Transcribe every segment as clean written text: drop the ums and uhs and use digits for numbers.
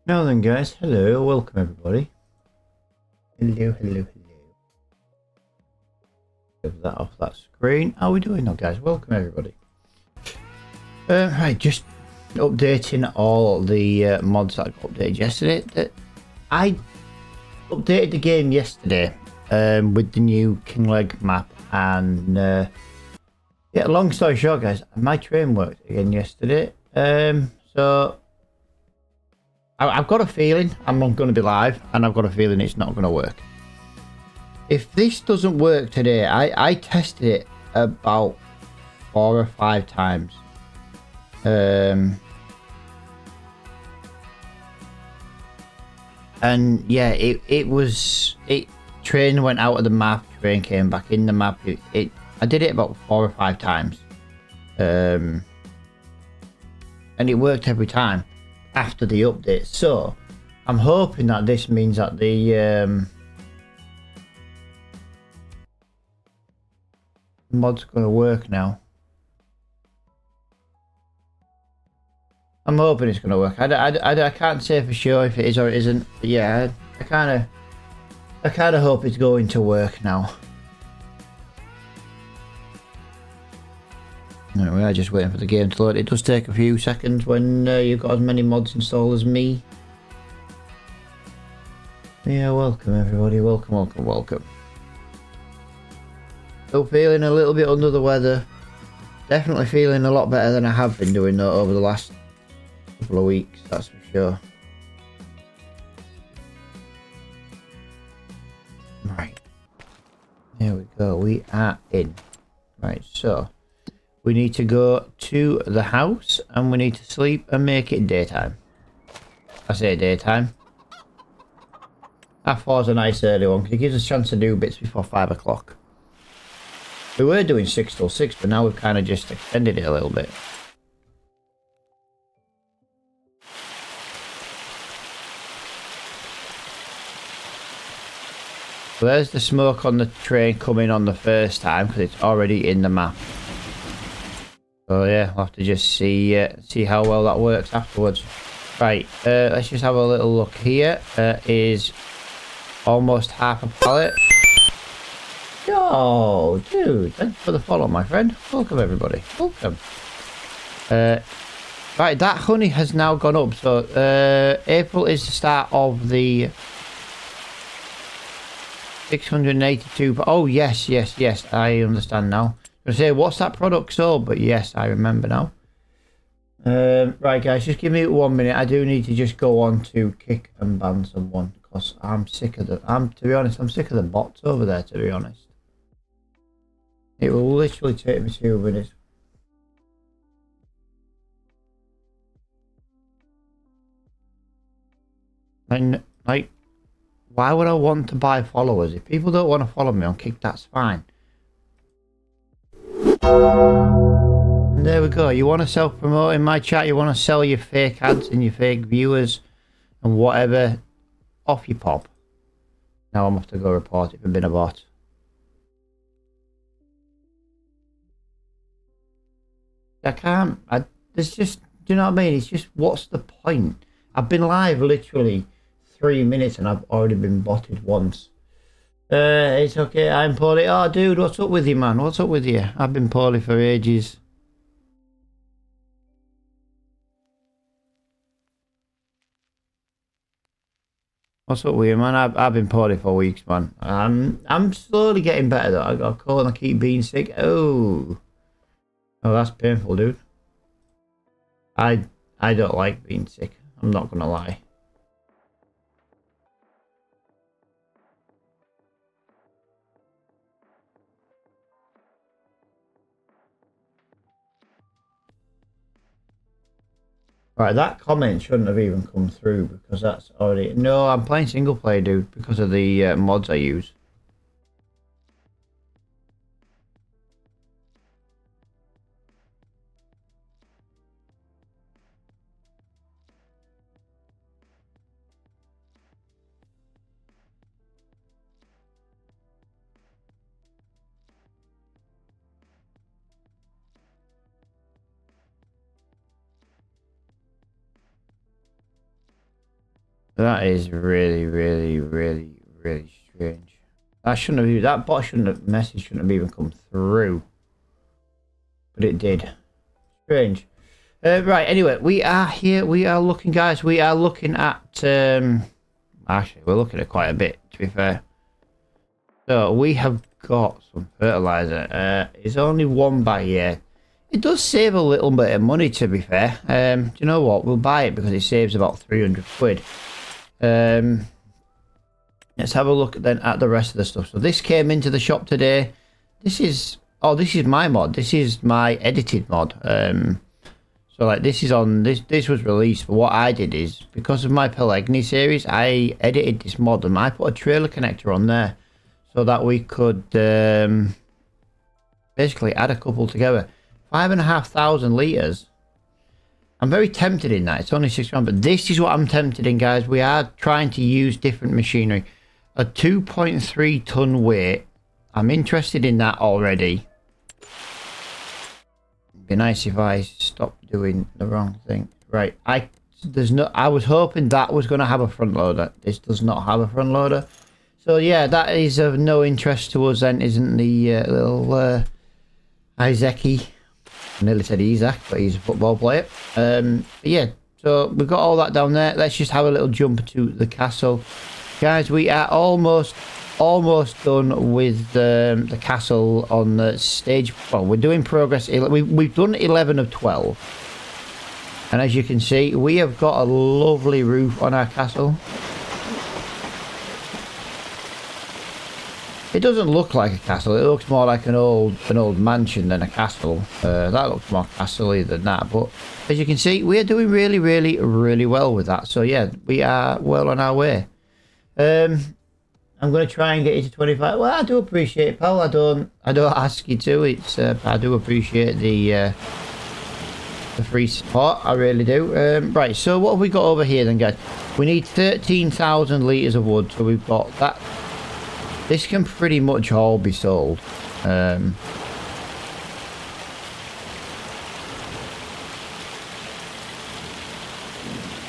Now then guys, hello, welcome everybody. Hello. Get that off that screen. How are we doing now guys? Welcome everybody. Right, just updating all the mods that got updated yesterday. I updated the game yesterday with the new Kinlaig map and yeah, long story short guys, my train worked again yesterday. So I've got a feeling I'm not going to be live, and I've got a feeling it's not going to work. If this doesn't work today, I tested it about 4 or 5 times. And yeah, train went out of the map, train came back in the map. I did it about 4 or 5 times. And it worked every time after the update, so I'm hoping that this means that the mod's going to work now. I'm hoping it's going to work. I can't say for sure if it is or it isn't, but yeah, I kind of hope it's going to work now. No, we are just waiting for the game to load. It does take a few seconds when you've got as many mods installed as me. Yeah, welcome everybody. Welcome. Still feeling a little bit under the weather. Definitely feeling a lot better than I have been doing though over the last couple of weeks, that's for sure. Right. There we go. We are in. Right, so we need to go to the house and we need to sleep and make it daytime. I say daytime. Half 4's a nice early one because it gives us a chance to do bits before 5 o'clock. We were doing 6 till 6, but now we've kind of just extended it a little bit. So there's the smoke on the train coming on the first time because it's already in the map. So yeah, we'll have to just see how well that works afterwards. Right, let's just have a little look here. Is almost half a pallet. Yo, dude, thanks for the follow, my friend. Welcome everybody. Welcome. Right, that honey has now gone up. So April is the start of the 682. Oh yes, I understand now. I was gonna say, what's that product sold? But yes, I remember now. Right guys, just give me 1 minute. I do need to just go on to kick and ban someone because I'm sick of to be honest, I'm sick of the bots over there, to be honest. It will literally take me 2 minutes. And like, why would I want to buy followers? If people don't want to follow me on Kick, that's fine. And there we go. You want to self-promote in my chat, you want to sell your fake ads and your fake viewers and whatever, off you pop. Now I'm off to go report it for being a bot. I can't. There's just, do you know what I mean? It's just, what's the point? I've been live literally 3 minutes and I've already been botted once. It's okay, I'm poorly. Oh, dude, what's up with you, man? What's up with you? I've been poorly for ages. What's up with you, man? I've been poorly for weeks, man. I'm slowly getting better though. I got a cold and I keep being sick. Oh, that's painful, dude. I don't like being sick. I'm not gonna lie. Right, that comment shouldn't have even come through because that's already... No, I'm playing single player, dude, because of the mods I use. That is really, really, really, really strange. That shouldn't have. That bot shouldn't have. Message shouldn't have even come through. But it did. Strange. Right. Anyway, we are here. We are looking, guys. We are looking at. Actually, we're looking at quite a bit. To be fair. So we have got some fertilizer. It's only one bag here. It does save a little bit of money, to be fair. Do you know what? We'll buy it because it saves about 300 quid. Let's have a look then at the rest of the stuff. So this came into the shop today. This is my mod. This is my edited mod. So like this is on this was released, but what I did is because of my Pellegrini series, I edited this mod and I put a trailer connector on there so that we could basically add a couple together. 5,500 litres. I'm very tempted in that. It's only £6, but this is what I'm tempted in, guys. We are trying to use different machinery. A 2.3 ton weight. I'm interested in that already. It'd be nice if I stopped doing the wrong thing. Right. I was hoping that was going to have a front loader. This does not have a front loader. So yeah, that is of no interest to us then, isn't the little Isaac-y. I nearly said Isaac, but he's a football player. Yeah, so we've got all that down there. Let's just have a little jump to the castle. Guys, we are almost done with the castle on the stage. Well, we're doing progress. We've done 11 of 12. And as you can see, we have got a lovely roof on our castle. It doesn't look like a castle. It looks more like an old mansion than a castle. That looks more castle-y than that. But as you can see, we are doing really, really, really well with that. So yeah, we are well on our way. I'm going to try and get you to 25. Well, I do appreciate it, pal. I don't ask you to. It's I do appreciate the free support. I really do. Right. So what have we got over here then, guys? We need 13,000 litres of wood. So we've got that. This can pretty much all be sold.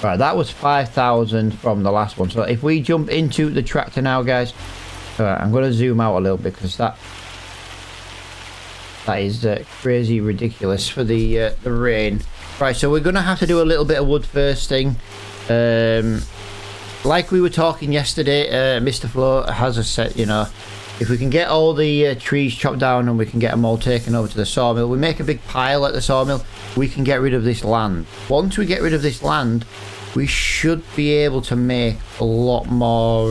Right, that was 5,000 from the last one. So if we jump into the tractor now, guys, I'm going to zoom out a little bit because that is crazy ridiculous for the rain. Right, so we're going to have to do a little bit of wood first thing. Like we were talking yesterday, Mr. Flo has a set, you know, if we can get all the trees chopped down and we can get them all taken over to the sawmill, we make a big pile at the sawmill, we can get rid of this land. Once we get rid of this land, we should be able to make a lot more,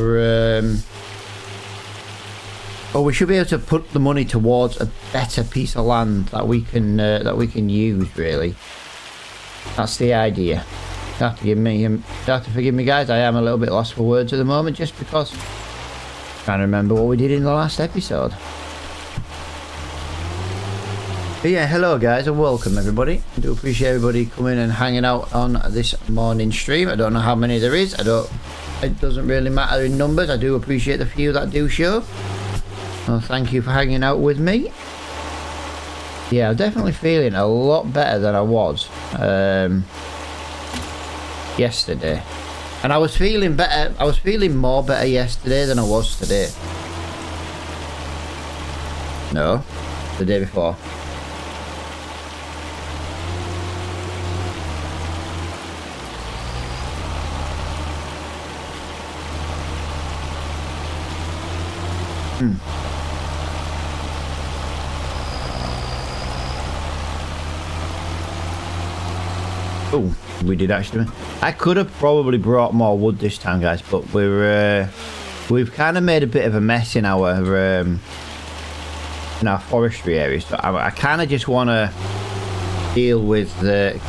or we should be able to put the money towards a better piece of land that we can use, really. That's the idea. You have to forgive me, guys. I am a little bit lost for words at the moment, just because I'm trying to remember what we did in the last episode. But yeah, hello guys and welcome everybody. I do appreciate everybody coming and hanging out on this morning stream. I don't know how many there is. It doesn't really matter in numbers. I do appreciate the few that do show. So thank you for hanging out with me. Yeah, I'm definitely feeling a lot better than I was yesterday, and I was feeling better. I was feeling more better yesterday than I was today. No, the day before. Oh, we did actually. I could have probably brought more wood this time, guys, but we've kind of made a bit of a mess in our forestry area. So I kind of just want to deal with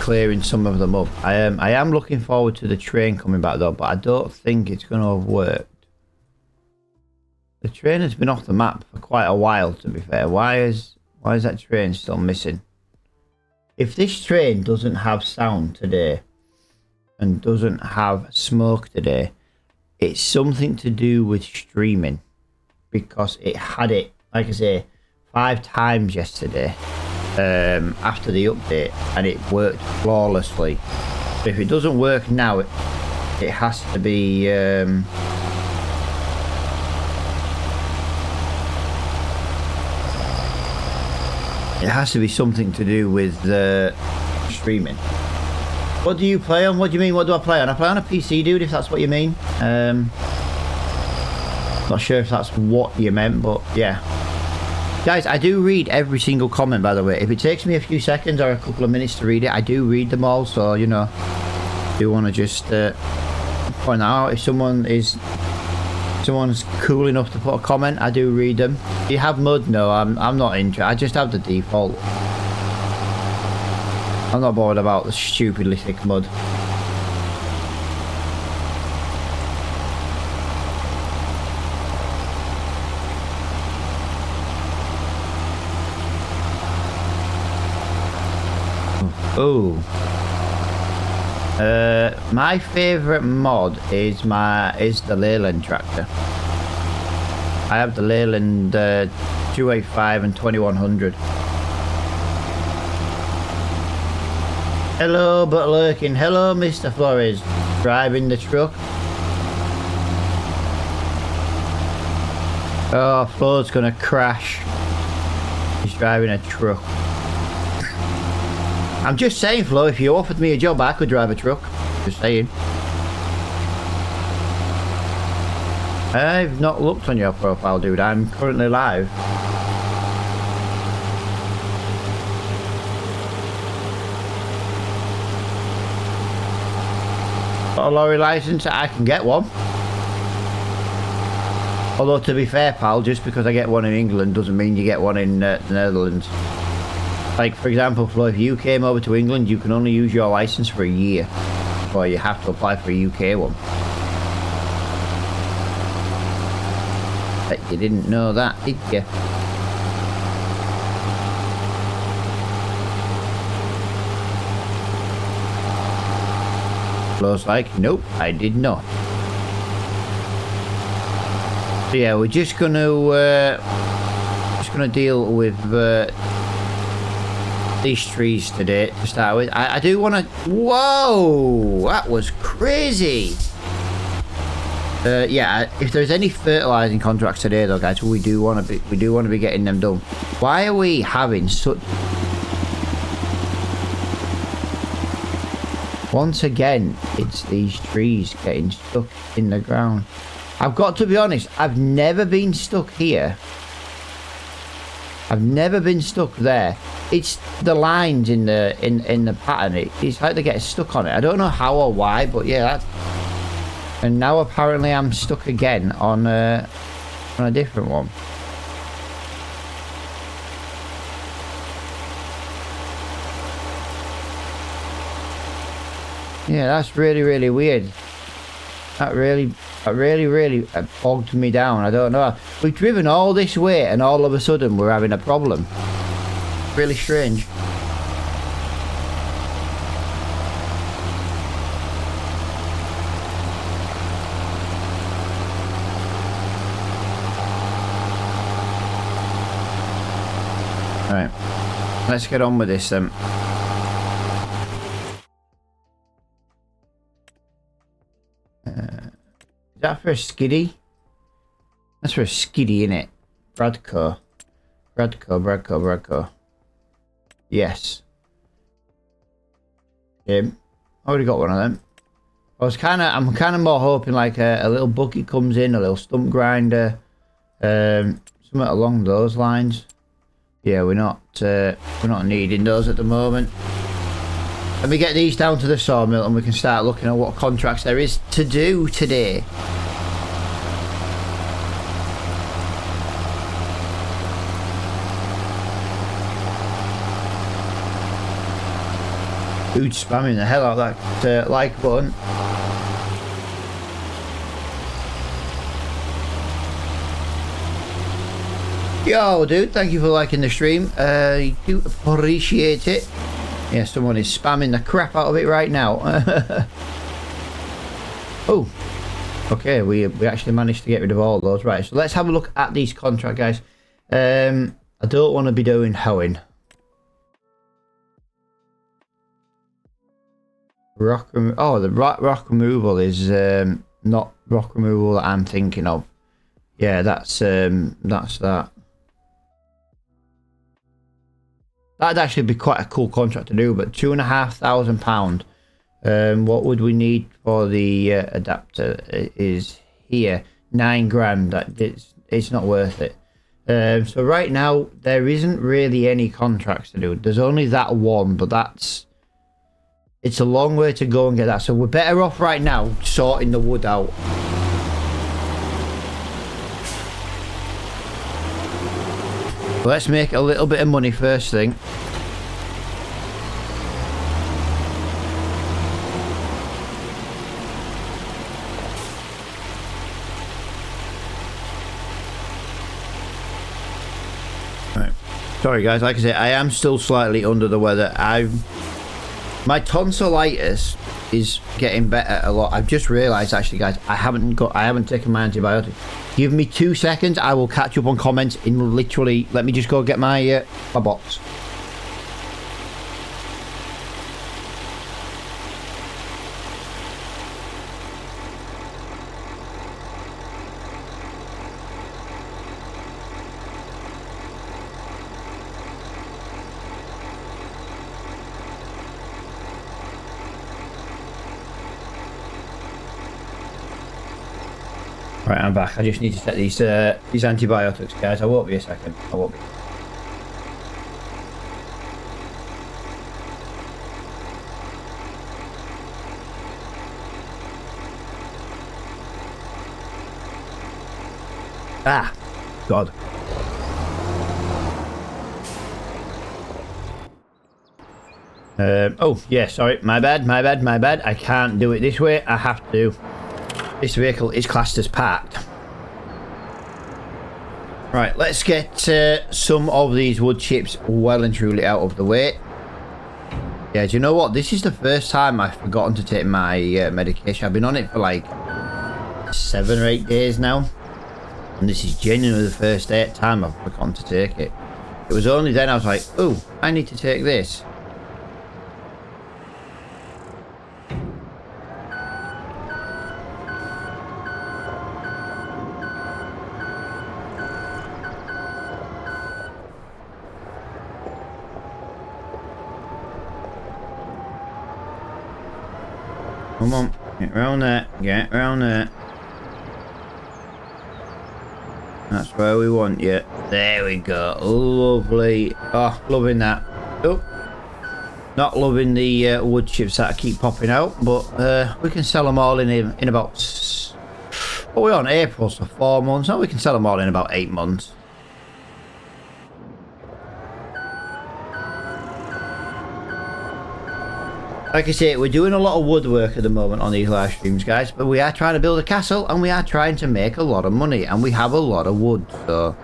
clearing some of them up. I am looking forward to the train coming back though, but I don't think it's going to have worked. The train has been off the map for quite a while, to be fair. Why is that train still missing? If this train doesn't have sound today and doesn't have smoke today, it's something to do with streaming, because it had it, like I say, 5 times yesterday after the update, and it worked flawlessly. But if it doesn't work now, it has to be it has to be something to do with streaming. What do you play on? What do you mean? What do I play on? I play on a PC, dude, if that's what you mean. Not sure if that's what you meant, but yeah. Guys, I do read every single comment, by the way. If it takes me a few seconds or a couple of minutes to read it, I do read them all. So, you know, I do want to just point out if someone's cool enough to put a comment, I do read them. Do you have mud? No, I'm not interested. I just have the default. I'm not bothered about the stupidly thick mud. Oh. My favourite mod is the Leyland tractor. I have the Leyland 285 and 2100. Hello, but lurking. Hello, Mr. Flores. Driving the truck. Oh, Flo's gonna crash. He's driving a truck. I'm just saying, Flo, if you offered me a job, I could drive a truck. Just saying. I've not looked on your profile, dude. I'm currently live. Got a lorry license? I can get one. Although, to be fair, pal, just because I get one in England doesn't mean you get one in the Netherlands. Like, for example, Flo, if you came over to England, you can only use your license for a year. Or you have to apply for a UK one. Bet you didn't know that, did you? Flo's like, nope, I did not. So yeah, we're just gonna deal with these trees today to start with. I do want to. Whoa, that was crazy. Yeah, if there's any fertilizing contracts today, though, guys, we do want to be getting them done. Why are we having such? Once again, it's these trees getting stuck in the ground. I've got to be honest. I've never been stuck here. I've never been stuck there. It's the lines in the pattern. It's like they get stuck on it. I don't know how or why, but yeah. And now apparently I'm stuck again on a different one. Yeah, that's really, really weird. That really bogged me down. I don't know. We've driven all this way and all of a sudden we're having a problem. Really strange. Alright. Let's get on with this then. Is that for a skiddy? That's for a skiddy, innit? Bradco. Yes. Already got one of them. I'm kind of more hoping like a little bucket comes in, a little stump grinder, something along those lines. Yeah, we're not needing those at the moment. Let me get these down to the sawmill and we can start looking at what contracts there is to do today. Dude's spamming the hell out of that like button. Yo, dude, thank you for liking the stream. I do appreciate it. Yeah, someone is spamming the crap out of it right now. Oh, okay, we actually managed to get rid of all those. Right, so let's have a look at these contracts, guys. I don't want to be doing hoeing. Oh, the rock removal is not rock removal that I'm thinking of. Yeah, that's that. That'd actually be quite a cool contract to do, but £2,500. What would we need for the adapter? It is here, 9 grand. It's not worth it. So right now there isn't really any contracts to do. There's only that one, but it's a long way to go and get that. So we're better off right now sorting the wood out. Let's make a little bit of money first thing. Right. Sorry guys, like I said, I am still slightly under the weather. My tonsillitis is getting better a lot. I've just realised actually guys, I haven't taken my antibiotic. Give me 2 seconds, I will catch up on comments in literally, let me just go get my box. Right, I'm back. I just need to set these antibiotics, guys. I won't be a second. I won't be. Ah, God. Oh, yeah, sorry. My bad. I can't do it this way. I have to. This vehicle is classed as parked. Right, let's get some of these wood chips well and truly out of the way. Yeah, do you know what? This is the first time I've forgotten to take my medication. I've been on it for like 7 or 8 days now. And this is genuinely the first time I've forgotten to take it. It was only then I was like, oh, I need to take this. Come on, get round there, get round there. That's where we want you. There we go, lovely. Oh, loving that. Oh, not loving the wood chips that keep popping out, but we can sell them all in about... What are we on, April, so 4 months. No, we can sell them all in about 8 months. Like I say, we're doing a lot of woodwork at the moment on these live streams, guys, but we are trying to build a castle and we are trying to make a lot of money, and we have a lot of wood, so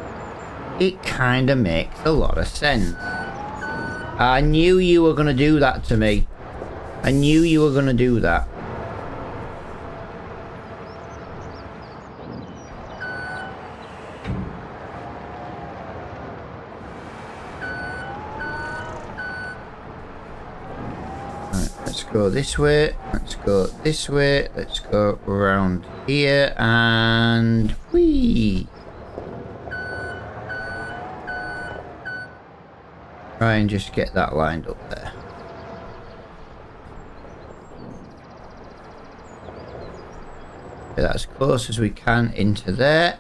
it kind of makes a lot of sense. I knew you were going to do that to me. I knew you were going to do that. Let's go this way, let's go this way, let's go around here, and whee! Try and just get that lined up there. Get that as close as we can into there.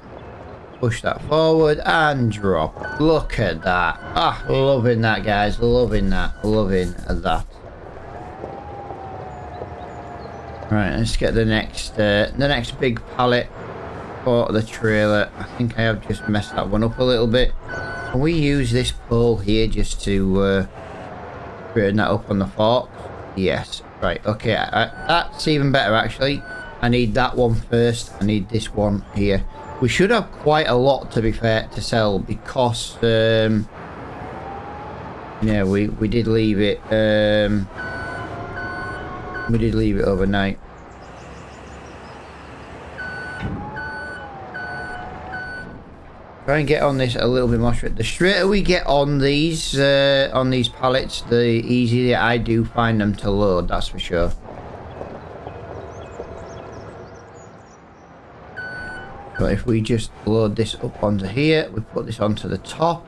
Push that forward and drop. Look at that. Ah, loving that, guys, loving that, loving that. Right, let's get the next big pallet for the trailer. I think I have just messed that one up a little bit. Can we use this pole here just to turn that up on the fork? Yes. Right, okay, that's even better actually. I need that one first. I need this one here. We should have quite a lot, to be fair, to sell, because yeah, we did leave it overnight. Try and get on this a little bit more straight. The straighter we get on these pallets, the easier I do find them to load, that's for sure. But if we just load this up onto here, we put this onto the top.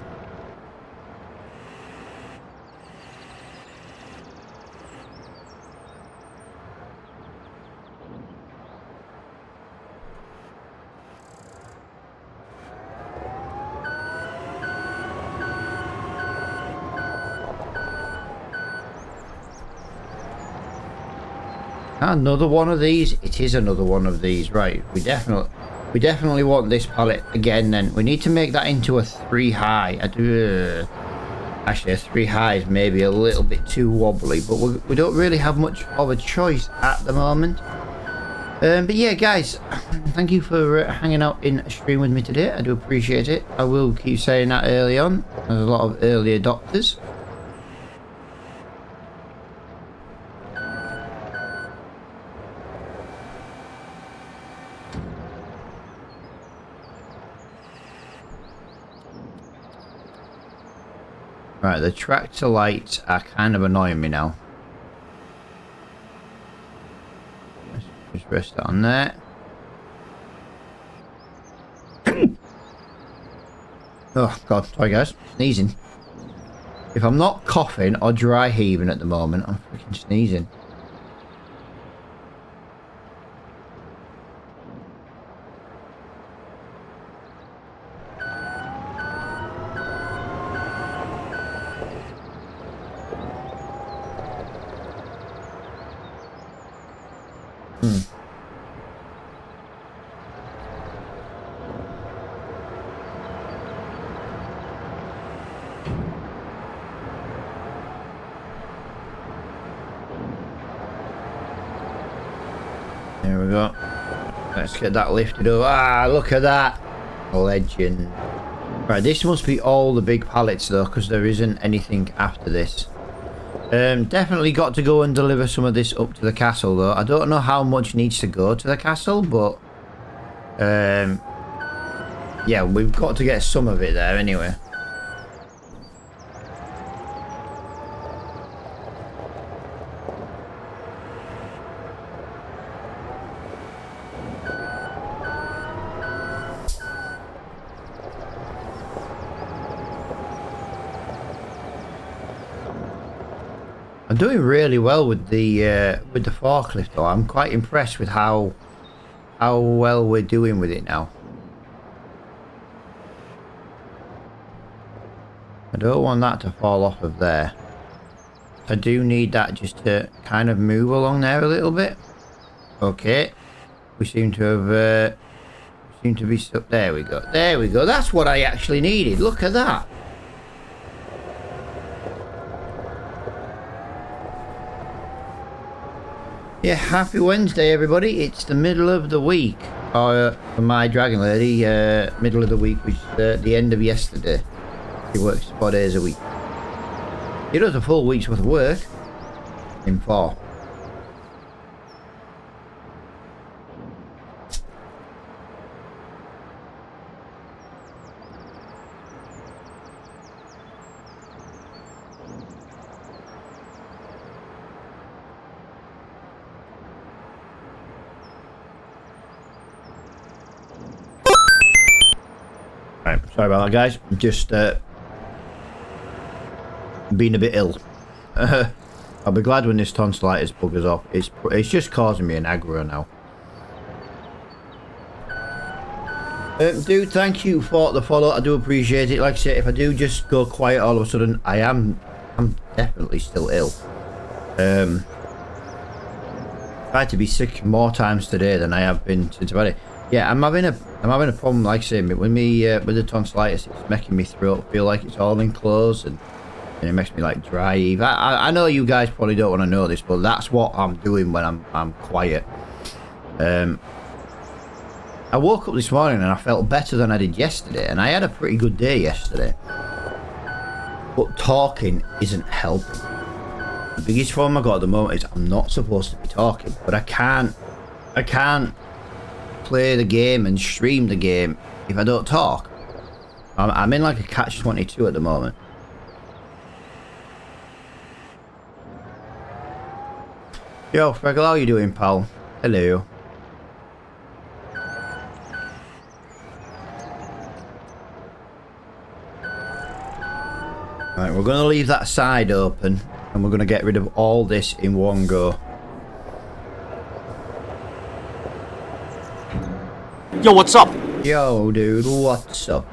Another one of these. It is another one of these. Right, we definitely want this pallet again. Then we need to make that into a 3 high. Actually, a 3 high is maybe a little bit too wobbly, but we don't really have much of a choice at the moment. But yeah, guys, thank you for hanging out in a stream with me today. I do appreciate it. I will keep saying that early on. There's a lot of early adopters. Right, the tractor lights are kind of annoying me now. Let's just rest it on there. Oh god, sorry guys, sneezing. If I'm not coughing or dry heaving at the moment, I'm freaking sneezing. There we go. Let's get that lifted up. Ah, look at that. Legend. Right, this must be all the big pallets though, because there isn't anything after this. Definitely got to go and deliver some of this up to the castle though. I don't know how much needs to go to the castle, but yeah, we've got to get some of it there anyway. I'm doing really well with the forklift though. I'm quite impressed with how well we're doing with it now. I don't want that to fall off of there. I do need that just to kind of move along there a little bit. Okay, we seem to have be stuck. There we go. There we go. That's what I actually needed. Look at that. Yeah, happy Wednesday everybody. It's the middle of the week. For my Dragon Lady, middle of the week was the end of yesterday. She works 4 days a week. She does a full week's worth of work in 4. Right, sorry about that guys. I'm just been a bit ill. I'll be glad when this tonsillitis buggers off. It's just causing me an aggro now. Dude, thank you for the follow. I do appreciate it. Like I said, if I do just go quiet all of a sudden, I'm definitely still ill. Tried to be sick more times today than I have been since I've had it. Yeah, I'm having a problem. Like I say, with me with the tonsillitis, it's making me throat feel like it's all enclosed and it makes me like dry heave. I know you guys probably don't want to know this, but that's what I'm doing when I'm quiet. I woke up this morning and I felt better than I did yesterday, and I had a pretty good day yesterday. But talking isn't helping. The biggest problem I got at the moment is I'm not supposed to be talking, but I can't play the game and stream the game if I don't talk. I'm in like a catch-22 at the moment. Yo, Fregel, how you doing, pal? Hello. Right, we're going to leave that side open and we're going to get rid of all this in one go. Yo, what's up? Yo, dude, what's up?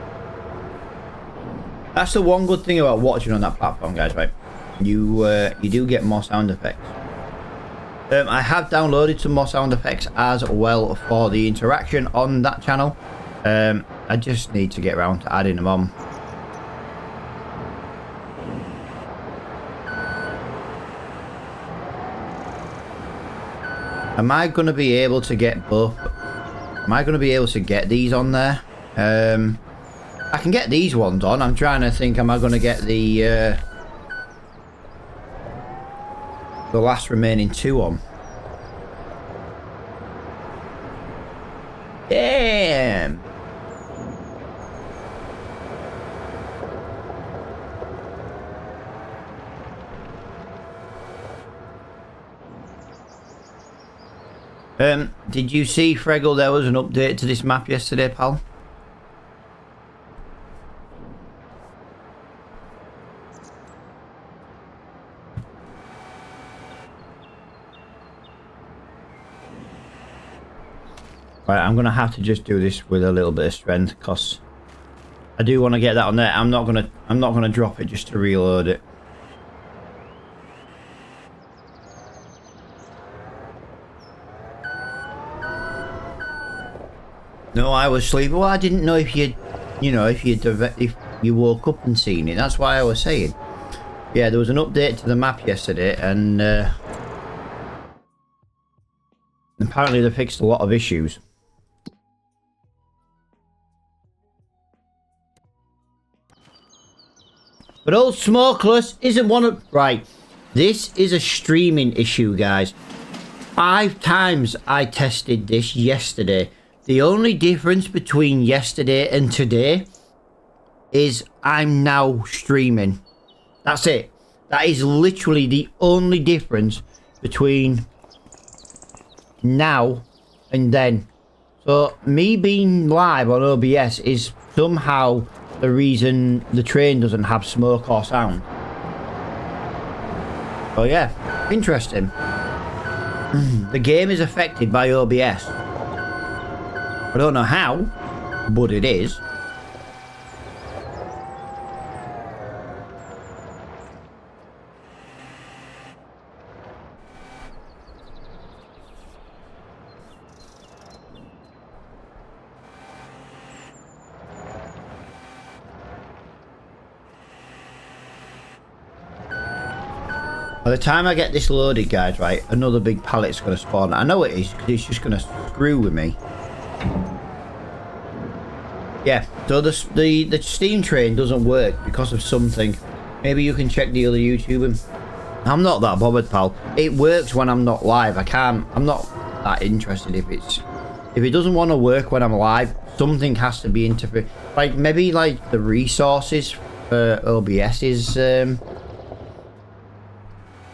That's the one good thing about watching on that platform, guys, right? You do get more sound effects. I have downloaded some more sound effects as well for the interaction on that channel. I just need to get around to adding them on. Am I going to be able to get both? Am I going to be able to get these on there? I can get these ones on. I'm trying to think, am I going to get the last remaining two on? Damn! Did you see, Fregel, there was an update to this map yesterday, pal? Right, I'm gonna have to just do this with a little bit of strength because I do want to get that on there. I'm not gonna drop it just to reload it. No, I was sleeping. Well, I didn't know if if you woke up and seen it. That's why I was saying. Yeah, there was an update to the map yesterday, and apparently they fixed a lot of issues. But old Smokeless isn't one of... Right, this is a streaming issue, guys. 5 times I tested this yesterday. The only difference between yesterday and today is I'm now streaming. That's it. That is literally the only difference between now and then. So me being live on OBS is somehow the reason the train doesn't have smoke or sound. Oh yeah, interesting. The game is affected by OBS. I don't know how, but it is. By the time I get this loaded, guys, right, another big pallet's going to spawn. I know it is, because it's just going to screw with me. Yeah, so the steam train doesn't work because of something. Maybe you can check the other YouTuber. I'm not that bothered, pal. It works when I'm not live. I'm not that interested if it doesn't want to work when I'm live. Something has to be interfered. Like, maybe, like, the resources for OBS is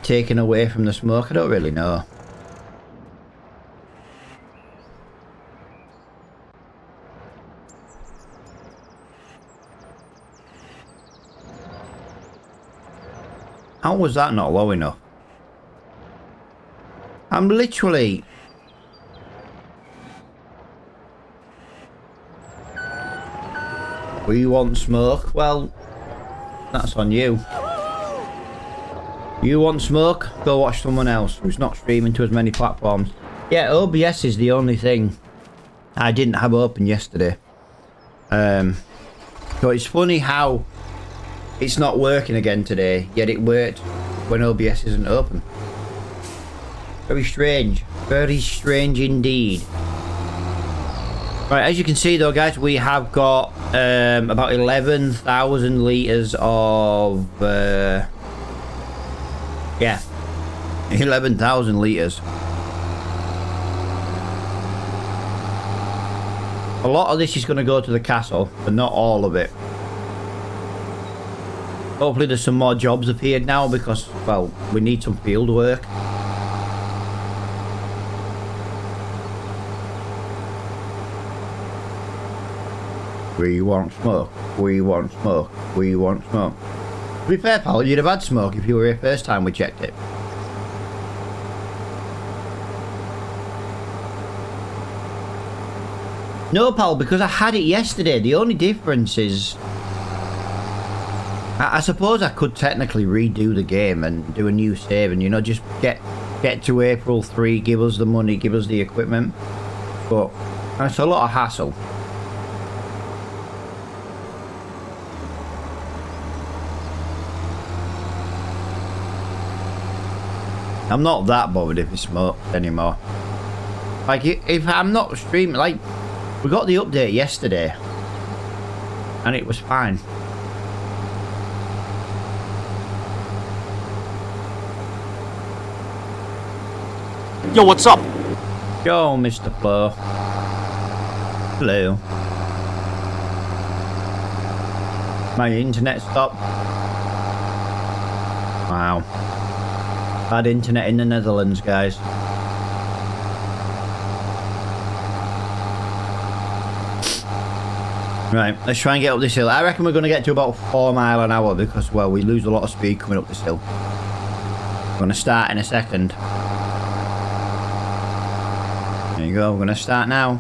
taken away from the smoke. I don't really know. How was that not low enough? I'm literally... We want smoke? Well, that's on you. You want smoke? Go watch someone else who's not streaming to as many platforms. Yeah, OBS is the only thing I didn't have open yesterday. So it's funny how it's not working again today, yet it worked when OBS isn't open. Very strange. Very strange indeed. Right, as you can see though, guys, we have got about 11,000 litres of... yeah, 11,000 litres. A lot of this is going to go to the castle, but not all of it. Hopefully there's some more jobs appeared now because, well, we need some field work. We want smoke. We want smoke. We want smoke. To be fair, pal, you'd have had smoke if you were here first time we checked it. No, pal, because I had it yesterday. The only difference is... I suppose I could technically redo the game and do a new save and, you know, just get to April 3, give us the money, give us the equipment. But it's a lot of hassle. I'm not that bothered if it's smoked anymore. Like, if I'm not streaming, like, we got the update yesterday and it was fine. Yo, what's up? Yo, Mr. Flo. Hello. My internet stopped. Wow. Bad internet in the Netherlands, guys. Right, let's try and get up this hill. I reckon we're going to get to about 4 miles an hour because, well, we lose a lot of speed coming up this hill. We're going to start in a second. There you go, we're going to start now.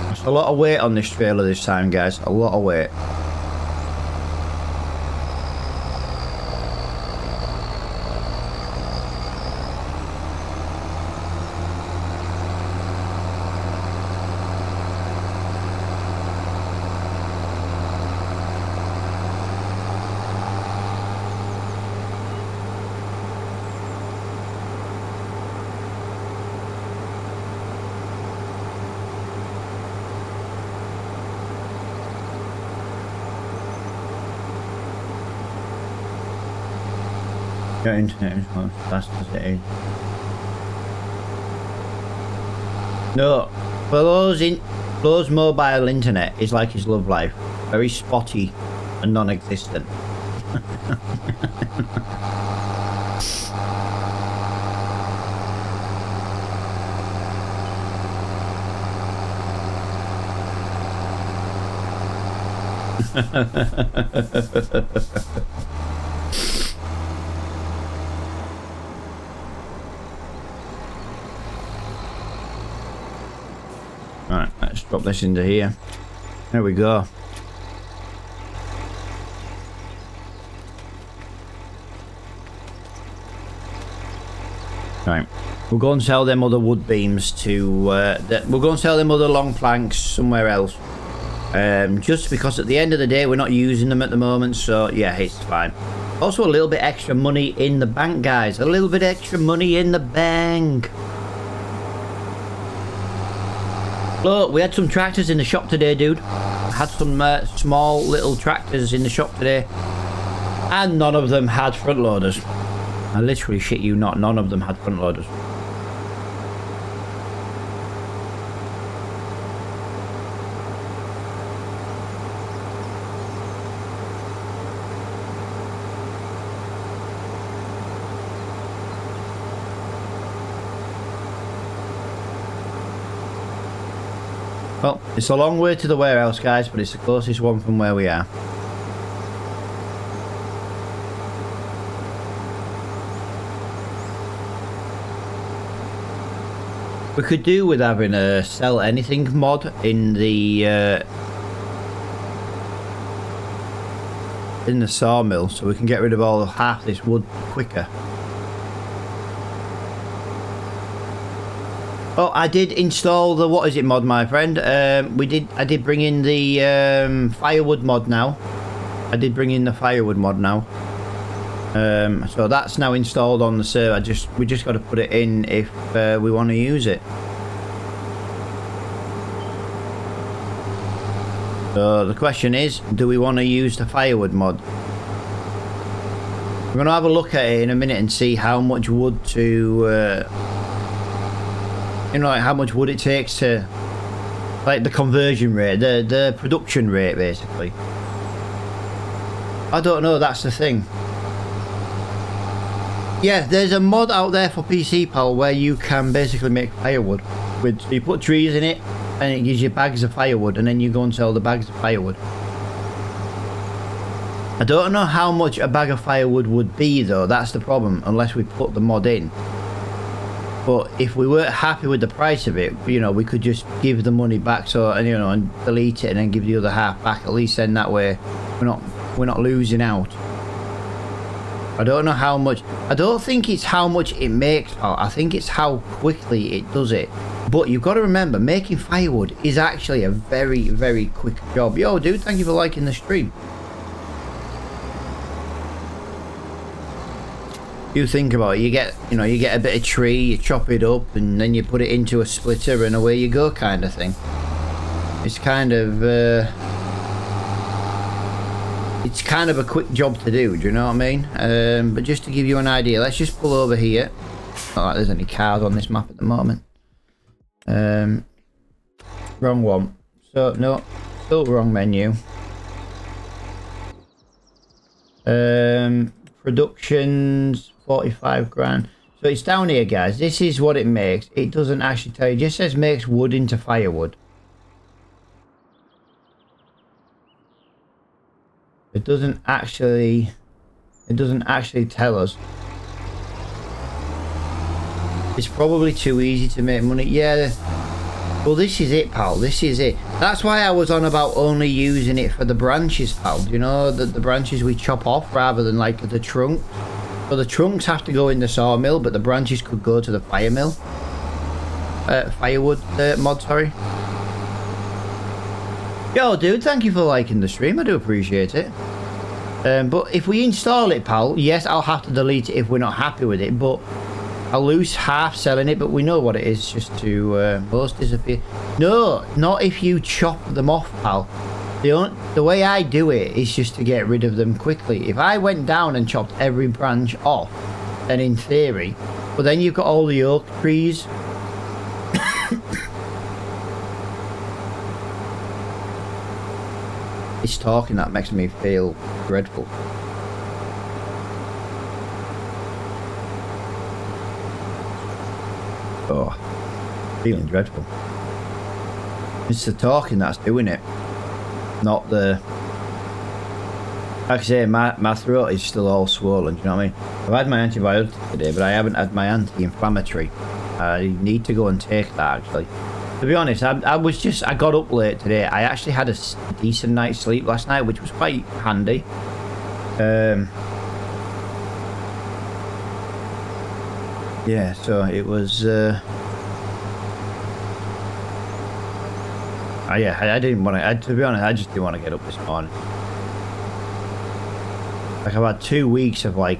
There's a lot of weight on this trailer this time, guys. A lot of weight. Your internet is not as fast as it is. No, Flo's mobile internet is like his love life. Very spotty and non-existent. Right, let's drop this into here. There we go. Right, we'll go and sell them other wood beams to... we'll go and sell them other long planks somewhere else. Just because at the end of the day we're not using them at the moment, so yeah, it's fine. Also a little bit extra money in the bank, guys. A little bit extra money in the bank. Look, we had some tractors in the shop today, dude. Had some small little tractors in the shop today. And none of them had front loaders. I literally shit you not, none of them had front loaders. Well, it's a long way to the warehouse, guys, but it's the closest one from where we are. We could do with having a sell anything mod in the sawmill, so we can get rid of all half this wood quicker. Oh, I did install the what is it mod, my friend. I did bring in the firewood mod now. I did bring in the firewood mod now. So that's now installed on the server. We just got to put it in if we want to use it. So the question is, do we want to use the firewood mod? We're going to have a look at it in a minute and see how much wood to... you know, like how much wood it takes to, like the conversion rate, the production rate, basically. I don't know, that's the thing. Yeah, there's a mod out there for PC, pal, where you can basically make firewood. You put trees in it, and it gives you bags of firewood, and then you go and sell the bags of firewood. I don't know how much a bag of firewood would be though, that's the problem, unless we put the mod in. But if we weren't happy with the price of it, you know, we could just give the money back, so, and you know, and delete it and then give the other half back. At least then that way we're not losing out. I don't know how much. I don't think it's how much it makes, pal. I think it's how quickly it does it. But you've got to remember, making firewood is actually a very, very quick job. Yo, dude, thank you for liking the stream. You think about it, you get a bit of tree, you chop it up, and then you put it into a splitter, and away you go, kind of thing. It's kind of a quick job to do. Do you know what I mean? But just to give you an idea, let's just pull over here. Not like there's any cars on this map at the moment. Wrong one. So no, still wrong menu. Productions 45 grand. So it's down here, guys. This is what it makes. It doesn't actually tell you. It just says makes wood into firewood. It doesn't actually tell us. It's probably too easy to make money. Yeah. Well, this is it, pal. This is it. That's why I was on about only using it for the branches, pal. You know, the branches we chop off rather than like the trunk. So the trunks have to go in the sawmill, but the branches could go to the firewood mod, sorry. Yo, dude, thank you for liking the stream. I do appreciate it. But if we install it, pal, yes, I'll have to delete it if we're not happy with it, but I'll lose half selling it, but we know what it is, just to most disappear. No, not if you chop them off, pal. The way I do it is just to get rid of them quickly. If I went down and chopped every branch off, then in theory, but then you've got all the oak trees. It's talking that makes me feel dreadful. Oh, feeling dreadful. It's the talking that's doing it, not the... Like I say, my throat is still all swollen, do you know what I mean? I've had my antibiotic today, but I haven't had my anti-inflammatory. I need to go and take that, actually. To be honest, I got up late today. I actually had a decent night's sleep last night, which was quite handy. Yeah, so it was... yeah, I didn't want to... To be honest, I just didn't want to get up this morning. Like, I've had 2 weeks of, like,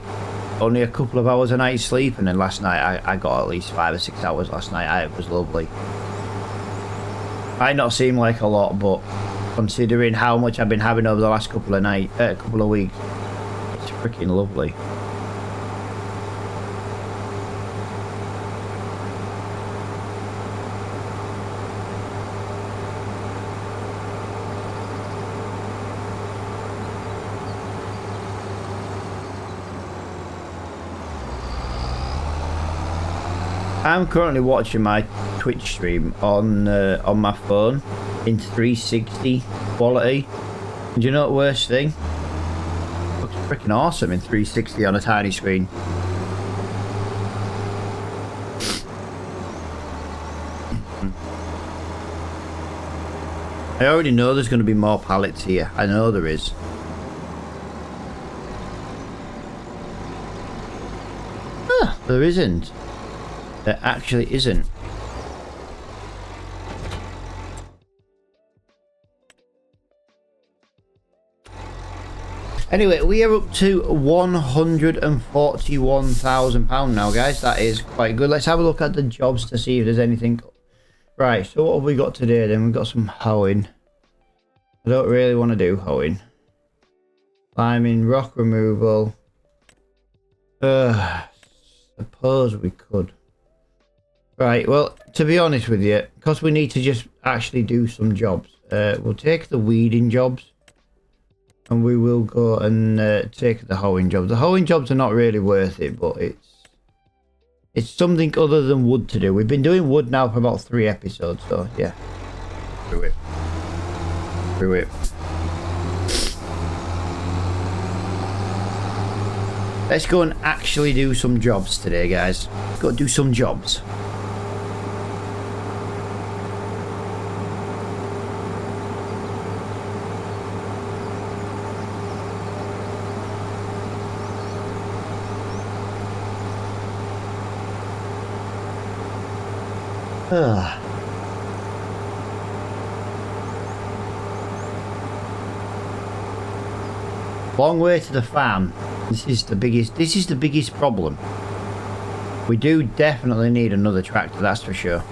only a couple of hours a night sleep, and then last night I got at least 5 or 6 hours last night. It was lovely. Might not seem like a lot, but considering how much I've been having over the last couple of weeks, it's freaking lovely. I'm currently watching my Twitch stream on my phone in 360 quality. And do you know the worst thing? It looks freaking awesome in 360 on a tiny screen. I already know there's going to be more pallets here. I know there is. Ah, there isn't. There actually isn't. Anyway, we are up to £141,000 now, guys. That is quite good. Let's have a look at the jobs to see if there's anything. Right, so what have we got today then? We've got some hoeing. I don't really want to do hoeing. Climbing, rock removal. Suppose we could. Right, well, to be honest with you, because we need to just actually do some jobs, we'll take the weeding jobs and we will go and take the hoeing jobs. The hoeing jobs are not really worth it, but it's something other than wood to do. We've been doing wood now for about 3 episodes, so yeah. Through it. Let's go and actually do some jobs today, guys. Let's go do some jobs. Ugh. Long way to the farm. This is the biggest problem. We do definitely need another tractor, that's for sure.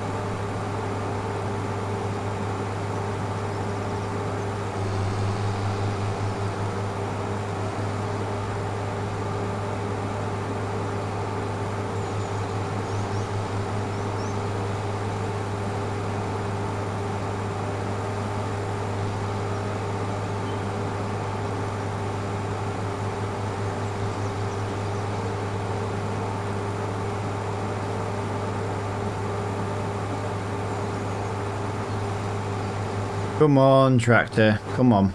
Come on, tractor. Come on.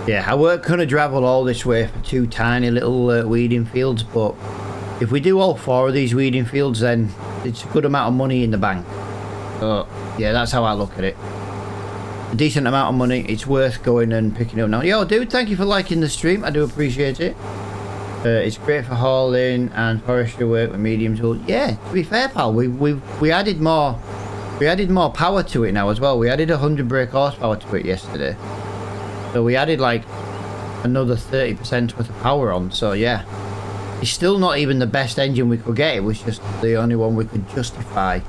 Yeah, I weren't going to travel all this way for two tiny little weeding fields, but if we do all four of these weeding fields, then it's a good amount of money in the bank. So, yeah, that's how I look at it. A decent amount of money. It's worth going and picking up now. Yo, dude, thank you for liking the stream. I do appreciate it. It's great for hauling and forestry work with medium tools. Yeah, to be fair, pal, we added more power to it now as well. We added 100 brake horsepower to it yesterday, so we added like another 30% worth of power on. So yeah, it's still not even the best engine we could get. It was just the only one we could justify.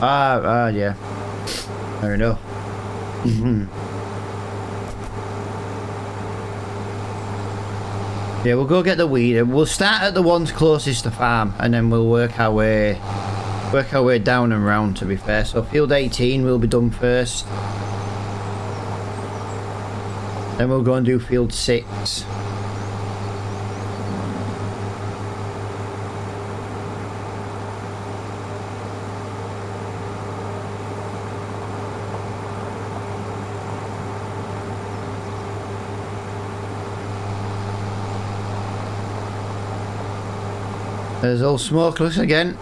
Yeah. Fair enough. Yeah, we'll go get the weeder. We'll start at the ones closest to farm, and then we'll work our way down and round, to be fair. So field 18 will be done first. Then we'll go and do field 6. There's old smokeless again.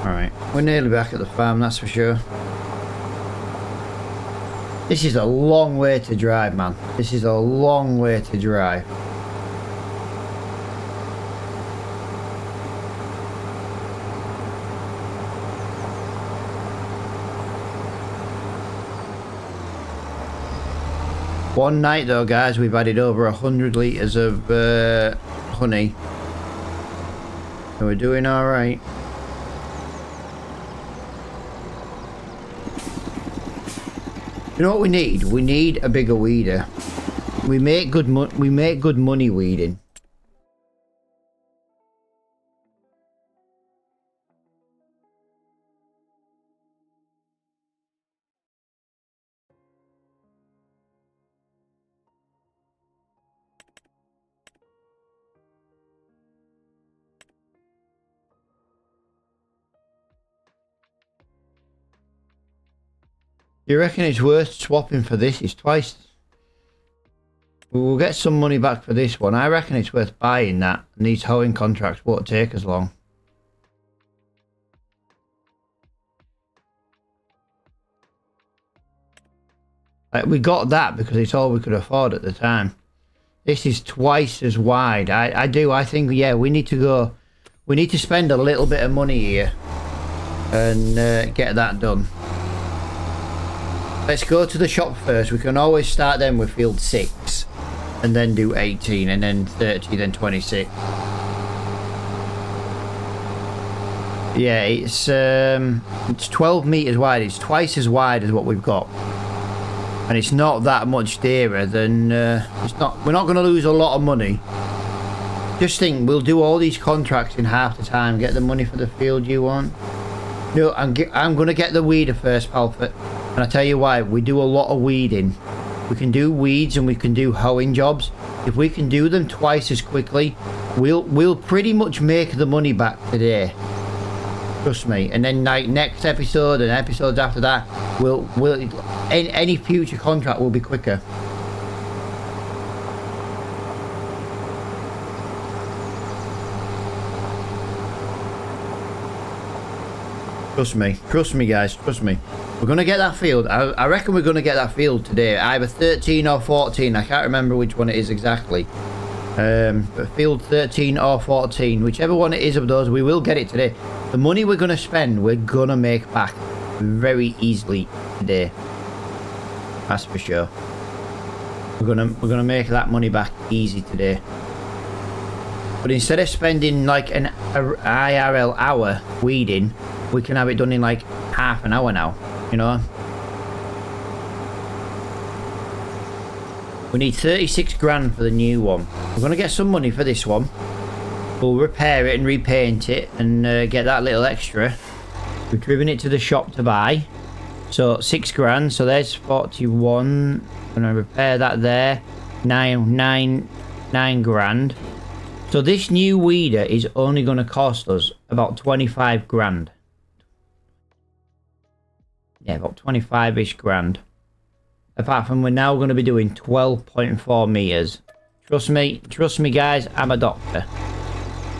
Alright, we're nearly back at the farm, that's for sure. This is a long way to drive, man. This is a long way to drive. One night though, guys, we've added over 100 litres of honey. So we're doing alright. You know what we need? We need a bigger weeder. We make good money weeding. You reckon it's worth swapping for this? It's twice. We'll get some money back for this one. I reckon it's worth buying that. And these hoeing contracts won't take as long. Like, we got that because it's all we could afford at the time. This is twice as wide. I think, yeah, we need to go. We need to spend a little bit of money here and get that done. Let's go to the shop first. We can always start them with field 6 and then do 18 and then 30, then 26. Yeah, it's 12 meters wide. It's twice as wide as what we've got, and it's not that much dearer than it's not. We're not going to lose a lot of money. Just think, we'll do all these contracts in half the time. Get the money for the field you want. No, I'm going to get the weeder first, pal. And I tell you why, we do a lot of weeding We can do weeds and we can do hoeing jobs. If we can do them twice as quickly, we'll pretty much make the money back today. Trust me. And then like next episode and episodes after that, any future contract will be quicker. Trust me guys, trust me. We're gonna get that field. I reckon we're gonna get that field today, either 13 or 14. I can't remember which one it is exactly. Field 13 or 14, whichever one it is of those, we will get it today. The money we're gonna spend, we're gonna make back very easily today. That's for sure. We're gonna make that money back easy today. But instead of spending like an IRL hour weeding, we can have it done in like half an hour now, you know. We need 36 grand for the new one. We're going to get some money for this one. We'll repair it and repaint it and get that little extra. We've driven it to the shop to buy. So 6 grand, so there's 41. I'm going to repair that there. 9 grand. So this new weeder is only going to cost us about 25 grand. Yeah, about 25-ish grand. Apart from we're now going to be doing 12.4 meters. Trust me guys, I'm a doctor.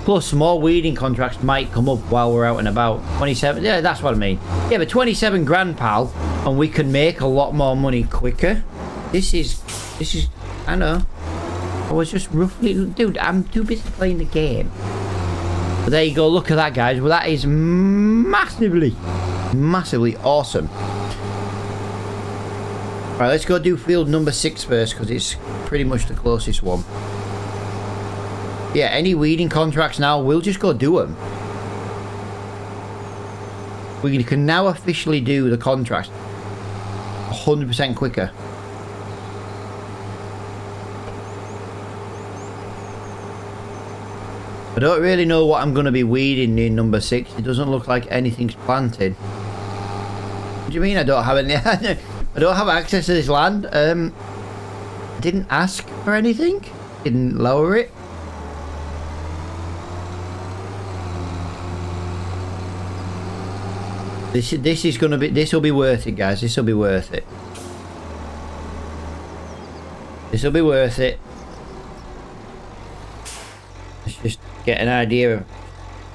Plus more weeding contracts might come up while we're out and about. 27, yeah, that's what I mean. Yeah, but 27 grand, pal, and we can make a lot more money quicker. This is, I know. I was just roughly, dude, I'm too busy playing the game. But there you go, look at that, guys. Well, that is massively awesome. Right, let's go do field number 6 first, because it's pretty much the closest one. Yeah, any weeding contracts now, we'll just go do them. We can now officially do the contract 100% quicker. I don't really know what I'm going to be weeding in number 6. It doesn't look like anything's planted. What do you mean I don't have any? I don't have access to this land. Didn't ask for anything. Didn't lower it. This is gonna be. This will be worth it, guys. This will be worth it. This will be worth it. Let's just get an idea of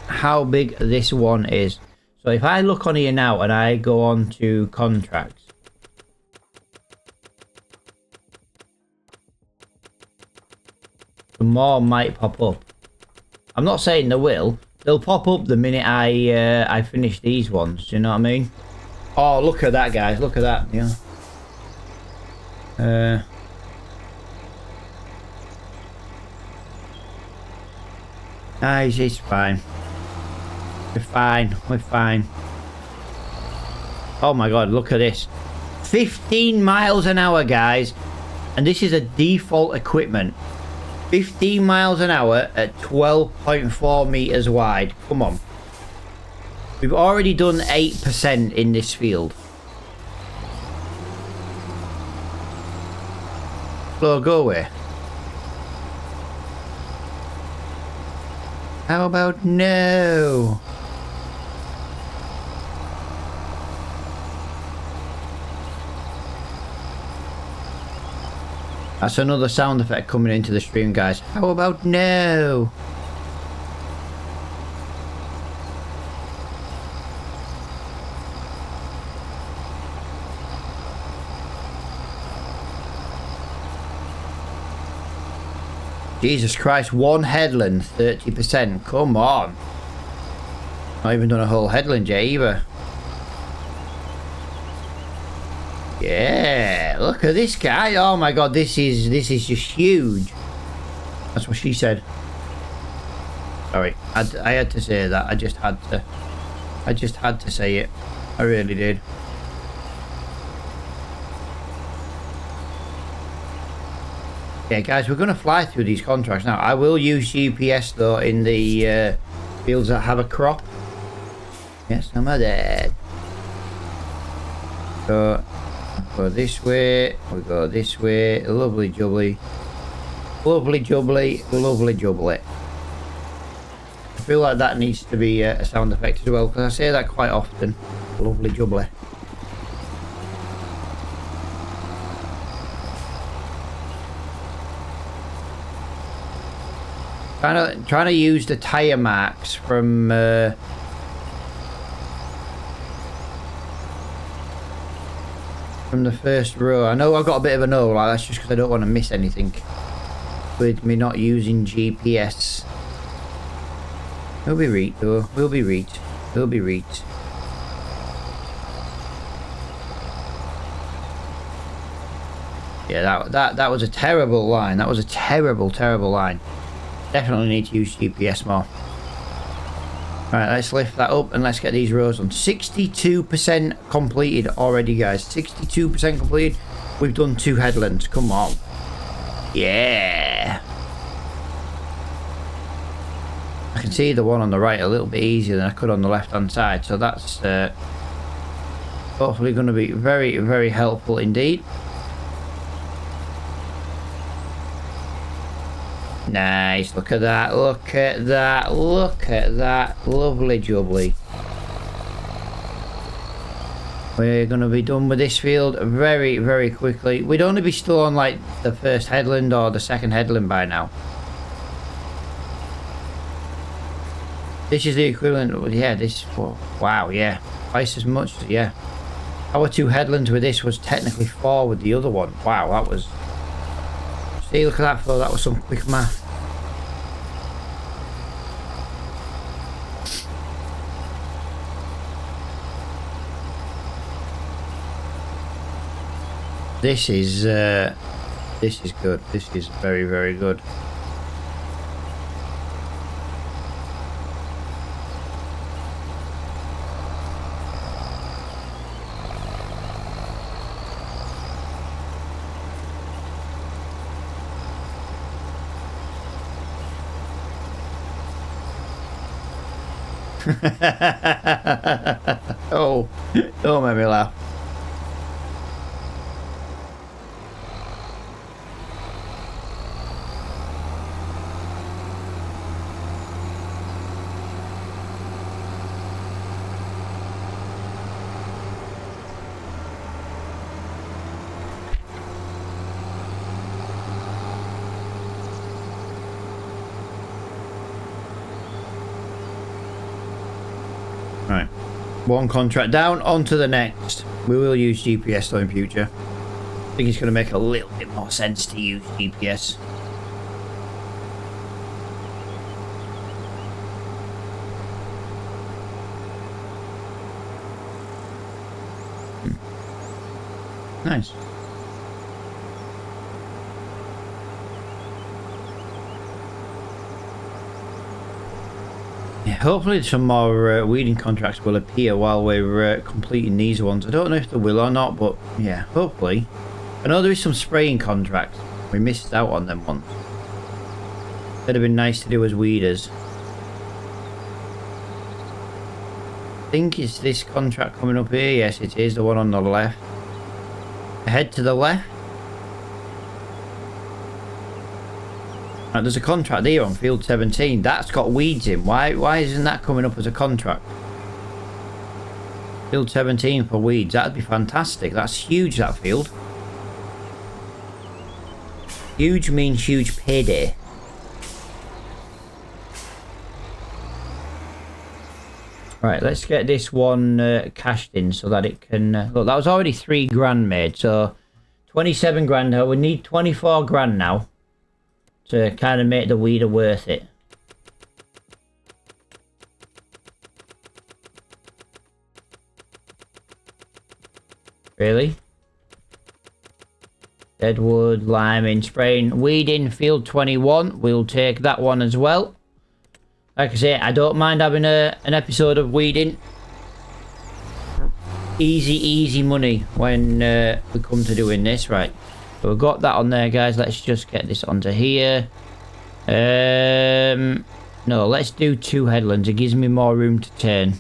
how big this one is. So if I look on here now and I go on to contracts. More might pop up. I'm not saying they will. They'll pop up the minute I finish these ones. Do you know what I mean? Oh, look at that, guys. Look at that. Yeah. Guys, it's fine. We're fine. We're fine. Oh my God! Look at this. 15 miles an hour, guys, and this is a default equipment. 15 miles an hour at 12.4 meters wide. Come on. We've already done 8% in this field. So go away. How about no? That's another sound effect coming into the stream, guys. How about no? Jesus Christ, one headland, 30%. Come on. Not even done a whole headland yet either. Yeah, look at this guy. Oh my God, this is just huge. That's what she said. Sorry, I had to say that. I just had to say it. I really did. Yeah, guys, we're going to fly through these contracts now. I will use UPS though in the fields that have a crop. Yes, I'm there. So Go this way. We go this way. Lovely jubbly. Lovely jubbly. Lovely jubbly. I feel like that needs to be a sound effect as well, because I say that quite often. Lovely jubbly. Trying to use the tyre marks from the first row. I know I've got a bit of a no, like that's just because I don't want to miss anything with me not using GPS. We'll be reach though. We'll be reach. We'll be reach. Yeah, that was a terrible line. That was a terrible line. Definitely need to use GPS more. Right, let's lift that up and let's get these rows on. 62% completed already, guys. 62% completed. We've done 2 headlands. Come on. Yeah. I can see the one on the right a little bit easier than I could on the left-hand side. So that's hopefully going to be very, very helpful indeed. Nice, look at that, look at that, look at that, lovely jubbly. We're going to be done with this field very, very quickly. We'd only be still on like the first headland or the second headland by now. This is the equivalent of, yeah, this, wow, yeah, twice as much, yeah. Our 2 headlands with this was technically 4 with the other one. Wow, that was, see, look at that, though, that was some quick math. This is good. This is very, very good. Oh, don't make me laugh. Right, one contract down, on to the next. We will use GPS though in future. I think it's going to make a little bit more sense to use GPS. Nice. Yeah, hopefully some more weeding contracts will appear while we're completing these ones. I don't know if they will or not, but yeah, hopefully. I know there is some spraying contracts. We missed out on them once. That'd have been nice to do as weeders. I think it's this contract coming up here. Yes, it is, the one on the left. Head to the left. Right, there's a contract here on field 17. That's got weeds in. Why isn't that coming up as a contract? Field 17 for weeds. That'd be fantastic. That's huge, that field. Huge means huge payday. Right, let's get this one cashed in so that it can... look, that was already 3 grand made, so 27 grand now. We need 24 grand now to kind of make the weeder worth it. Really? Deadwood, liming, spraying, weeding, field 21. We'll take that one as well. Like I say, I don't mind having an episode of weeding. Easy money when we come to doing this. Right, so we've got that on there, guys. Let's just get this onto here. No, let's do 2 headlands. It gives me more room to turn.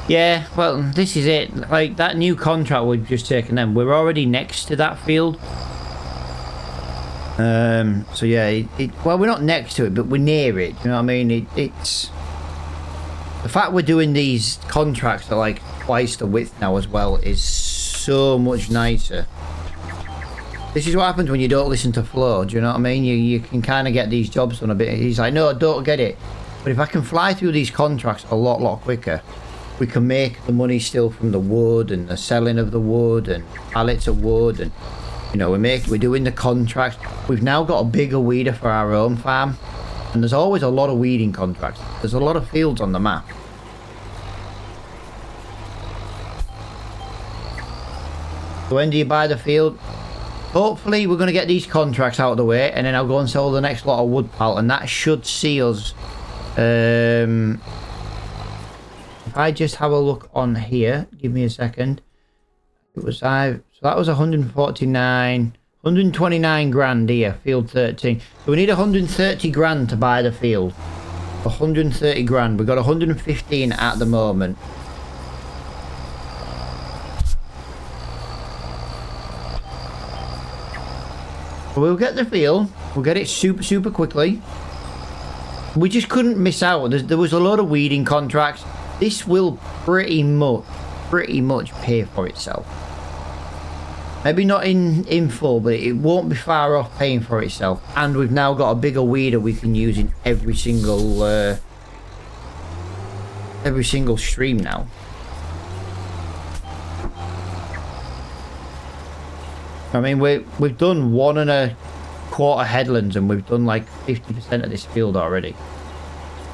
Yeah, well, this is it. Like, that new contract we've just taken them, we're already next to that field. So yeah, well, we're not next to it, but we're near it. You know what I mean? It's the fact we're doing these contracts at like twice the width now as well is so much nicer. This is what happens when you don't listen to Flo. Do you know what I mean? You can kind of get these jobs done a bit. He's like, no, I don't get it. But if I can fly through these contracts a lot quicker, we can make the money still from the wood and the selling of the wood and pallets of wood, and you know, we're doing the contracts. We've now got a bigger weeder for our own farm, and there's always a lot of weeding contracts. There's a lot of fields on the map. So when do you buy the field? Hopefully we're going to get these contracts out of the way, and then I'll go and sell the next lot of wood pallet, and that should see us. If I just have a look on here, give me a second. It was so that was 129 grand here, field 13. So we need 130 grand to buy the field. 130 grand. We've got 115 at the moment. We'll get the field. We'll get it super quickly. We just couldn't miss out. There was a lot of weeding contracts. This will pretty much pay for itself. Maybe not in full, but it won't be far off paying for itself. And we've now got a bigger weeder we can use in every single stream now. I mean, we've done 1.25 headlands, and we've done like 50% of this field already.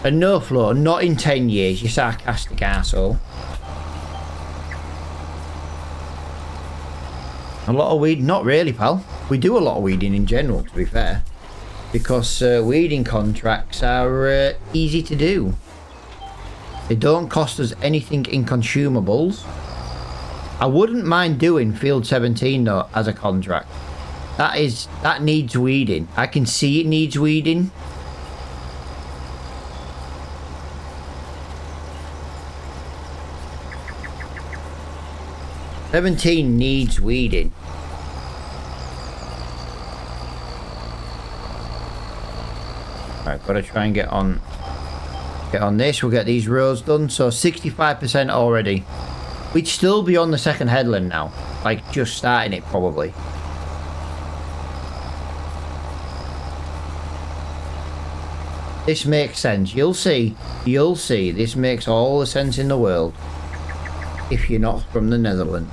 And no, Flo, not in 10 years, you sarcastic arsehole. A lot of weed? Not really, pal. We do a lot of weeding in general, to be fair. Because weeding contracts are easy to do. They don't cost us anything in consumables. I wouldn't mind doing field 17 though as a contract. That needs weeding. I can see it needs weeding. $17 needs weeding. Right, gotta try and get on this. We'll get these roads done. So 65% already. We'd still be on the second headland now. Like, just starting it, probably. This makes sense. You'll see. You'll see. This makes all the sense in the world. If you're not from the Netherlands.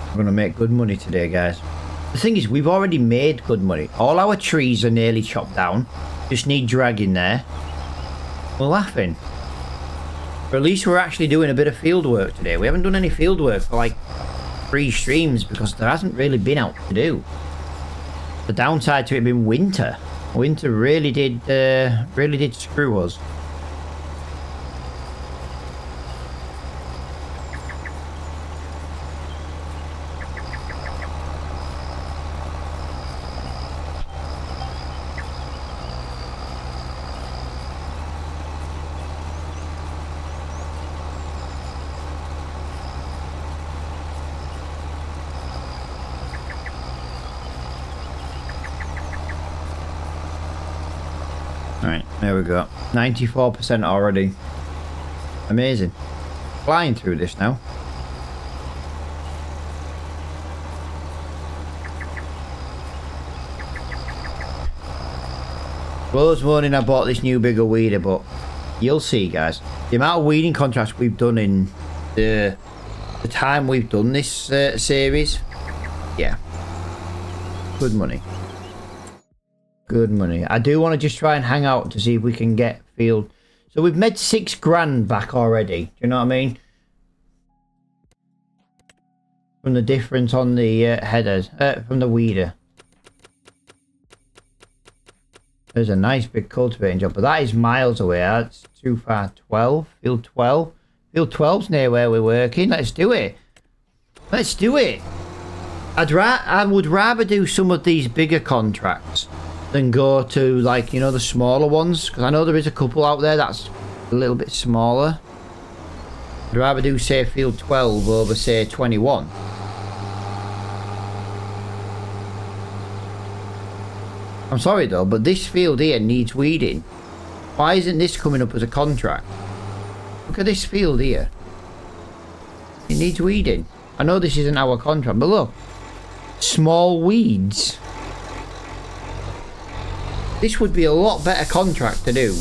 We're gonna make good money today, guys. The thing is, we've already made good money. All our trees are nearly chopped down. Just need dragging there. We're laughing. But at least we're actually doing a bit of field work today. We haven't done any field work for like 3 streams because there hasn't really been out to do. The downside to it being winter. Winter really did screw us. Alright, there we go. 94% already. Amazing. Flying through this now. Flo's moaning I bought this new bigger weeder, but you'll see, guys. The amount of weeding contracts we've done in the time we've done this series. Yeah. Good money. Good money. I do want to just try and hang out to see if we can get field. So we've made 6 grand back already. Do you know what I mean? from the difference on the headers, from the weeder. There's a nice big cultivating job, but that is miles away. That's too far. 12, field 12. Field 12's near where we're working. Let's do it. Let's do it. I would rather do some of these bigger contracts than go to, like, you know, the smaller ones, because I know there is a couple out there that's a little bit smaller. I'd rather do, say, field 12 over, say, 21. I'm sorry though, but this field here needs weeding. Why isn't this coming up as a contract? Look at this field here. It needs weeding. I know this isn't our contract, but look. Small weeds. This would be a lot better contract to do.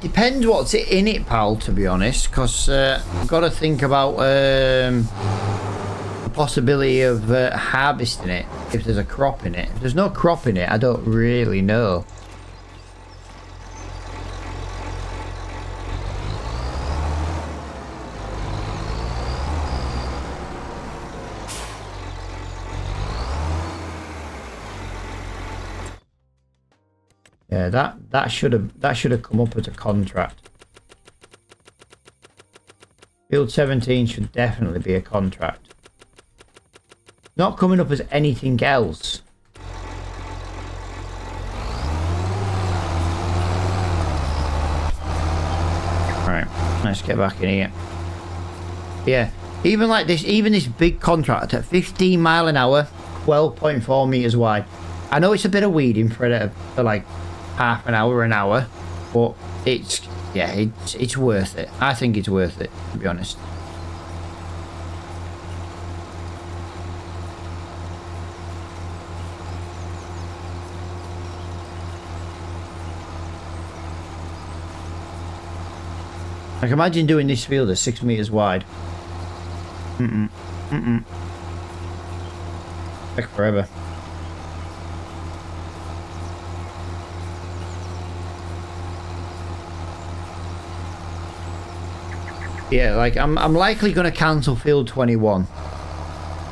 Depends what's in it, pal, to be honest, because I've got to think about the possibility of harvesting it if there's a crop in it. If there's no crop in it, I don't really know. Yeah, that should have come up as a contract. Field 17 should definitely be a contract. Not coming up as anything else. Right, let's get back in here. Yeah, even like this, even this big contract at 15 mile an hour, 12.4 meters wide. I know it's a bit of weeding for like half an hour, but it's worth it. I think it's worth it, to be honest. Like, imagine doing this field at 6 meters wide. Take forever. Yeah, like I'm likely going to cancel field 21.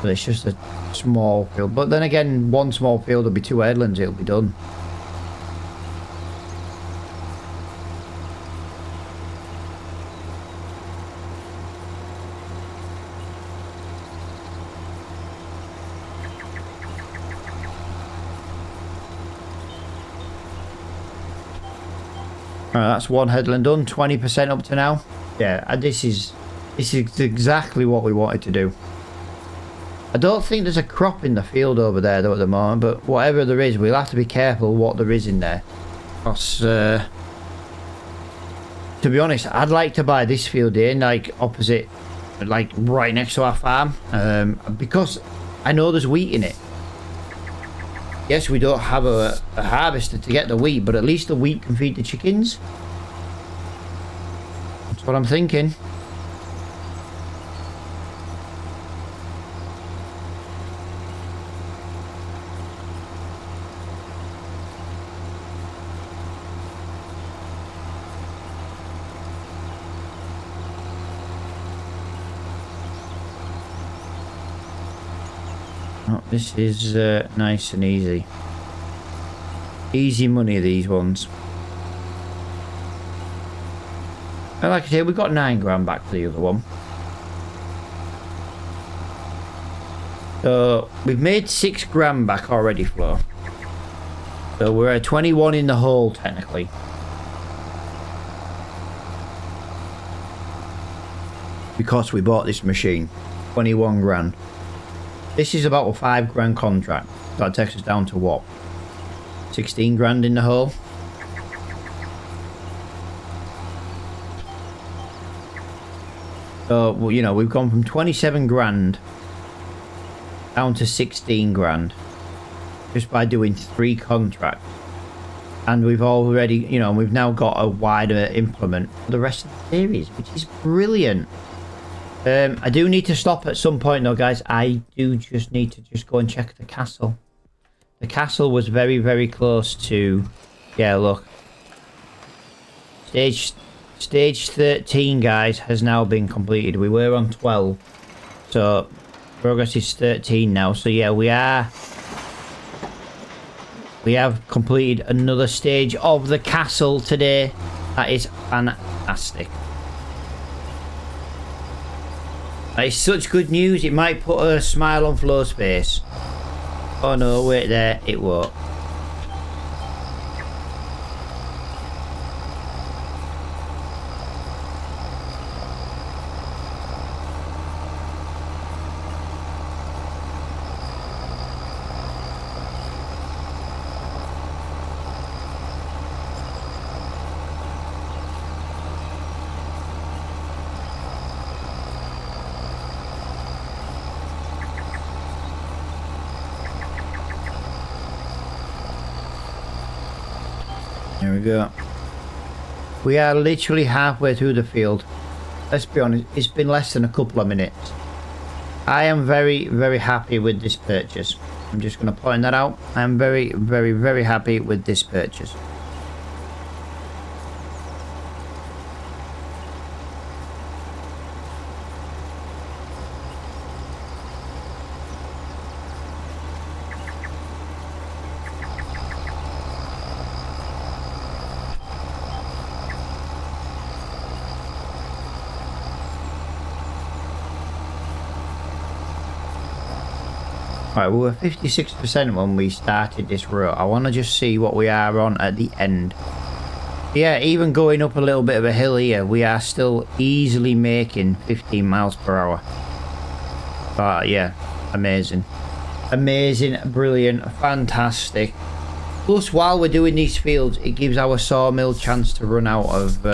But it's just a small field. But then again, one small field will be 2 headlands. It'll be done. Alright, that's 1 headland done. 20% up to now. Yeah, this is exactly what we wanted to do. I don't think there's a crop in the field over there though at the moment, but whatever there is, we'll have to be careful what there is in there. Because, to be honest, I'd like to buy this field here, like opposite, like right next to our farm, because I know there's wheat in it. Yes, we don't have a harvester to get the wheat, but at least the wheat can feed the chickens. That's what I'm thinking. Oh, this is nice and easy. Easy money, these ones. And like I say, we got 9 grand back for the other one. So we've made 6 grand back already, Flo. So we're at 21 in the hole, technically. Because we bought this machine. 21 grand. This is about a 5 grand contract. That takes us down to what? 16 grand in the hole. So, well, you know, we've gone from 27 grand down to 16 grand just by doing 3 contracts. And we've already, you know, we've now got a wider implement for the rest of the series, which is brilliant. I do need to stop at some point though, guys. I do just need to just go and check the castle. The castle was very, very close to... Yeah, look. Stage 13, guys, has now been completed. We were on 12. So, progress is 13 now. So, yeah, we have completed another stage of the castle today. That is fantastic. That is such good news. It might put a smile on Flo's face. Oh no, wait there. It won't. There we go. We are literally halfway through the field. Let's be honest, it's been less than a couple of minutes. I am very, very happy with this purchase. I'm just going to point that out. I'm very, very, very happy with this purchase. Right, we were 56% when we started this route. I want to just see what we are on at the end. Yeah, even going up a little bit of a hill here, we are still easily making 15 miles per hour. But yeah, amazing. Amazing, brilliant, fantastic. Plus, while we're doing these fields, it gives our sawmill chance to run out of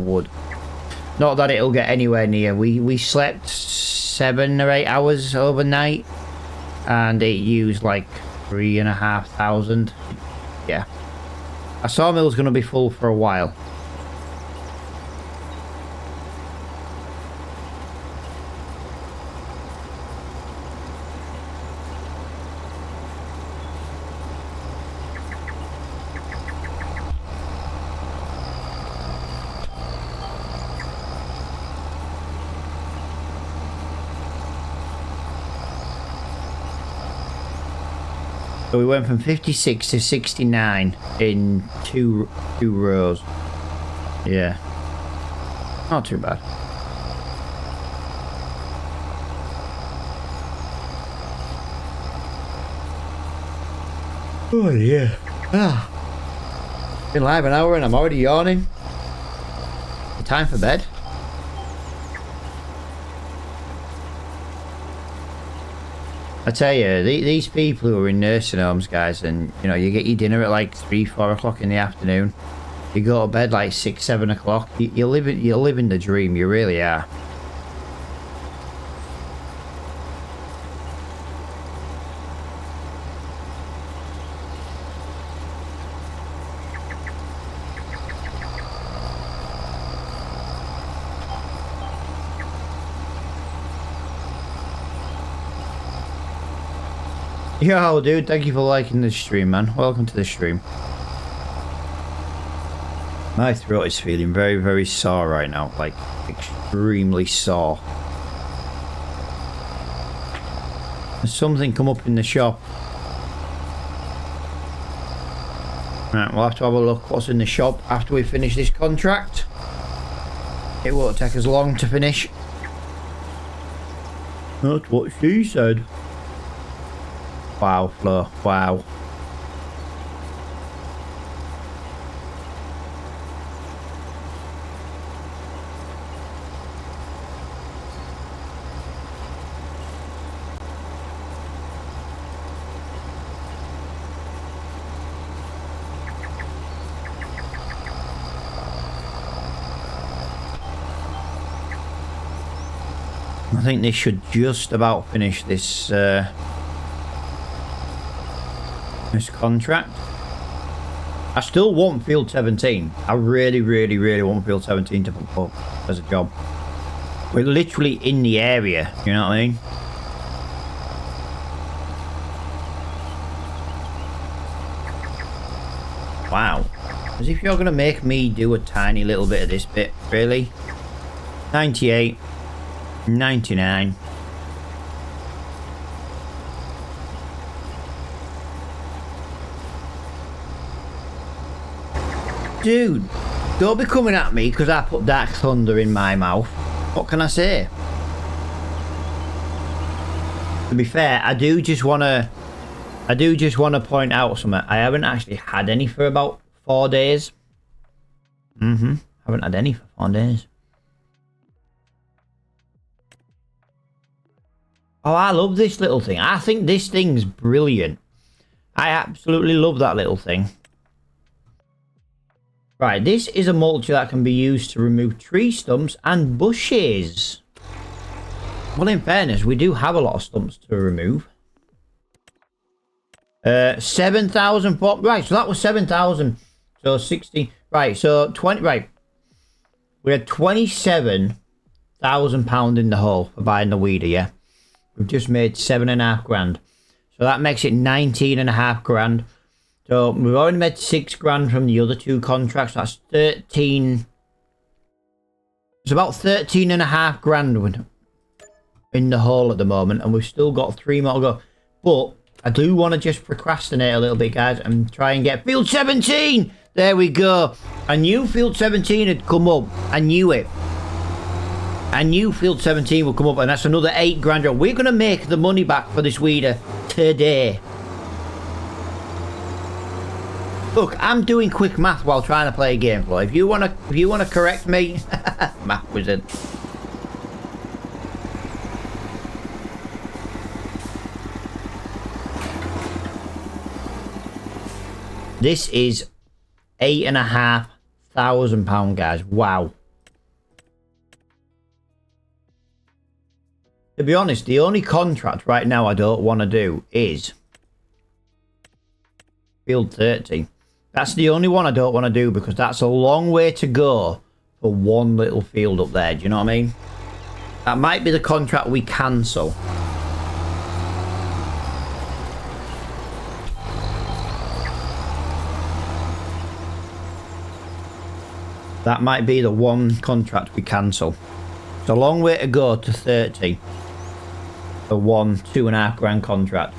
wood. Not that it'll get anywhere near. We slept 7 or 8 hours overnight. And it used like 3,500. Yeah. Our sawmill's going to be full for a while. So we went from 56 to 69 in two rows. Yeah. Not too bad. Oh yeah. Been live an hour and I'm already yawning. Time for bed. I tell you, these people who are in nursing homes, guys, and you know, you get your dinner at like 3, 4 o'clock in the afternoon. You go to bed like 6, 7 o'clock. You're living the dream. You really are. Yo, dude, thank you for liking the stream, man. Welcome to the stream. My throat is feeling very, very sore right now. Like, extremely sore. There's something come up in the shop. Right, we'll have to have a look what's in the shop after we finish this contract. It won't take us long to finish. That's what she said. Wow, Flo, wow. I think this should just about finish this this contract. I still want field 17. I really, really, really want field 17 to put up as a job. We're literally in the area, you know what I mean? Wow. As if you're going to make me do a tiny little bit of this bit, really? 98. 99. Dude, don't be coming at me because I put Dark Thunder in my mouth. What can I say? To be fair, I do just want to point out something. I haven't actually had any for about 4 days. Haven't had any for 4 days. Oh, I love this little thing. I think this thing's brilliant. I absolutely love that little thing. Right, this is a mulcher that can be used to remove tree stumps and bushes. Well, in fairness, we do have a lot of stumps to remove. 7,000 pop. Right, so that was 7,000. So 60. Right, so 20. Right. We had £27,000 in the hole for buying the weeder, yeah? We've just made 7.5 grand. So that makes it 19.5 grand. So we've already made 6 grand from the other 2 contracts. That's 13. It's about 13.5 grand in the hole at the moment, and we've still got 3 more to go. But I do want to just procrastinate a little bit, guys, and try and get field 17. There we go. I knew field 17 had come up. I knew it. I knew field 17 would come up, and that's another 8 grand. We're going to make the money back for this weeder today. Look, I'm doing quick math while trying to play a game flow. If you wanna correct me, math wizard. This is £8,500, guys. Wow. To be honest, the only contract right now I don't want to do is field 30. That's the only one I don't want to do because that's a long way to go for one little field up there. Do you know what I mean? That might be the contract we cancel. That might be the one contract we cancel. It's a long way to go to 30 for one 2.5 grand contract.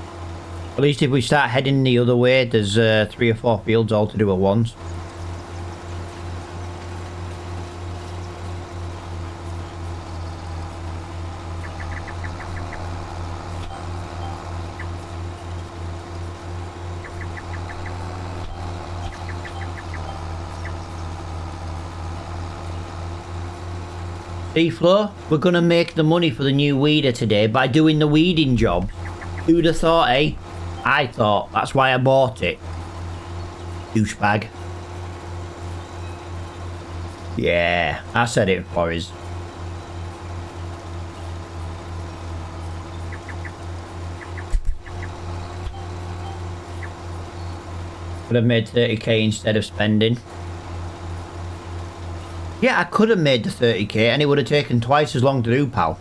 At least if we start heading the other way, there's 3 or 4 fields all to do at once. See, Flo, we're going to make the money for the new weeder today by doing the weeding job. Who'd have thought, eh? I thought. That's why I bought it. Douchebag. Yeah, I said it for us. Could have made 30k instead of spending. Yeah, I could have made the 30k and it would have taken twice as long to do, pal.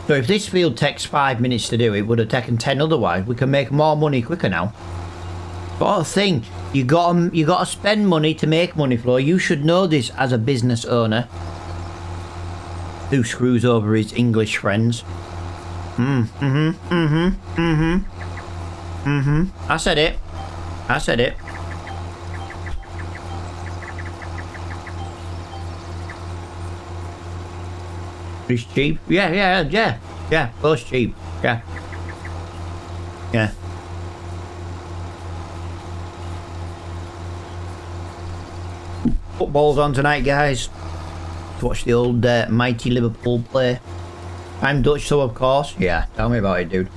So if this field takes 5 minutes to do, it would have taken 10 otherwise. We can make more money quicker now. But the thing, you gotta spend money to make money, Flo. You should know this as a business owner who screws over his English friends. I said it. I said it. It's cheap. Yeah. Both cheap. Yeah. Football's on tonight, guys. To watch the old mighty Liverpool play. I'm Dutch, so of course. Yeah, tell me about it, dude.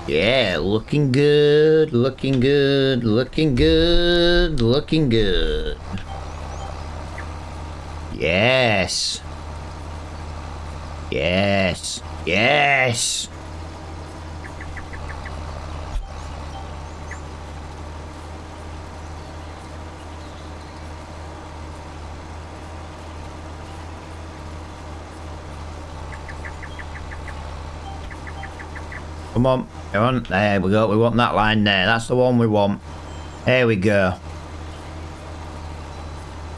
Yeah, looking good, looking good, looking good, looking good. Yes. Yes. Yes. Come on, come on. There we go. We want that line there. That's the one we want. There we go.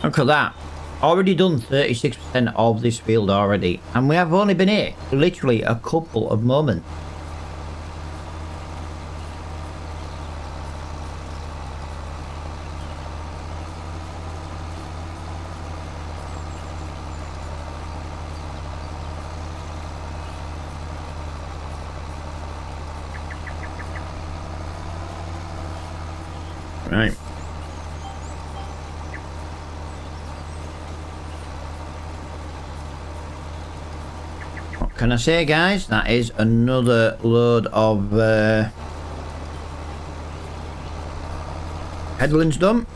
Look at that. Already done 36% of this field already. And we have only been here literally a couple of moments. Right. What can I say, guys? That is another load of headlands done.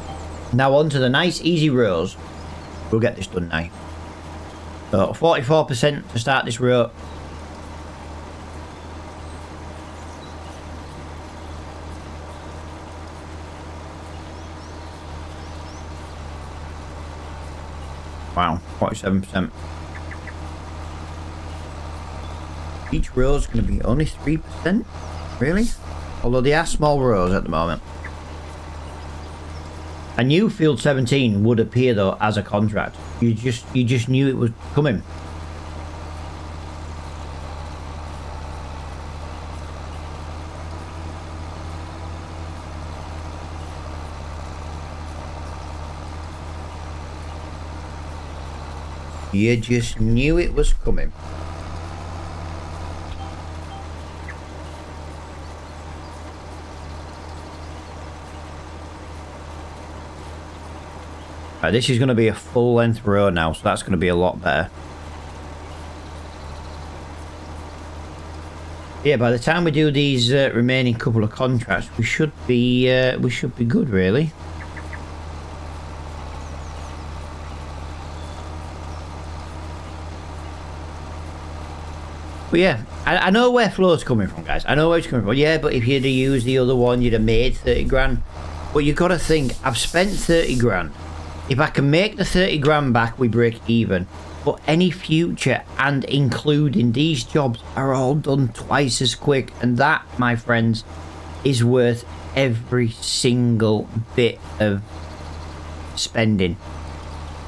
Now on to the nice easy rows. We'll get this done now. So 44% to start this row. Wow, 47%. Each row is going to be only 3%? Really? Although they are small rows at the moment. I knew Field 17 would appear though as a contract. You just knew it was coming. You just knew it was coming. Right, this is going to be a full length row now, so that's going to be a lot better. Yeah, by the time we do these remaining couple of contracts, we should be good, really. But yeah, I know where flow's coming from, guys. I know where it's coming from. Yeah, but if you'd have used the other one, you'd have made 30 grand. But you got to think, I've spent 30 grand. If I can make the 30 grand back, we break even. But any future and including these jobs are all done twice as quick. And that, my friends, is worth every single bit of spending.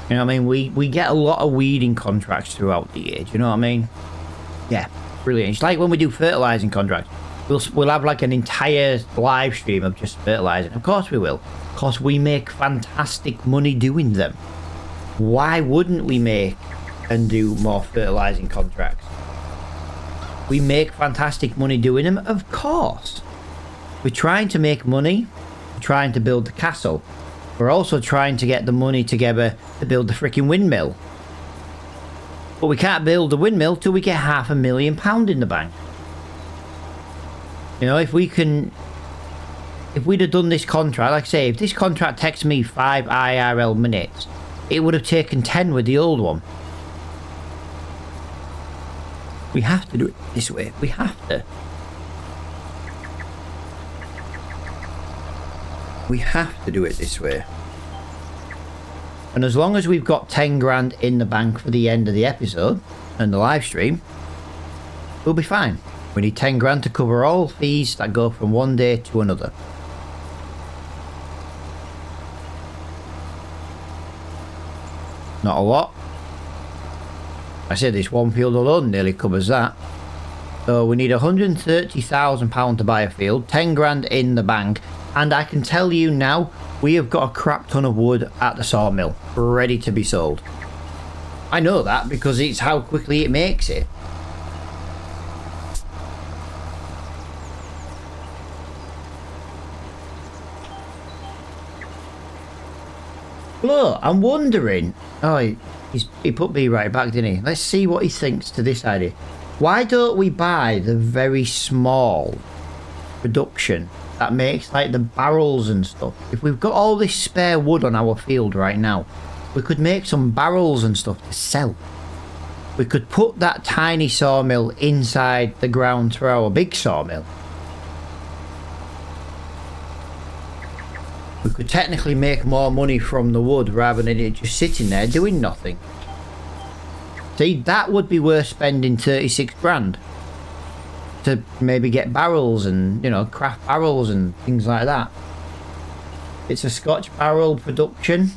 You know what I mean? We get a lot of weeding contracts throughout the year. Do you know what I mean? Yeah, brilliant. It's like when we do fertilizing contracts. We'll have like an entire live stream of just fertilizing. Of course we will. Of course we make fantastic money doing them. Why wouldn't we make and do more fertilizing contracts? We make fantastic money doing them, of course. We're trying to make money. We're trying to build the castle. We're also trying to get the money together to build the freaking windmill. But we can't build the windmill till we get £500,000 in the bank. You know, if we'd have done this contract, like I say, if this contract takes me 5 IRL minutes, it would have taken 10 with the old one. We have to do it this way. We have to. We have to do it this way. And as long as we've got 10 grand in the bank for the end of the episode and the live stream, we'll be fine. We need 10 grand to cover all fees that go from one day to another. Not a lot. I said this one field alone nearly covers that. So we need £130,000 to buy a field, 10 grand in the bank, and I can tell you now, we have got a crap ton of wood at the sawmill, ready to be sold. I know that because it's how quickly it makes it. Look, I'm wondering. Oh, he put me right back, didn't he? Let's see what he thinks to this idea. Why don't we buy the very small production that makes like the barrels and stuff. If we've got all this spare wood on our field right now, we could make some barrels and stuff to sell. We could put that tiny sawmill inside the ground for our big sawmill. We could technically make more money from the wood rather than it just sitting there doing nothing. See, that would be worth spending 36 grand to maybe get barrels and, you know, craft barrels and things like that. It's a Scotch barrel production.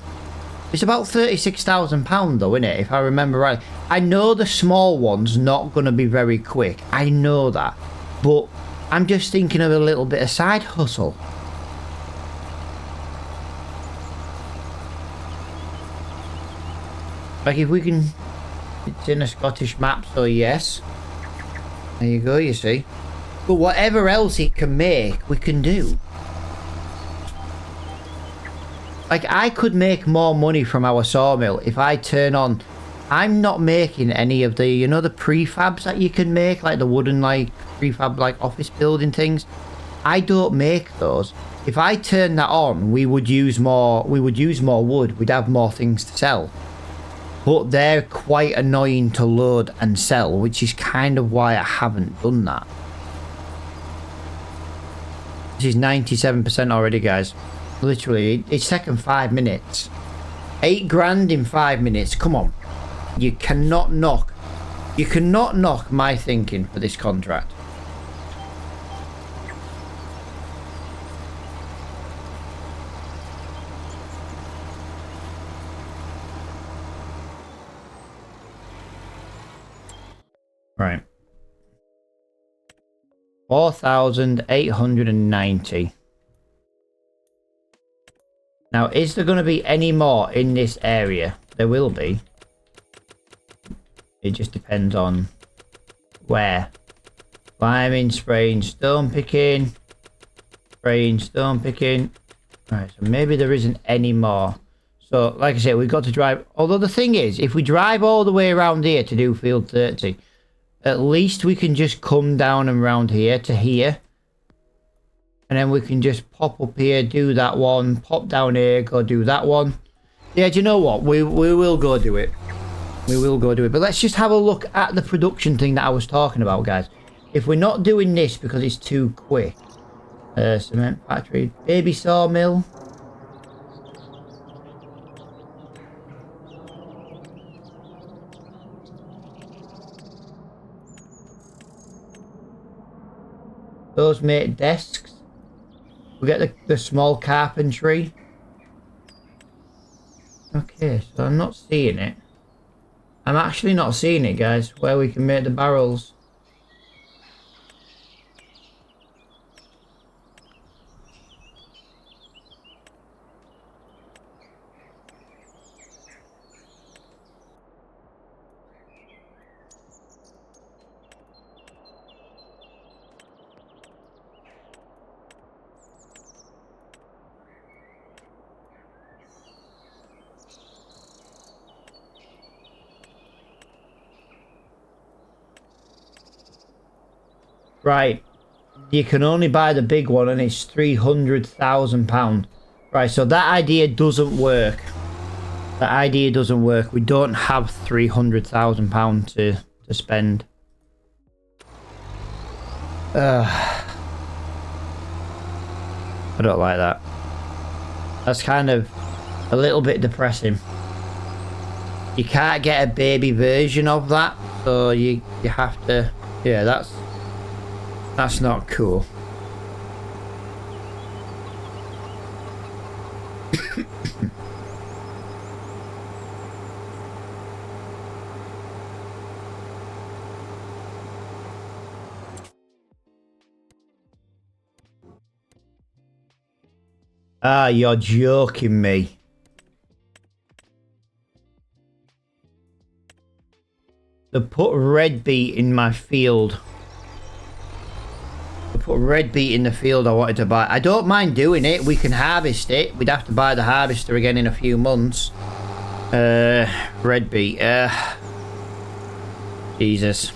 It's about £36,000 though, isn't it? If I remember right. I know the small one's not going to be very quick. I know that. But I'm just thinking of a little bit of side hustle. Like if we can... It's in a Scottish map, so yes. There you go, you see. But whatever else it can make, we can do. Like, I could make more money from our sawmill if I turn on... I'm not making any of the, you know, the prefabs that you can make, like the wooden, like, prefab, like, office building things. I don't make those. If I turn that on, we would use more wood. We'd have more things to sell. But they're quite annoying to load and sell, which is kind of why I haven't done that. This is 97% already, guys. Literally, it's taken 5 minutes. 8 grand in 5 minutes. Come on. You cannot knock my thinking for this contract. Right. 4,890. Now, is there going to be any more in this area? There will be. It just depends on where. Climbing, spraying, stone picking. Spraying, stone picking. Alright, so maybe there isn't any more. So, like I said, we've got to drive... Although the thing is, if we drive all the way around here to do field 30, at least we can just come down and round here to here. And then we can just pop up here, do that one, pop down here, go do that one. Yeah, do you know what? We will go do it. We will go do it. But let's just have a look at the production thing that I was talking about, guys. If we're not doing this because it's too quick. Cement factory, baby sawmill. Those make desks. We get the small carpentry. Okay, so I'm not seeing it. I'm actually not seeing it, guys, where we can make the barrels. Right, you can only buy the big one and it's £300,000. Right, so that idea doesn't work. That idea doesn't work. We don't have £300,000 to spend. I don't like that. That's kind of a little bit depressing. You can't get a baby version of that, so you have to... Yeah, that's not cool. Ah, you're joking me. They put red beet in my field. Put red beet in the field I wanted to buy. I don't mind doing it. We can harvest it. We'd have to buy the harvester again in a few months. Red beet. Jesus.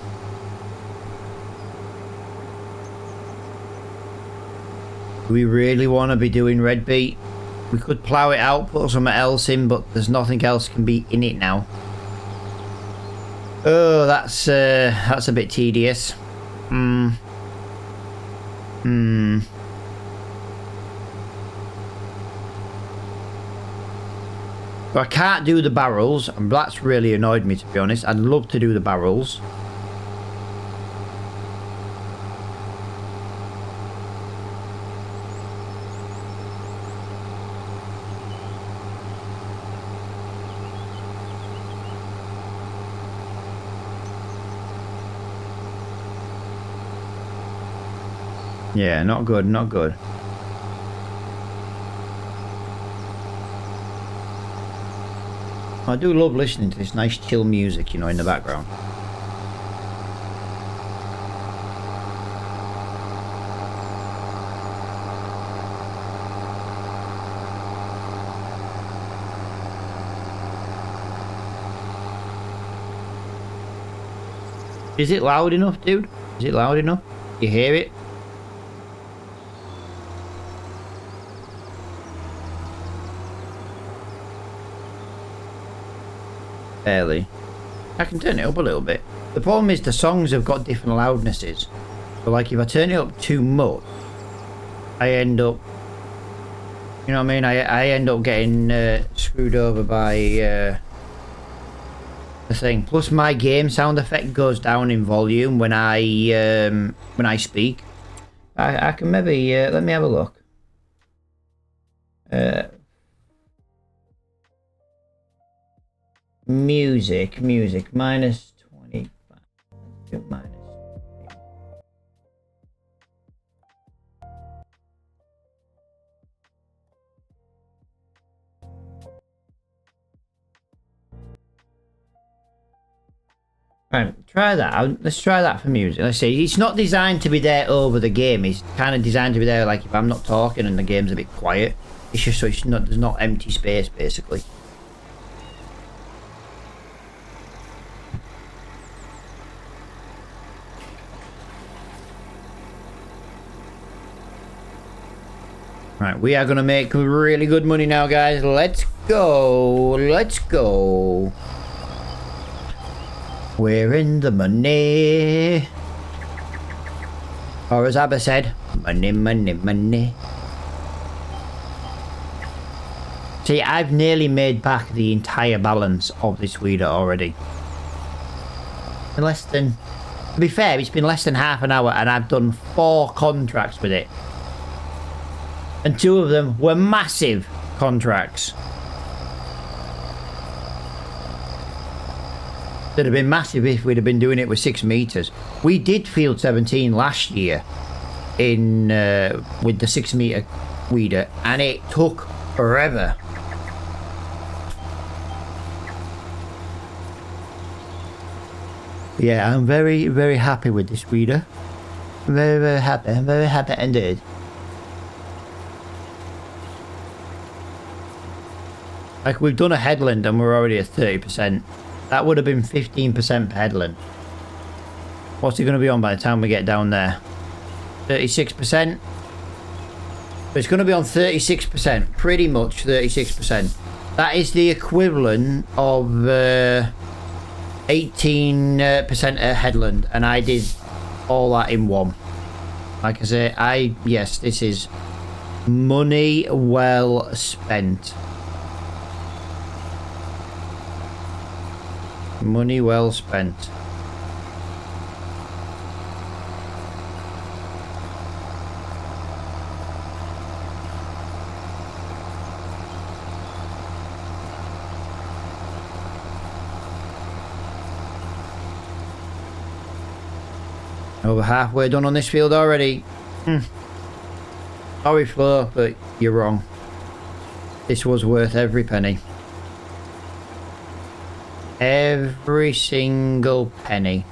we really want to be doing red beet? We could plough it out, put something else in, but there's nothing else can be in it now. Oh, that's a bit tedious. But I can't do the barrels, and that's really annoyed me, to be honest. I'd love to do the barrels. Yeah, not good, not good. I do love listening to this nice chill music, you know, in the background. Is it loud enough, dude? Is it loud enough? You hear it? Barely. I can turn it up a little bit. The problem is the songs have got different loudnesses. So like if I turn it up too much, I end up, you know what I mean? I end up getting screwed over by the thing. Plus my game sound effect goes down in volume when I speak. I can maybe let me have a look. Music minus 25 minus. Right, try that. Let's try that for music. Let's see. It's not designed to be there over the game. It's kind of designed to be there like if I'm not talking and the game's a bit quiet. It's just so it's not, there's not empty space basically. Right, we are going to make really good money now, guys. Let's go. Let's go. We're in the money. Or as Abba said, money, money, money. See, I've nearly made back the entire balance of this weeder already. In less than... To be fair, it's been less than half an hour and I've done 4 contracts with it. And 2 of them were massive contracts. They'd have been massive if we'd have been doing it with 6 meters. We did field 17 last year in with the 6 meter weeder, and it took forever. Yeah, I'm very, very happy with this weeder. Very, very happy. I'm very happy indeed. Like, we've done a headland and we're already at 30%. That would have been 15% per headland. What's it going to be on by the time we get down there? 36%? But it's going to be on 36%. Pretty much 36%. That is the equivalent of 18% a headland. And I did all that in one. Like I say, yes, this is money well spent. Money well spent. Over halfway done on this field already. Sorry, Flo, but you're wrong. This was worth every penny. Every single penny.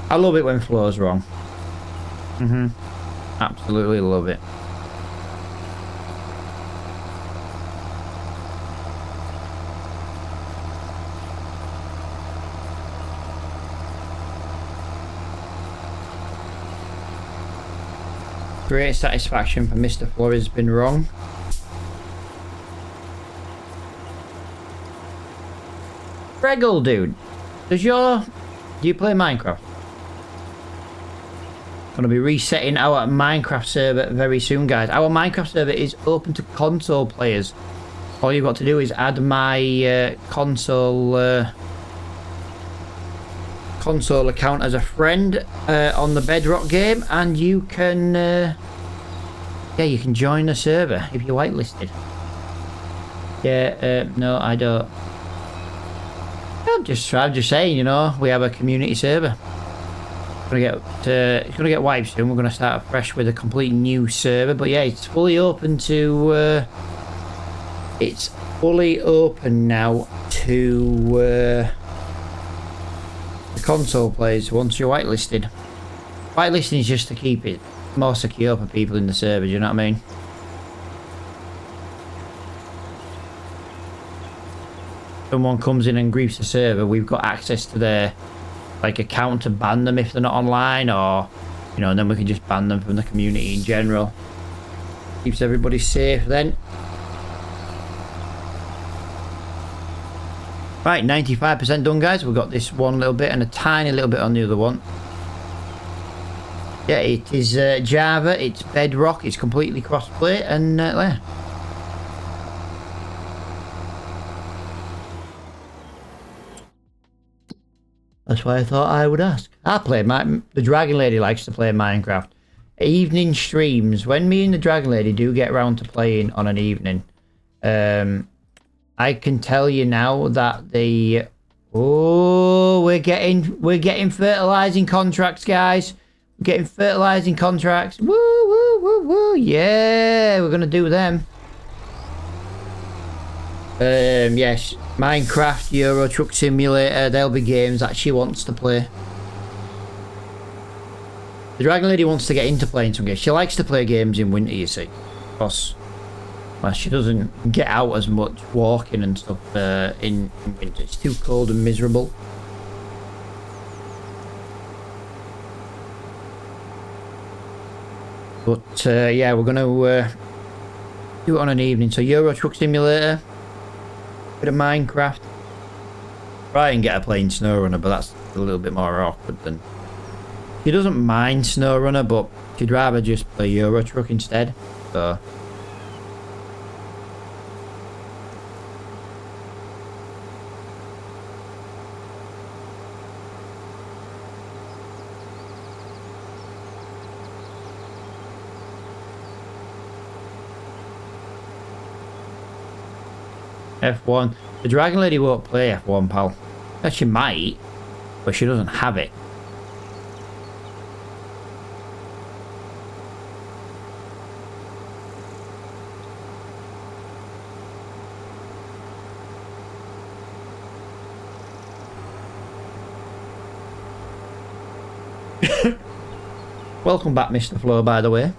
I love it when Flo's wrong. Absolutely love it. Great satisfaction for Mr. Flores been wrong. Regal, dude. Do you play Minecraft? Gonna be resetting our Minecraft server very soon, guys. Our Minecraft server is open to console players. All you've got to do is add my console account as a friend on the Bedrock game, and you can you can join the server if you're whitelisted. No, I don't. I'm just saying, you know, we have a community server. It's gonna get wiped soon. We're gonna start fresh with a complete new server, but yeah, it's fully open to it's fully open now to the console players once you're whitelisted. Whitelisting is just to keep it more secure for people in the server, do you know what I mean? Someone comes in and griefs the server, we've got access to their account to ban them if they're not online, or you know, and then we can just ban them from the community in general. Keeps everybody safe then. Right, 95% done, guys. We've got this one little bit and a tiny little bit on the other one. Yeah, it is Java, it's Bedrock, it's completely crossplay, and there. That's why I thought I would ask. The Dragon Lady likes to play Minecraft. Evening streams. When me and the Dragon Lady do get around to playing on an evening, I can tell you now that we're getting fertilizing contracts, guys. We're getting fertilizing contracts. Woo woo woo woo. Yeah, we're gonna do them. Yes, Minecraft, Euro Truck Simulator, they'll be games that she wants to play. The Dragon Lady wants to get into playing some games. She likes to play games in winter, you see. Because, well, she doesn't get out as much walking and stuff in winter. It's too cold and miserable. But, yeah, we're going to do it on an evening. So, Euro Truck Simulator. Bit of Minecraft. Try and get her playing SnowRunner, but that's a little bit more awkward than... She doesn't mind SnowRunner, but she'd rather just play Euro Truck instead. So... F1. The Dragon Lady won't play F1, pal. Well, she might, but she doesn't have it. Welcome back, Mr. Flo, by the way.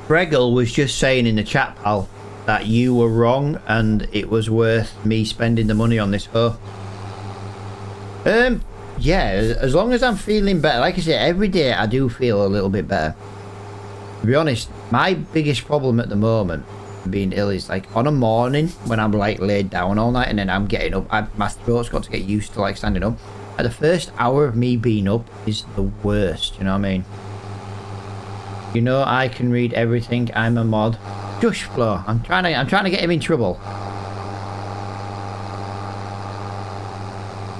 Regal was just saying in the chat, pal, that you were wrong and it was worth me spending the money on this hoe. Yeah, as long as I'm feeling better. Like I say, every day I do feel a little bit better. To be honest, my biggest problem at the moment being ill is like on a morning when I'm like laid down all night and then I'm getting up, my throat's got to get used to like standing up. Like, the first hour of me being up is the worst, you know what I mean? You know I can read everything. I'm a mod. Shush, Flo. I'm trying to get him in trouble.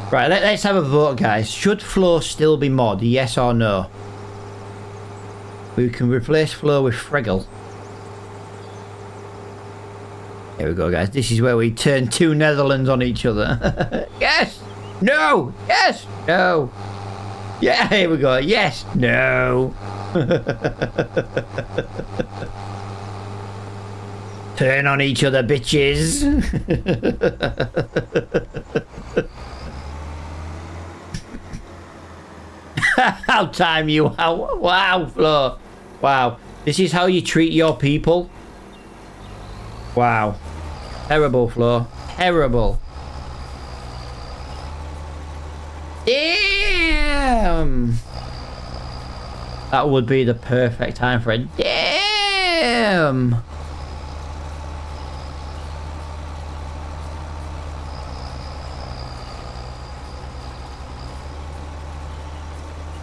Right, let's have a vote, guys. Should Flo still be mod? Yes or no? We can replace Flo with Fregal. Here we go, guys. This is where we turn two Netherlands on each other. Yes! No! Yes! No! Yeah, here we go. Yes! No! Turn on each other, bitches. I'll time you out. Wow, Flo. Wow. This is how you treat your people? Wow. Terrible, Flo. Terrible. Yeah. damn. That would be the perfect time for a damn.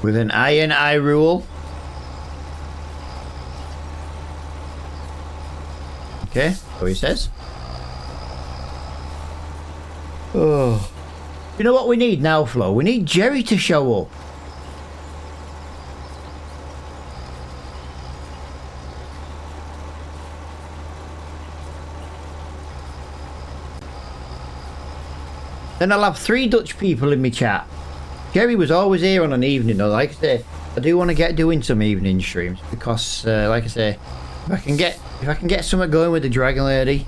With an iron eye rule. Okay, so he says. Oh. You know what we need now, Flo? We need Jerry to show up. Then I'll have 3 Dutch people in my chat. Jerry was always here on an evening though. Like I say, I do want to get doing some evening streams because, like I say, if I can get something going with the Dragon Lady,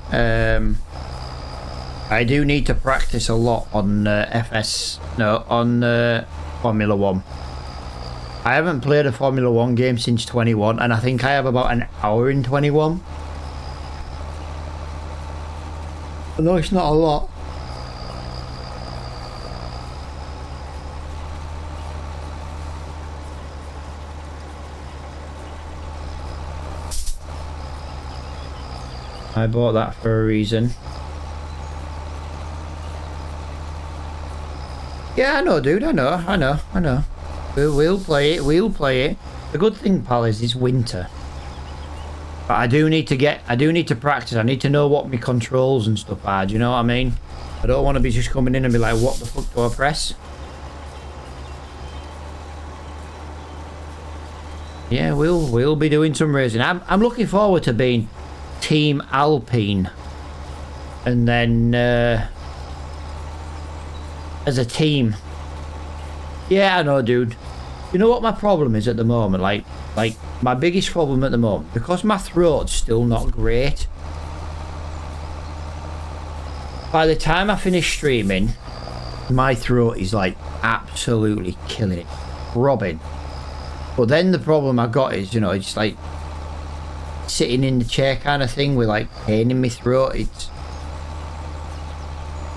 I do need to practice a lot on Formula 1. I haven't played a Formula 1 game since 21, and I think I have about an hour in 21. I know it's not a lot. I bought that for a reason. Yeah, I know, dude. I know. We'll play it. The good thing, pal, is it's winter. But I do need to practice. I need to know what my controls and stuff are. Do you know what I mean? I don't want to be just coming in and be like, what the fuck do I press? Yeah, we'll be doing some racing. I'm looking forward to being Team Alpine, and then as a team. Yeah, I know, dude. You know what my problem is at the moment? Like my biggest problem at the moment, because my throat's still not great. By the time I finish streaming, my throat is like absolutely killing it, robbing. But then the problem I got is, you know, it's like sitting in the chair kind of thing with like pain in my throat. It's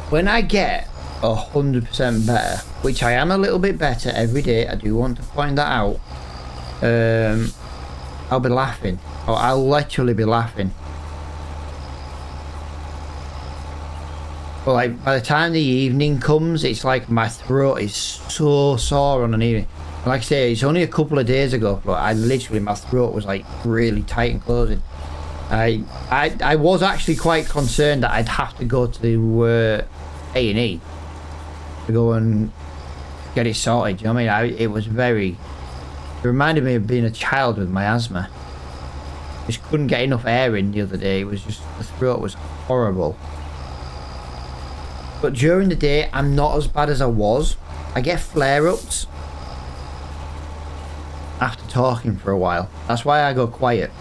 when I get 100% better, which I am a little bit better every day, I do want to point that out. I'll be laughing, or I'll literally be laughing. But like by the time the evening comes, it's like my throat is so sore on an evening. Like I say, it's only a couple of days ago, but I literally, my throat was like really tight and closing. I was actually quite concerned that I'd have to go to A&E to go and get it sorted. You know what I mean? It reminded me of being a child with my asthma. Just couldn't get enough air in the other day. It was just, the throat was horrible. But during the day, I'm not as bad as I was. I get flare-ups after talking for a while. That's why I go quiet.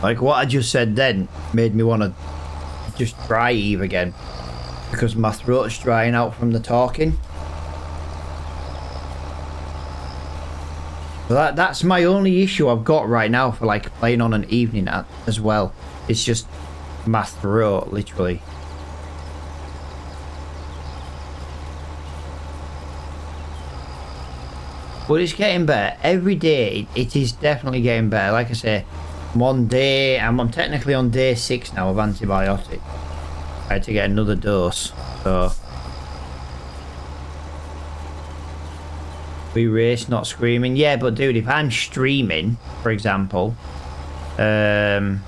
Like what I just said then made me want to just dry heave again, because my throat's drying out from the talking. So that's my only issue I've got right now for like playing on an evening as well. It's just my throat, literally. But it's getting better every day. It is definitely getting better. Like I say, I'm technically on day 6 now of antibiotic. I had to get another dose, so we race, not screaming. Yeah, but dude, if I'm streaming, for example, I've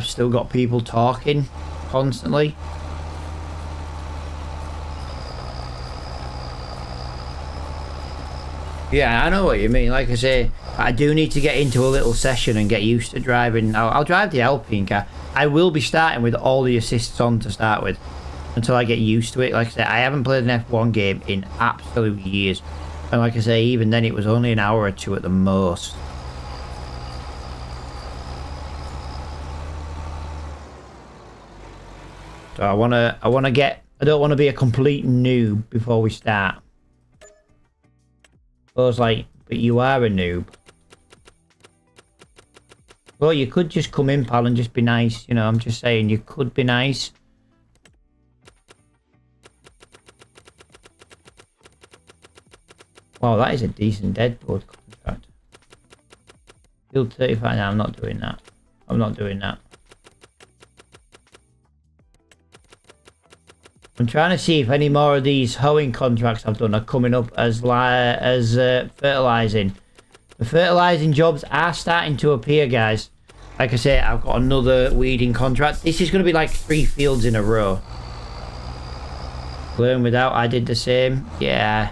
still got people talking constantly. Yeah, I know what you mean. Like I say, I do need to get into a little session and get used to driving. I'll drive the Alpine car. I will be starting with all the assists on to start with until I get used to it. Like I say, I haven't played an F1 game in absolute years. And like I say, even then it was only an hour or 2 at the most. So I don't want to be a complete noob before we start. I was like, but you are a noob. Well, you could just come in, pal, and just be nice. You know, I'm just saying, you could be nice. Wow, that is a decent deadboard contract. Field 35. No, I'm not doing that. I'm not doing that. I'm trying to see if any more of these hoeing contracts I've done are coming up as fertilizing. The fertilizing jobs are starting to appear, guys. Like I say, I've got another weeding contract. This is going to be like 3 fields in a row. Learn without, I did the same. Yeah.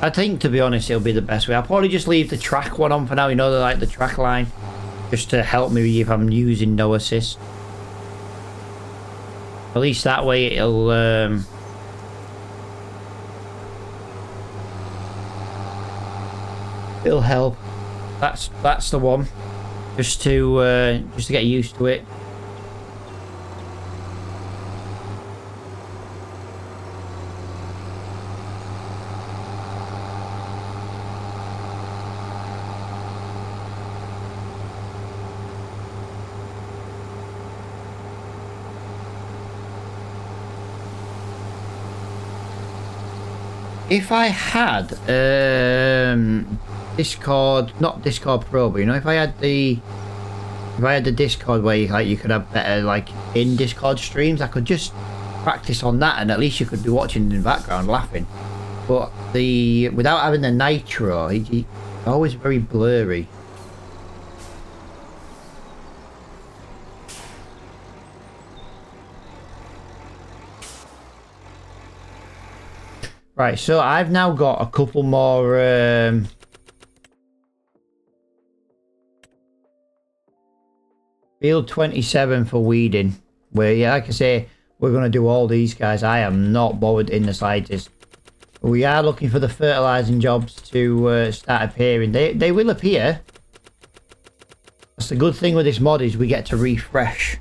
I think, to be honest, it'll be the best way. I'll probably just leave the track one on for now. You know, like the track line. Just to help me if I'm using no assist. At least that way it'll help. That's the one. Just to get used to it. If I had Discord, not Discord Pro, but you know, if I had the Discord where you could have better like in Discord streams, I could just practice on that, and at least you could be watching in the background laughing. But without having the nitro, it's always very blurry. Right, so I've now got a couple more field 27 for weeding, where, yeah, like I say, we're going to do all these guys. I am not bothered in the slightest. We are looking for the fertilizing jobs to start appearing. They will appear. That's the good thing with this mod, is we get to refresh.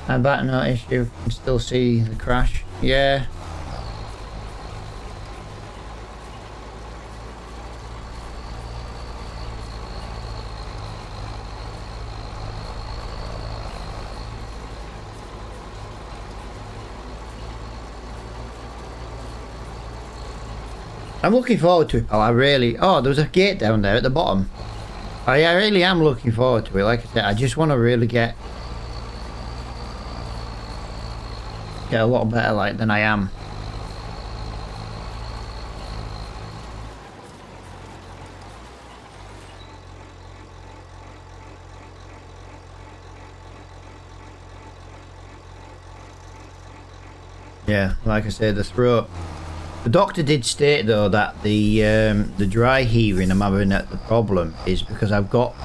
And back, no issue. You can still see the crash. Yeah. I'm looking forward to it, pal. I really... Oh, there was a gate down there at the bottom. I really am looking forward to it. Like I said, I just want to really get a lot better like than I am. Yeah, like I said, the throat. The doctor did state though that the dry heaving I'm having at the problem is because I've got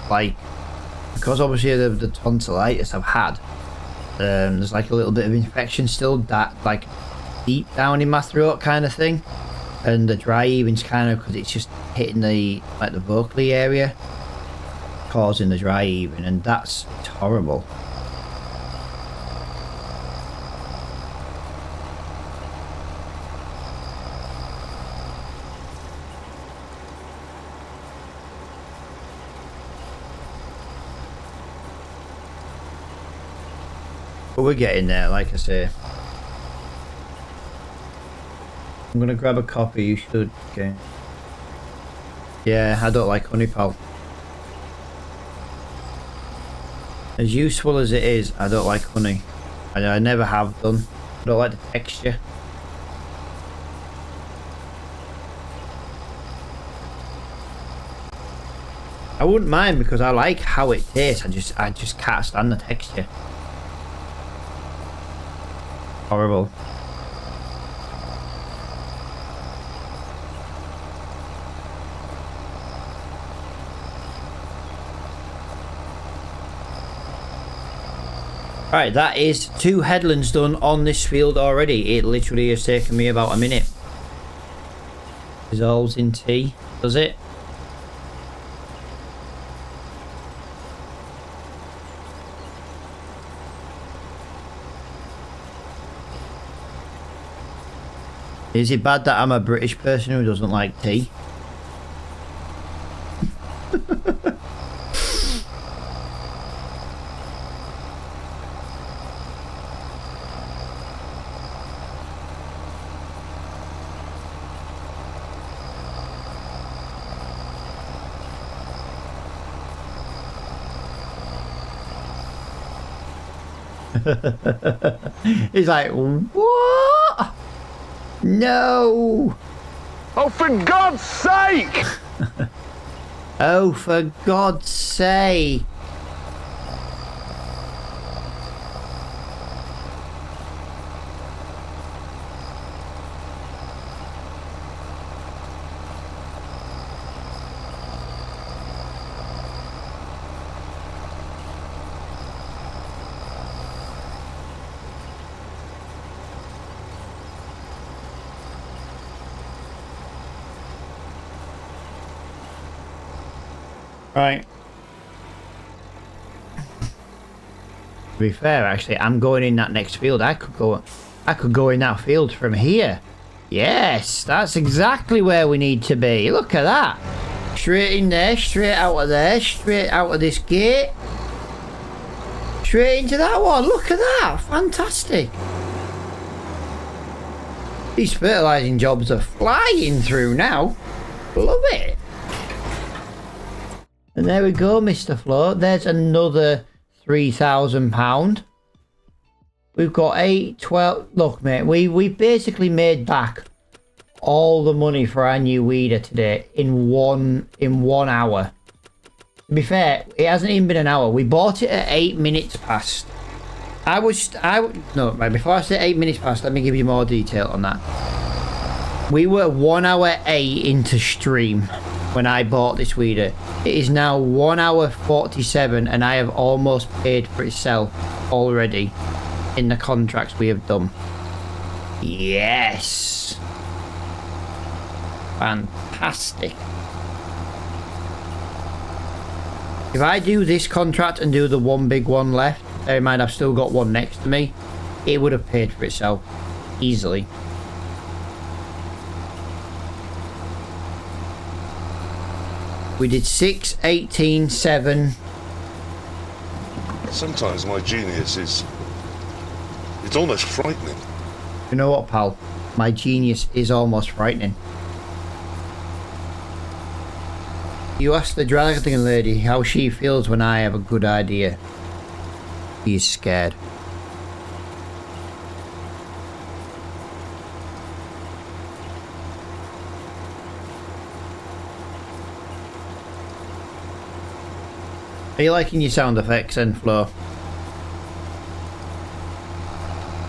because obviously the tonsillitis I've had. There's like a little bit of infection still, that like deep down in my throat kind of thing, and the dry heaving's kind of because it's just hitting the vocally area, causing the dry heaving, and that's horrible. But we're getting there, like I say. I'm gonna grab a copy, you should. Okay. Yeah, I don't like honey, pal. As useful as it is, I don't like honey. I never have done. I don't like the texture. I wouldn't mind because I like how it tastes. I just can't stand the texture. Horrible. Right, that is 2 headlands done on this field already. It literally has taken me about a minute. Dissolves in tea, does it? Is it bad that I'm a British person who doesn't like tea? He's like, what? No. Oh, for God's sake! Oh, for God's sake. Right. To be fair, actually, I'm going in that next field. I could go in that field from here. Yes, that's exactly where we need to be. Look at that. Straight in there, straight out of there, straight out of this gate. Straight into that one. Look at that. Fantastic. These fertilising jobs are flying through now. Love it. And there we go, Mr. Flo. There's another £3,000. We've got 8, 12. Look, mate, we've basically made back all the money for our new weeder today in one hour. To be fair, it hasn't even been an hour. We bought it at 8 minutes past. No, right, before I say 8 minutes past, let me give you more detail on that. We were 1 hour 8 into stream when I bought this weeder. It is now 1 hour 47 and I have almost paid for itself already in the contracts we have done. Yes. Fantastic. If I do this contract and do the one big one left, bear in mind I've still got one next to me, it would have paid for itself easily. We did 6, 18, 7. Sometimes my genius is... it's almost frightening. You know what, pal? My genius is almost frightening. You ask the dragon lady how she feels when I have a good idea. She's scared. Are you liking your sound effects then, Flo?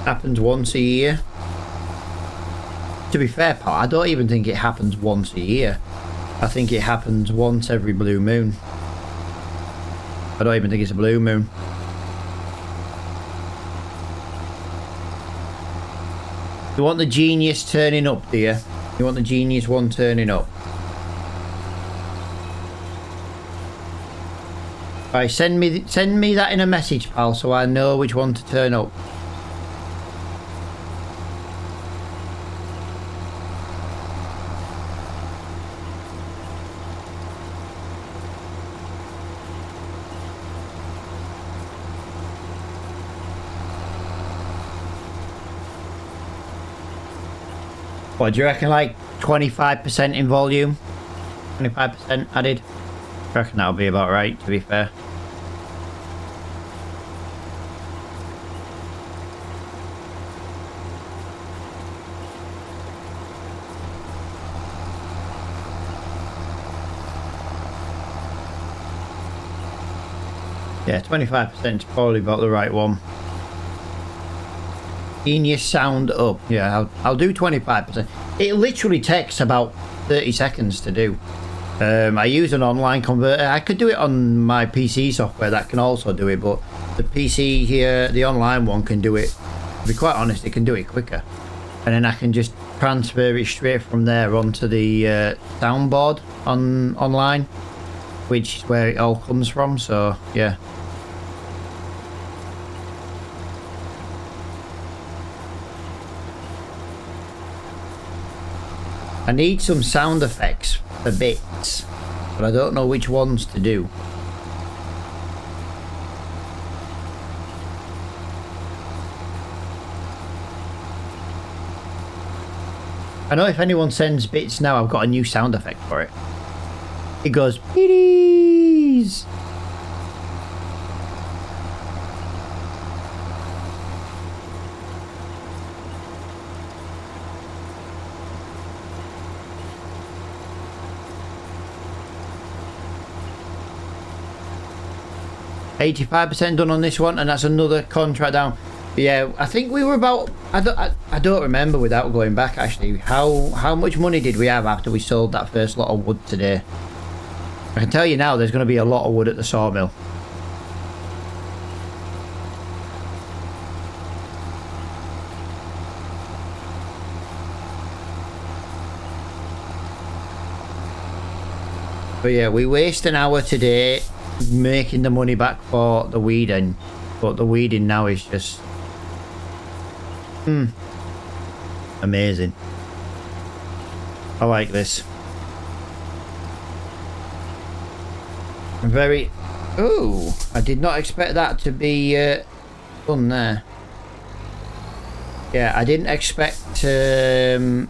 Happens once a year. To be fair, pal, I don't even think it happens once a year. I think it happens once every blue moon. I don't even think it's a blue moon. You want the genius turning up, do you? You want the genius one turning up? Right, send me that in a message, pal, so I know which one to turn up. What do you reckon, like 25% in volume? 25% added? I reckon that'll be about right, to be fair. Yeah, 25% is probably about the right one. Genius sound up. Yeah, I'll do 25%. It literally takes about 30 seconds to do. I use an online converter. I could do it on my PC software that can also do it, but the PC here, the online one, can do it. To be quite honest, it can do it quicker. And then I can just transfer it straight from there onto the soundboard online, which is where it all comes from, so yeah. I need some sound effects for bits. but I don't know which ones to do. I know if anyone sends bits now, I've got a new sound effect for it. It goes, "Biddies." 85% done on this one, and that's another contract down. Yeah, I think we were about, I don't remember without going back actually, how much money did we have after we sold that first lot of wood today. I can tell you now there's going to be a lot of wood at the sawmill. But yeah, we waste an hour today making the money back for the weeding, but the weeding now is just amazing. I like this. Very. Oh, I did not expect that to be done there. Yeah, I didn't expect to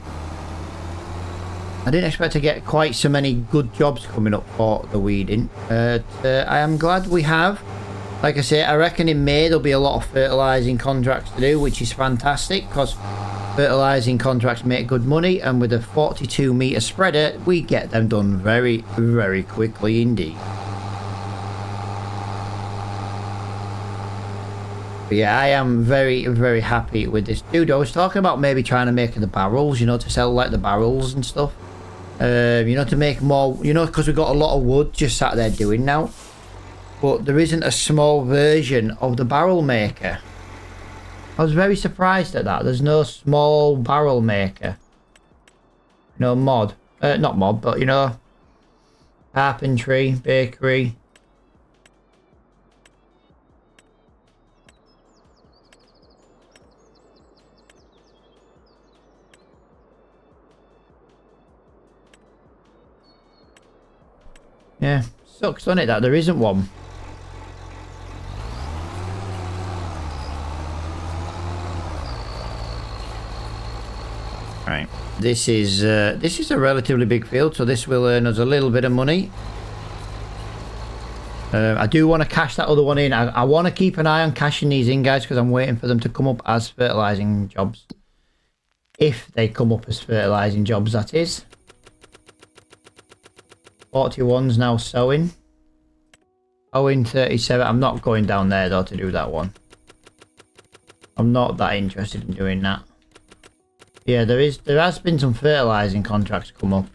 get quite so many good jobs coming up for the weeding. I am glad we have. Like I say, I reckon in May there'll be a lot of fertilising contracts to do, which is fantastic because fertilising contracts make good money, and with a 42 metre spreader we get them done very, very quickly indeed. But yeah, I am very, very happy with this. Dude, I was talking about maybe trying to make the barrels, you know, to sell like the barrels and stuff. You know, to make more, you know, because we've got a lot of wood just sat there doing now. But there isn't a small version of the barrel maker. I was very surprised at that. There's no small barrel maker. You know, mod. Not mod, but you know, carpentry, bakery. Yeah, sucks, doesn't it, that there isn't one. Right, this is a relatively big field, so this will earn us a little bit of money. I do want to cash that other one in. I want to keep an eye on cashing these in, guys, because I'm waiting for them to come up as fertilising jobs. If they come up as fertilising jobs, that is. 41's now sowing. Sowing 37. I'm not going down there though to do that one. I'm not that interested in doing that. Yeah, there has been some fertilising contracts come up.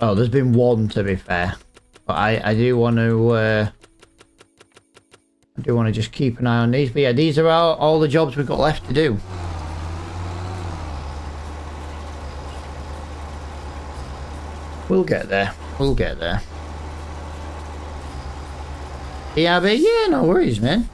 Oh, there's been one, to be fair. But I do want to just keep an eye on these. But yeah, these are all the jobs we've got left to do. We'll get there. We'll get there. ERB? Yeah, no worries, man.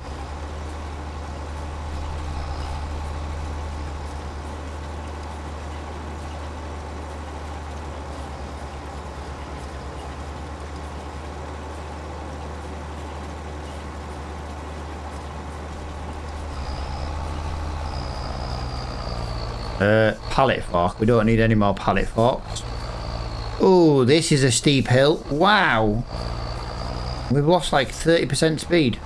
Pallet fork. We don't need any more pallet forks. Oh, this is a steep hill. Wow. We've lost like 30% speed.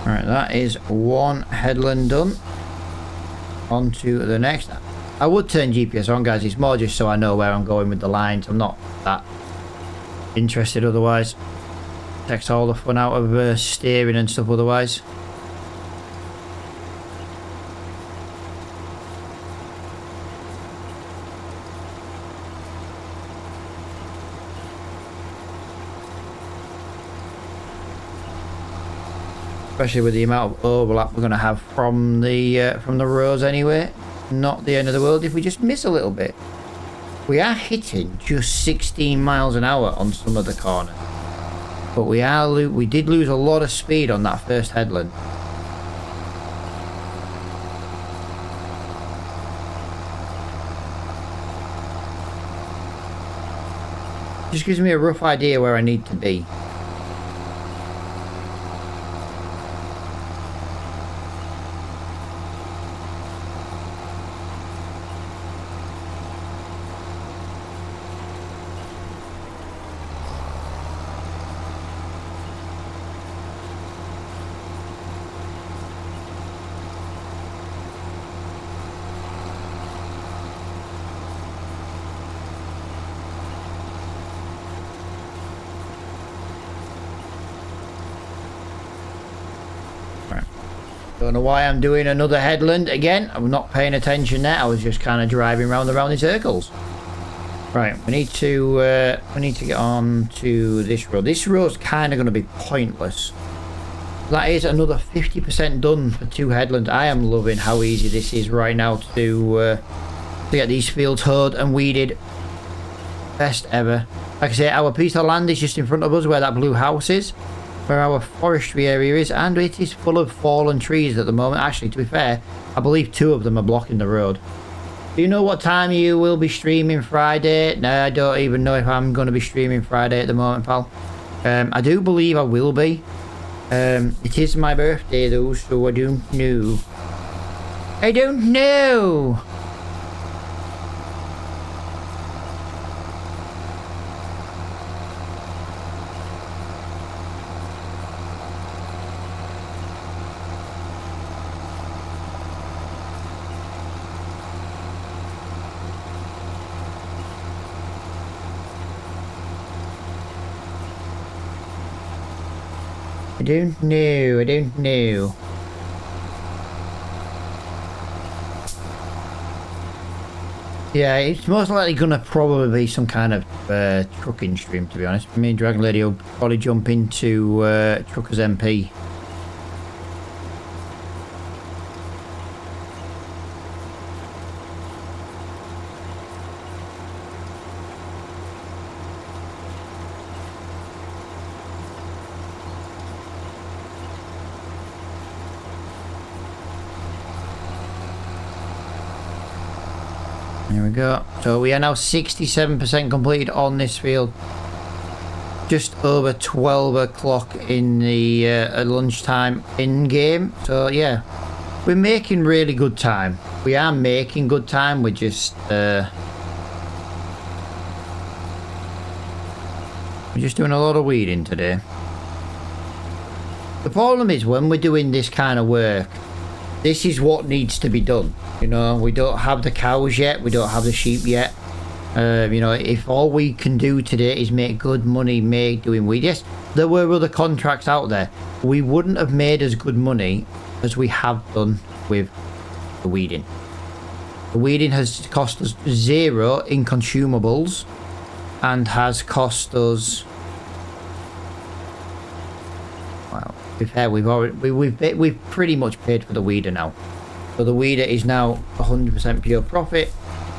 Alright, that is one headland done. On to the next. I would turn GPS on, guys. It's more just so I know where I'm going with the lines. I'm not that interested otherwise. Takes all the fun out of steering and stuff otherwise. especially with the amount of overlap we're going to have from the roads anyway. Not the end of the world if we just miss a little bit. We are hitting just 16 miles an hour on some of the corners, but we did lose a lot of speed on that first headland. Just gives me a rough idea where I need to be. Don't know why I'm doing another headland again. I'm not paying attention there. I was just kind of driving round in circles. Right, we need to get on to this road. This road's kind of going to be pointless. That is another 50% done for 2 headlands. I am loving how easy this is right now to get these fields hoed and weeded. Best ever. Like I say, our piece of land is just in front of us where that blue house is, where our forestry area is, and it is full of fallen trees at the moment. Actually, to be fair, I believe 2 of them are blocking the road. Do you know what time you will be streaming Friday? No, I don't even know if I'm going to be streaming Friday at the moment, pal. I do believe I will be. It is my birthday though, so I don't know. I don't know! I don't know. Yeah, it's most likely gonna probably be some kind of trucking stream, to be honest. Me and Dragon Lady will probably jump into Truckers MP. There we go. So we are now 67% completed on this field. Just over 12 o'clock in the at lunchtime in game. So yeah, we're making really good time. We are making good time. We're just doing a lot of weeding today. The problem is when we're doing this kind of work, this is what needs to be done. You know, we don't have the cows yet, we don't have the sheep yet. You know, if all we can do today is make good money doing weed, yes, there were other contracts out there. We wouldn't have made as good money as we have done with the weeding. The weeding has cost us 0 in consumables and has cost us, well, to be fair, we've pretty much paid for the weeder now. So the weeder is now 100% pure profit.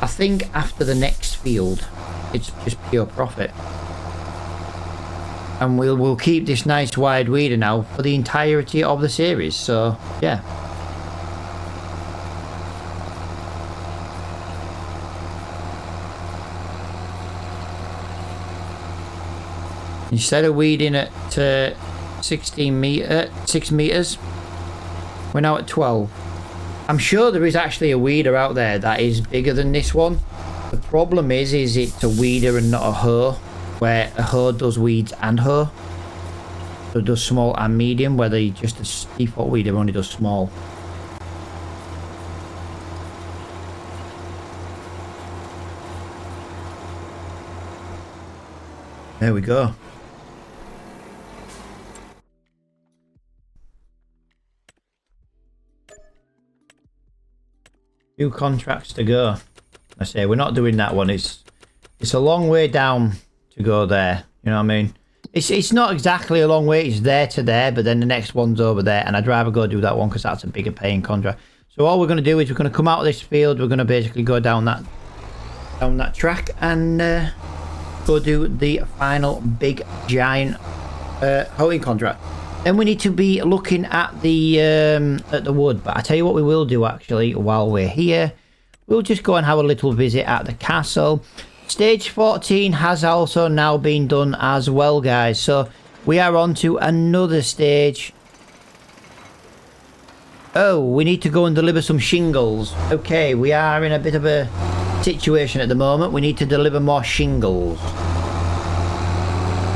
I think after the next field, it's just pure profit. And we'll keep this nice wide weeder now for the entirety of the series. So yeah. Instead of weeding at 6 meters, we're now at 12. I'm sure there is actually a weeder out there that is bigger than this one. The problem is it's a weeder and not a hoe, where a hoe does weeds and hoe. So it does small and medium, where just a default weeder only does small. There we go. Few contracts to go. I say we're not doing that one. It's a long way down to go there. You know what I mean? It's not exactly a long way. It's there to there, but then the next one's over there, and I'd rather go do that one because that's a bigger paying contract. So all we're going to do is we're going to come out of this field. We're going to basically go down that track and go do the final big giant hoeing contract. Then we need to be looking at the wood. But I tell you what, we will do actually while we're here. We'll just go and have a little visit at the castle. Stage 14 has also now been done as well, guys. So we are on to another stage. Oh, we need to go and deliver some shingles. Okay, we are in a bit of a situation at the moment. We need to deliver more shingles.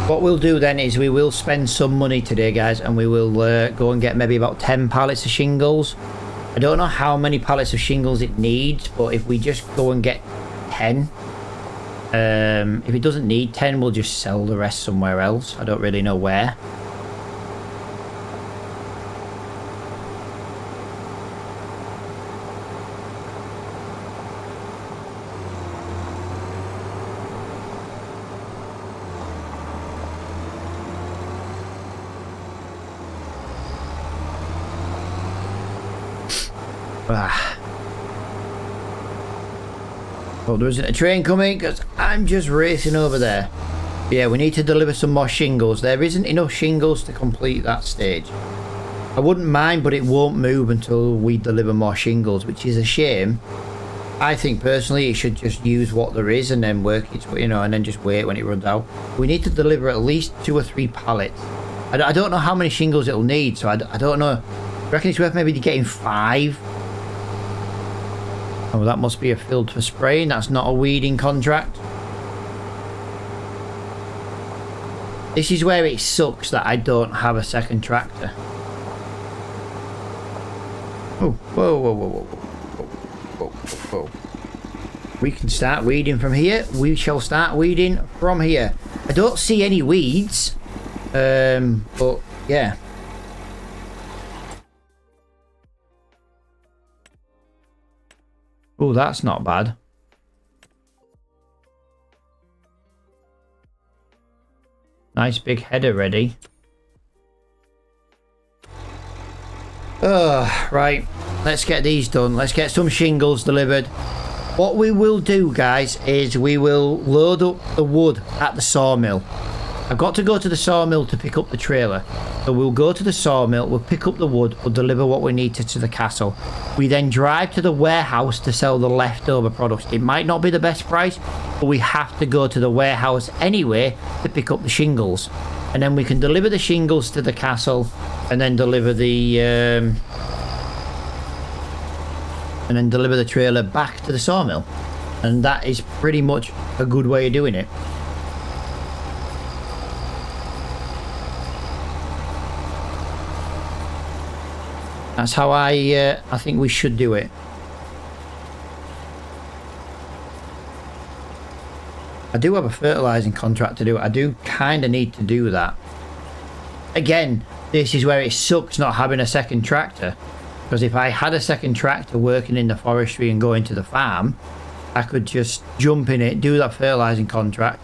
What we'll do then is we will spend some money today, guys, and we will go and get maybe about 10 pallets of shingles. I don't know how many pallets of shingles it needs, but if we just go and get 10... if it doesn't need 10, we'll just sell the rest somewhere else. I don't really know where. Well, there isn't a train coming because I'm just racing over there. Yeah, we need to deliver some more shingles. There isn't enough shingles to complete that stage. I wouldn't mind, but it won't move until we deliver more shingles, which is a shame. I think personally it should just use what there is and then work its way, you know, and then just wait when it runs out. We need to deliver at least 2 or 3 pallets. I don't know how many shingles it'll need, so I don't know. I reckon it's worth maybe getting 5. Oh, that must be a field for spraying. That's not a weeding contract. This is where it sucks that I don't have a second tractor. Oh, whoa, whoa, whoa, whoa, whoa, whoa, whoa. We can start weeding from here. We shall start weeding from here. I don't see any weeds. But yeah. Oh, that's not bad. Nice big header ready. Right. Let's get these done. Let's get some shingles delivered. What we will do, guys, is we will load up the wood at the sawmill. I've got to go to the sawmill to pick up the trailer. So we'll go to the sawmill, we'll pick up the wood, we'll deliver what we need to the castle. We then drive to the warehouse to sell the leftover products. It might not be the best price, but we have to go to the warehouse anyway to pick up the shingles. And then we can deliver the shingles to the castle and then deliver the trailer back to the sawmill. And that is pretty much a good way of doing it. That's how I think we should do it. I do have a fertilizing contract to do. I do kind of need to do that. Again, this is where it sucks not having a second tractor. Because if I had a second tractor working in the forestry and going to the farm, I could just jump in it, do that fertilizing contract.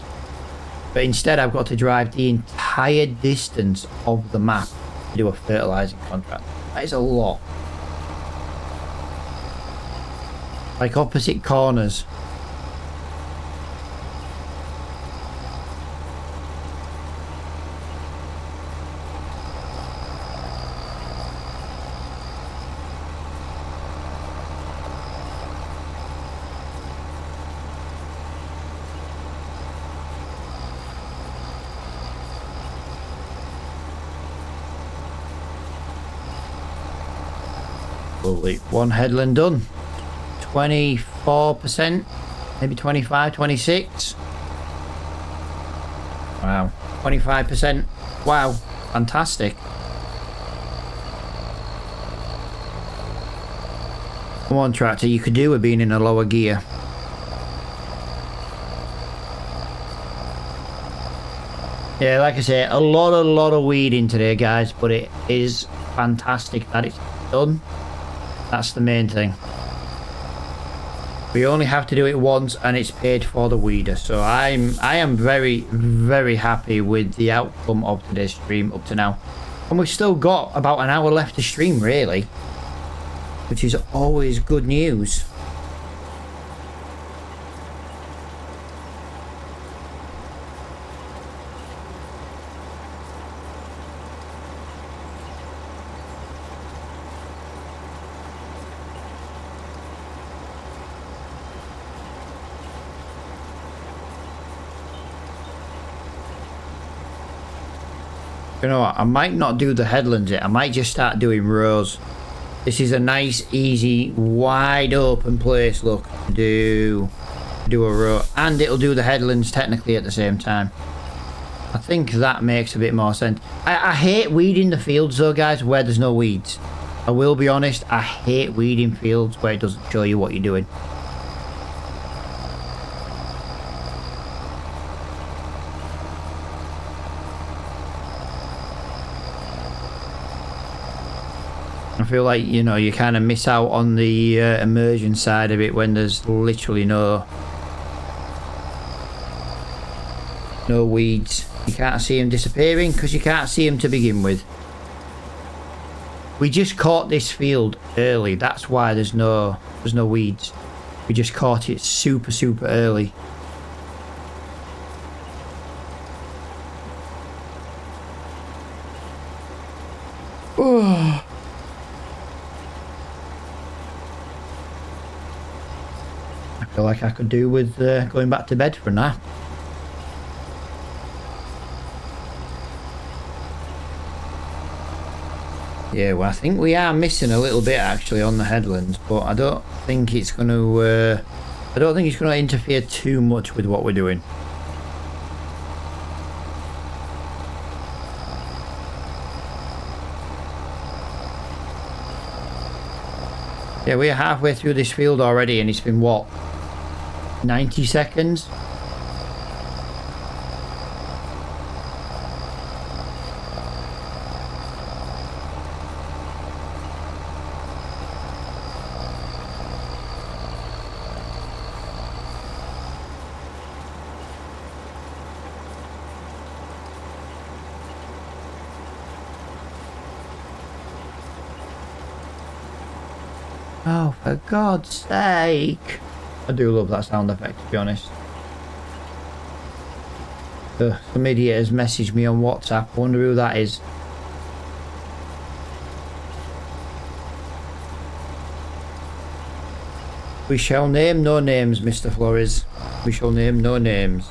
But instead I've got to drive the entire distance of the map to do a fertilizing contract. That is a lot. Like opposite corners. Lovely. One headland done. 24%, maybe 25, 26. Wow. 25%. Wow. Fantastic. Come on, tractor. You could do with being in a lower gear. Yeah, like I say, a lot of weeding today, guys, but it is fantastic that it's done. That's the main thing. We only have to do it once, and it's paid for the weeder. So I am very, very happy with the outcome of today's stream up to now. And we've still got about an hour left to stream, really, which is always good news. You know what, I might not do the headlands yet. I might just start doing rows. This is a nice, easy, wide open place, look, to do a row. And it'll do the headlands technically at the same time. I think that makes a bit more sense. I hate weeding the fields though, guys, where there's no weeds. I will be honest, I hate weeding fields where it doesn't show you what you're doing. I feel like, you know, you kind of miss out on the immersion side of it when there's literally no weeds. You can't see them disappearing because you can't see them to begin with. We just caught this field early. That's why there's no weeds. We just caught it super, super early. Oh. I feel like I could do with going back to bed for a nap. Yeah, well, I think we are missing a little bit actually on the headlands, but I don't think it's going to. I don't think it's going to interfere too much with what we're doing. Yeah, we're halfway through this field already, and it's been what, 90 seconds? Oh, for God's sake. I do love that sound effect, to be honest. Some idiot has messaged me on WhatsApp. I wonder who that is. We shall name no names, Mr. Flores. We shall name no names.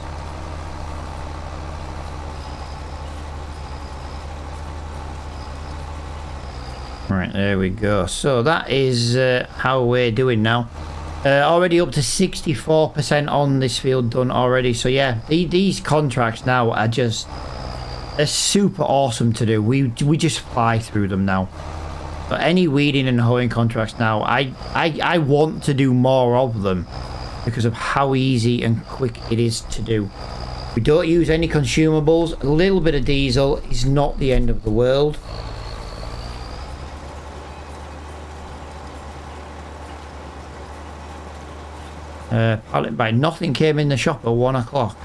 Right, there we go. So that is how we're doing now. Already up to 64% on this field done already. So yeah, these contracts now are just, they're super awesome to do. We just fly through them now. So any weeding and hoeing contracts now, I want to do more of them because of how easy and quick it is to do. We don't use any consumables. A little bit of diesel is not the end of the world. Nothing came in the shop at 1 o'clock.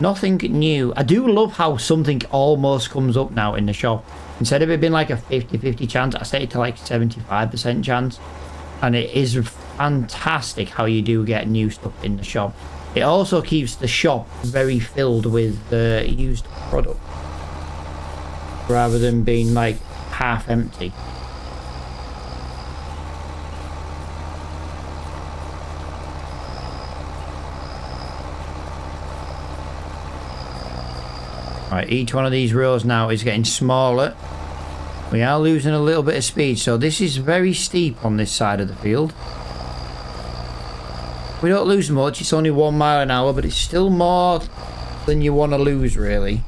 Nothing new. I do love how something almost comes up now in the shop. Instead of it being like a 50-50 chance, I set it to like 75% chance. And it is fantastic how you do get new stuff in the shop. It also keeps the shop very filled with used product, rather than being like half empty. Right, each one of these rows now is getting smaller. We are losing a little bit of speed, so this is very steep on this side of the field. We don't lose much, it's only 1 mile an hour, but it's still more than you want to lose, really.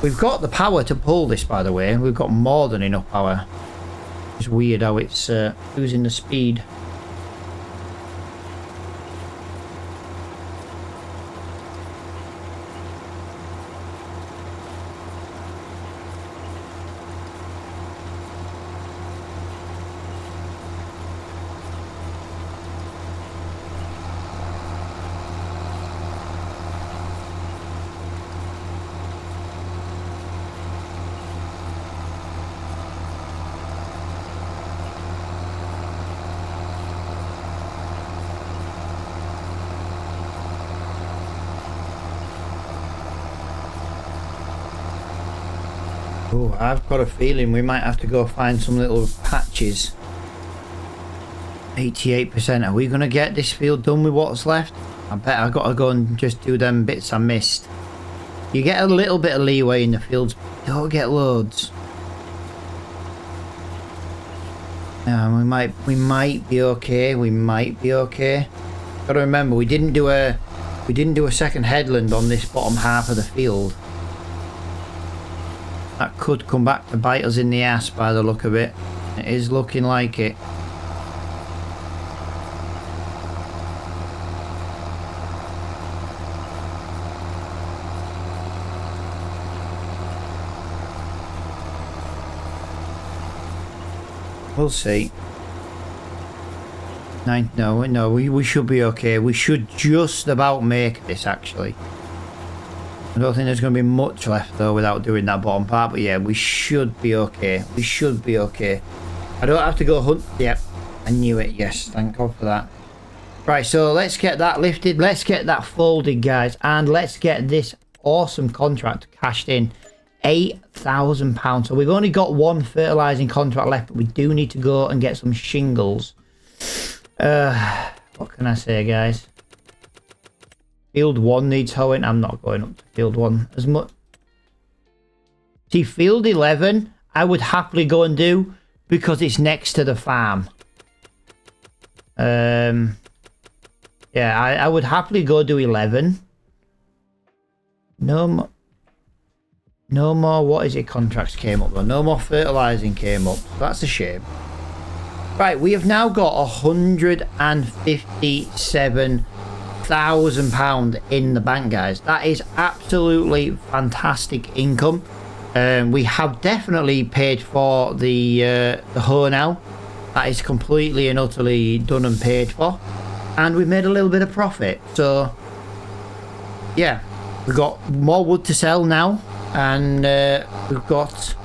We've got the power to pull this, by the way. We've got more than enough power. It's weird how it's losing the speed. Oh, I've got a feeling we might have to go find some little patches. 88%. Are we going to get this field done with what's left? I bet I've got to go and just do them bits I missed. You get a little bit of leeway in the fields, but you don't get loads. We might be okay. We might be okay. Got to remember, we didn't do a second headland on this bottom half of the field. That could come back to bite us in the ass by the look of it. It is looking like it. We'll see. No, we should be okay. We should just about make this, actually. I don't think there's going to be much left, though, without doing that bottom part. But yeah, we should be okay. We should be okay. I don't have to go hunt. Yep, I knew it. Yes, thank God for that. Right, so let's get that lifted. Let's get that folded, guys. And let's get this awesome contract cashed in. £8,000. So we've only got one fertilizing contract left, but we do need to go and get some shingles. What can I say, guys? Field 1 needs hoeing. I'm not going up to field 1 as much. See, field 11 I would happily go and do because it's next to the farm. Yeah, I would happily go do 11. No more, what is it, contracts came up though. No more fertilizing came up. That's a shame. Right, we have now got £157,000 in the bank, guys. That is absolutely fantastic income. We have definitely paid for the hoe now. That is completely and utterly done and paid for. And we've made a little bit of profit. So, yeah, we've got more wood to sell now. And we've got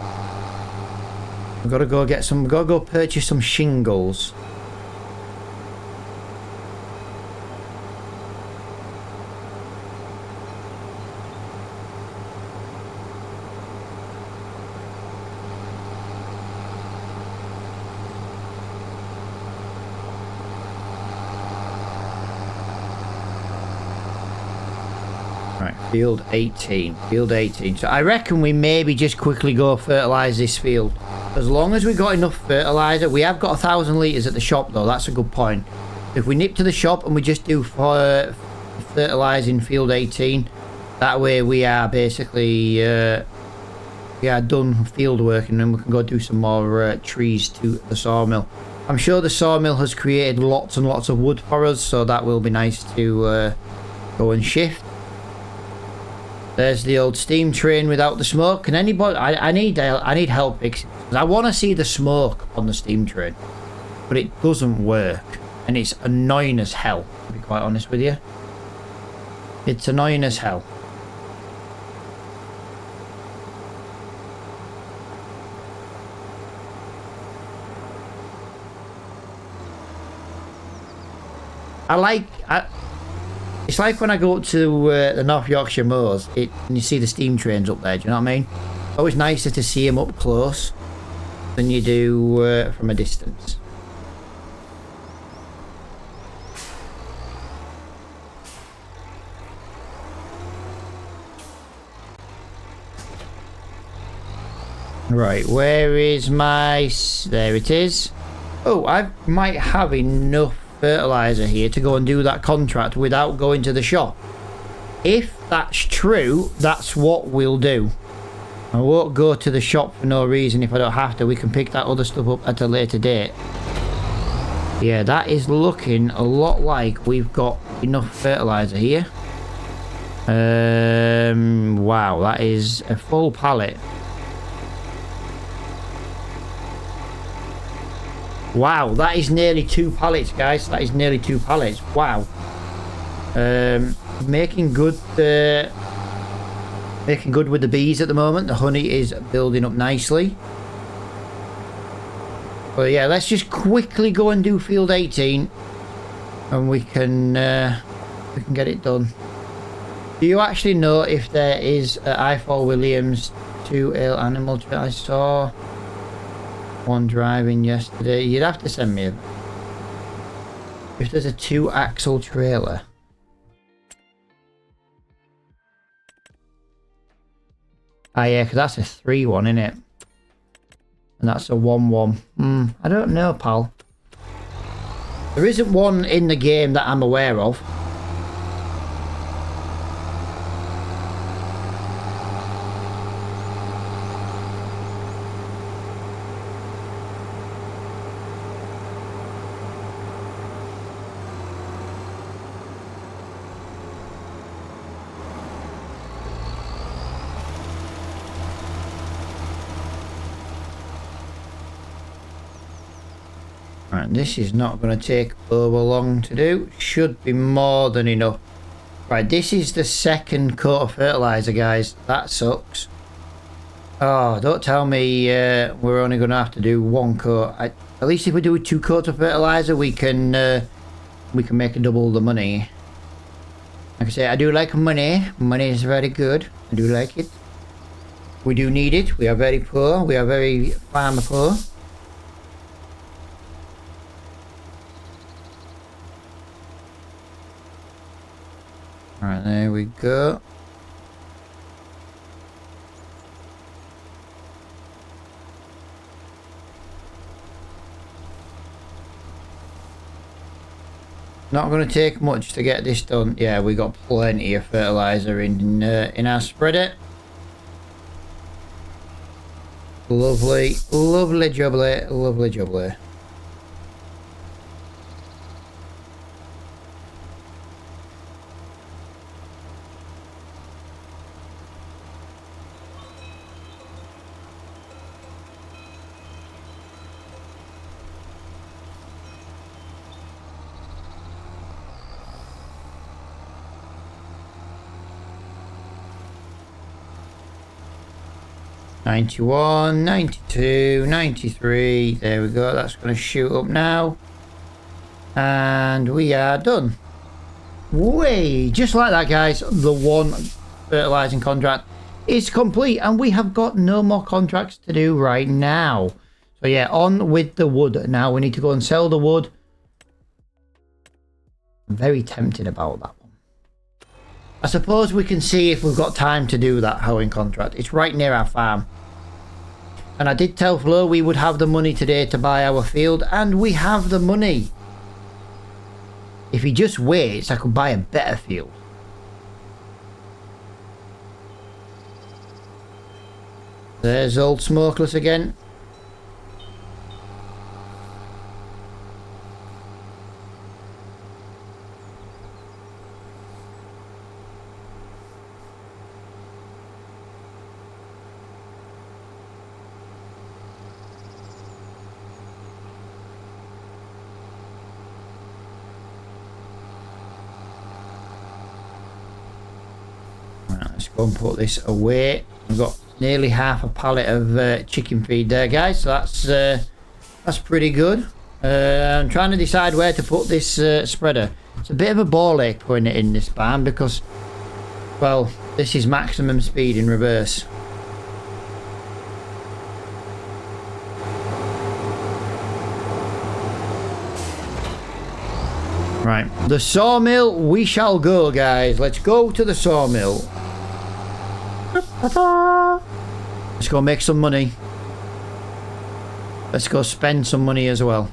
to go get some. We've got to go purchase some shingles. Right, field 18. Field 18. So I reckon we maybe just quickly go fertilise this field. As long as we've got enough fertiliser. We have got 1,000 litres at the shop though. That's a good point. If we nip to the shop and we just do fertilising field 18, that way we are basically we are done field work, and then we can go do some more trees to the sawmill. I'm sure the sawmill has created lots and lots of wood for us, so that will be nice to go and shift. There's the old steam train without the smoke. Can anybody? I need help fixing it, because I want to see the smoke on the steam train, but it doesn't work, and it's annoying as hell. To be quite honest with you, it's annoying as hell. It's like when I go up to the North Yorkshire Moors, and you see the steam trains up there, do you know what I mean? It's always nicer to see them up close than you do from a distance. Right, where is my... There it is. Oh, I might have enough fertilizer here to go and do that contract without going to the shop. If that's true, that's what we'll do. I won't go to the shop for no reason if I don't have to. We can pick that other stuff up at a later date. Yeah, that is looking a lot like we've got enough fertilizer here. Wow, that is a full pallet. Wow, that is nearly 2 pallets, guys. That is nearly 2 pallets. Wow. Making good with the bees at the moment. The honey is building up nicely. But yeah, let's just quickly go and do field 18, and we can get it done. Do you actually know if there is I4 Williams 2 ale animal I saw one driving yesterday. You'd have to send me if there's a 2-axle trailer. Ah, yeah, because that's a 3-1, isn't it? And that's a 1-1. I don't know, pal. There isn't one in the game that I'm aware of. Right, this is not going to take over long to do. Should be more than enough. Right, this is the second coat of fertilizer, guys. That sucks. Oh, don't tell me we're only going to have to do 1 coat. At least if we do 2 coats of fertilizer, we can make double the money. Like I say, I do like money. Money is very good. I do like it. We do need it. We are very poor. We are very farmer poor. Right, there we go. Not going to take much to get this done. Yeah, we got plenty of fertilizer in our spreader. Lovely, lovely jubbly, lovely jubbly. $91, $92, $93. There we go. That's going to shoot up now. And we are done. Way, just like that, guys. The 1 fertilizing contract is complete. And we have got no more contracts to do right now. So yeah, on with the wood. Now we need to go and sell the wood. I'm very tempted about that one. I suppose we can see if we've got time to do that hoeing contract. It's right near our farm. And I did tell Flo we would have the money today to buy our field. And we have the money. If he just waits, I could buy a better field. There's old Smokeless again. Let's go and put this away. I've got nearly half a pallet of chicken feed there, guys. So that's pretty good. I'm trying to decide where to put this spreader. It's a bit of a ball ache putting it in this barn because, well, this is maximum speed in reverse. Right, the sawmill we shall go, guys. Let's go to the sawmill. Let's go make some money. Let's go spend some money as well.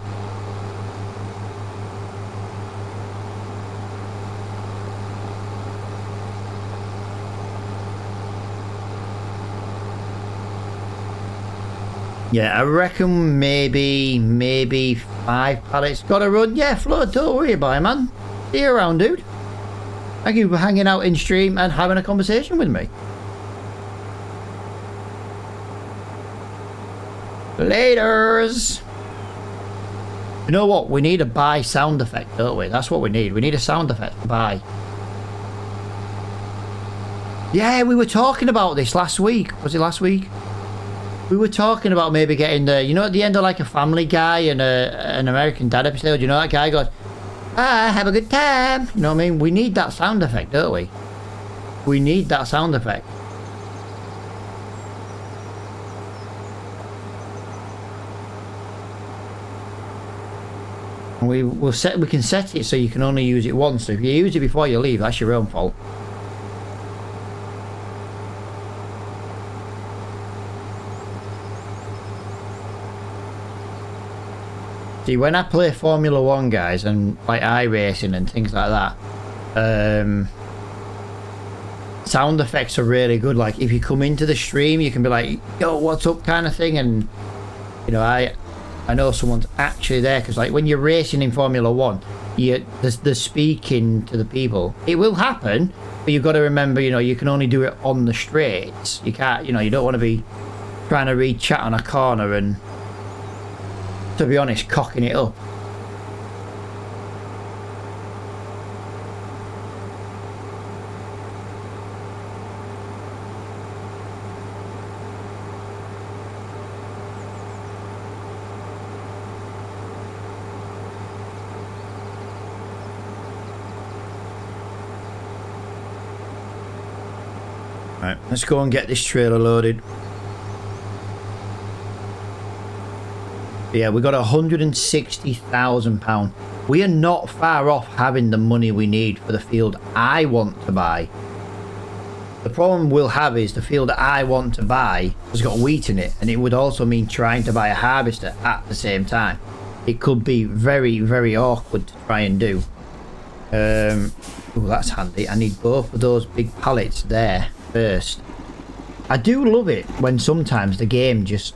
Yeah, I reckon maybe 5 pallets. Gotta run. Yeah, Flo, don't worry about it, man. See you around, dude. Thank you for hanging out in stream and having a conversation with me. Laters. You know what? We need a buy sound effect, don't we? That's what we need. We need a sound effect to buy. Yeah, we were talking about this last week. Was it last week? We were talking about maybe getting the, you know, at the end of like a Family Guy and an American Dad episode, you know, that guy goes, "Ah, have a good time." You know what I mean? We need that sound effect, don't we? We need that sound effect. And we can set it so you can only use it once. So if you use it before you leave, that's your own fault. See, when I play Formula 1, guys, and like iRacing and things like that, sound effects are really good. Like if you come into the stream, you can be like, yo, what's up, kind of thing. And you know, I know someone's actually there, because like when you're racing in Formula 1, the speaking to the people, it will happen, but you've got to remember, you know, you can only do it on the straights. You can't, you know, you don't want to be trying to read chat on a corner and, to be honest, cocking it up. Right, let's go and get this trailer loaded. Yeah, we got £160,000. We are not far off having the money we need for the field I want to buy. The problem we'll have is the field that I want to buy has got wheat in it, and it would also mean trying to buy a harvester at the same time. It could be very, very awkward to try and do. Oh, that's handy. I need both of those big pallets there first. I do love it when sometimes the game just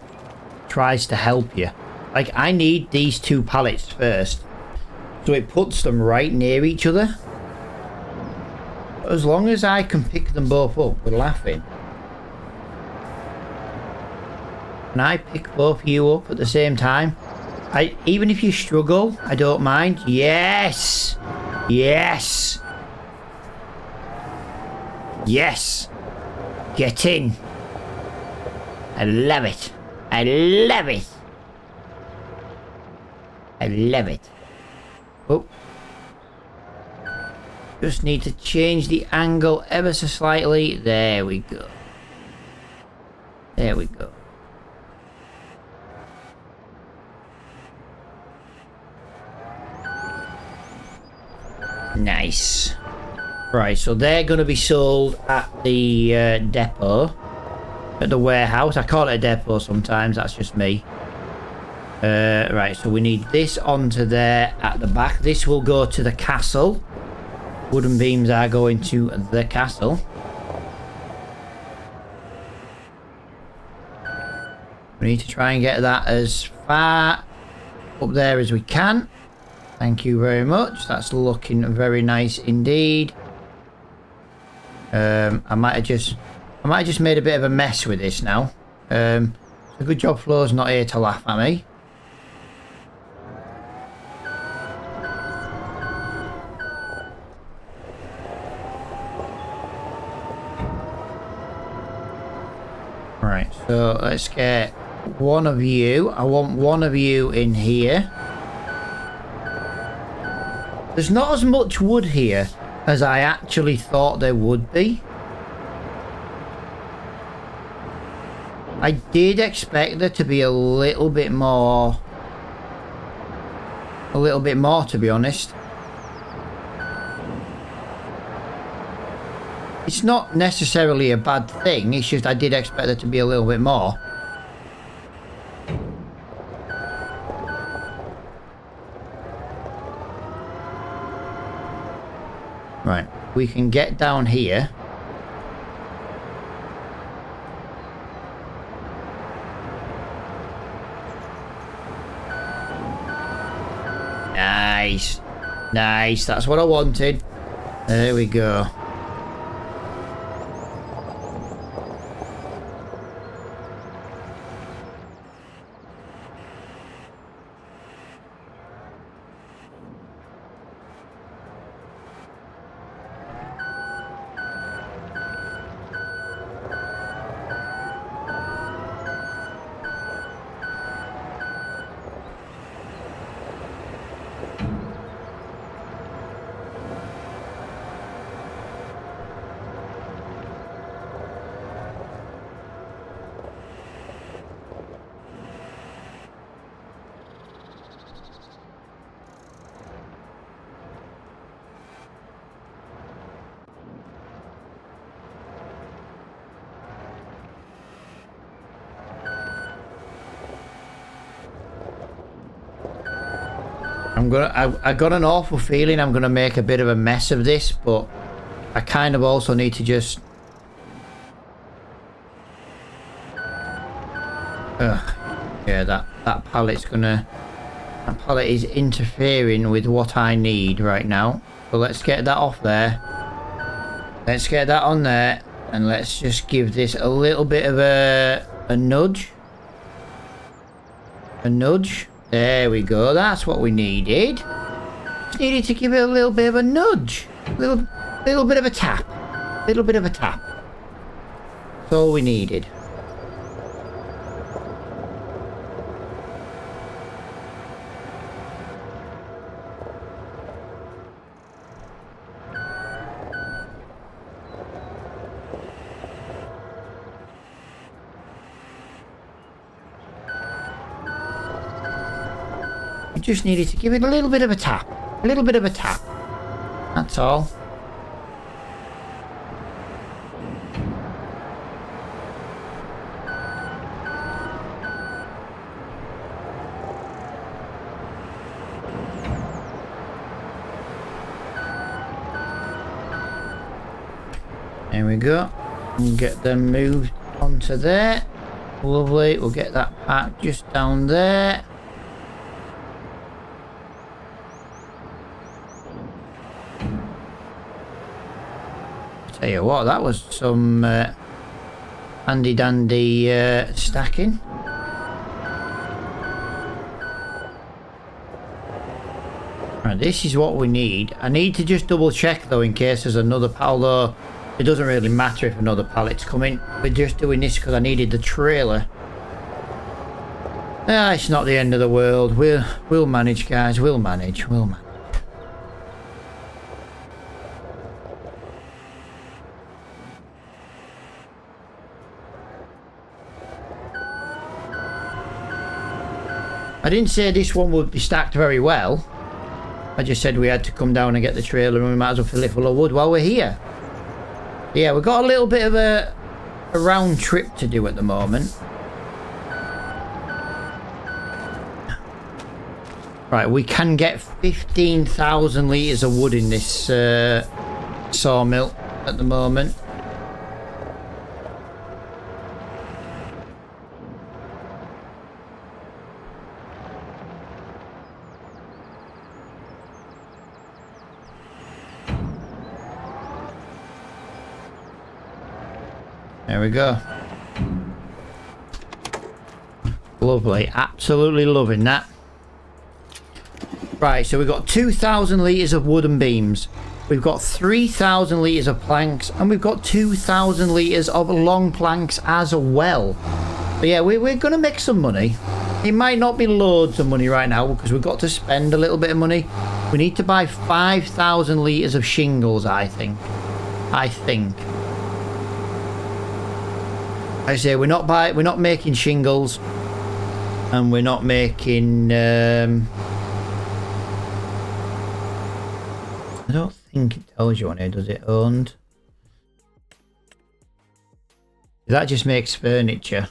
tries to help you. Like, I need these two pallets first, so it puts them right near each other. But as long as I can pick them both up, we're laughing. Can I pick both of you up at the same time? Even if you struggle, I don't mind. Yes! Yes! Yes! Get in! I love it! I love it! I love it. Oh. Just need to change the angle ever so slightly. There we go. There we go. Nice. Right, so they're going to be sold at the depot. At the warehouse. I call it a depot sometimes, that's just me. Right, so we need this onto there at the back. This will go to the castle. Wooden beams are going to the castle. We need to try and get that as far up there as we can. Thank you very much. That's looking very nice indeed. I might have just made a bit of a mess with this now. So good job Flo's not here to laugh at me. Right, so let's get one of you. I want one of you in here. There's not as much wood here as I actually thought there would be. I did expect there to be a little bit more. To be honest. It's not necessarily a bad thing, it's just I did expect there to be a little bit more. Right, we can get down here. Nice. Nice, that's what I wanted. There we go. I got an awful feeling I'm gonna make a bit of a mess of this, but I kind of also need to just yeah, that pallet's gonna, that pallet is interfering with what I need right now. So let's get that off there. Let's get that on there, and let's just give this a little bit of a nudge. A nudge. There we go. That's what we needed. Just needed to give it a little bit of a nudge. Little bit of a tap. Little bit of a tap. That's all we needed. Just needed to give it a little bit of a tap. A little bit of a tap. That's all. There we go. We'll get them moved onto there. Lovely. We'll get that pack just down there. Tell you what, that was some handy dandy stacking. Right, this is what we need. I need to just double check though in case there's another pallet. Although it doesn't really matter if another pallet's coming. We're just doing this because I needed the trailer. It's not the end of the world. We'll manage, guys. We'll manage. We'll manage. I didn't say this one would be stacked very well. I just said we had to come down and get the trailer and we might as well fill it full of wood while we're here. Yeah, we've got a little bit of a round trip to do at the moment. Right, we can get 15,000 litres of wood in this sawmill at the moment. There we go. Lovely. Absolutely loving that. Right, so we've got 2,000 litres of wooden beams. We've got 3,000 litres of planks. And we've got 2,000 litres of long planks as well. But yeah, we're going to make some money. It might not be loads of money right now because we've got to spend a little bit of money. We need to buy 5,000 litres of shingles, I think. I say we're not making shingles, and we're not making. I don't think it tells you on here, does it? Owned. That just makes furniture,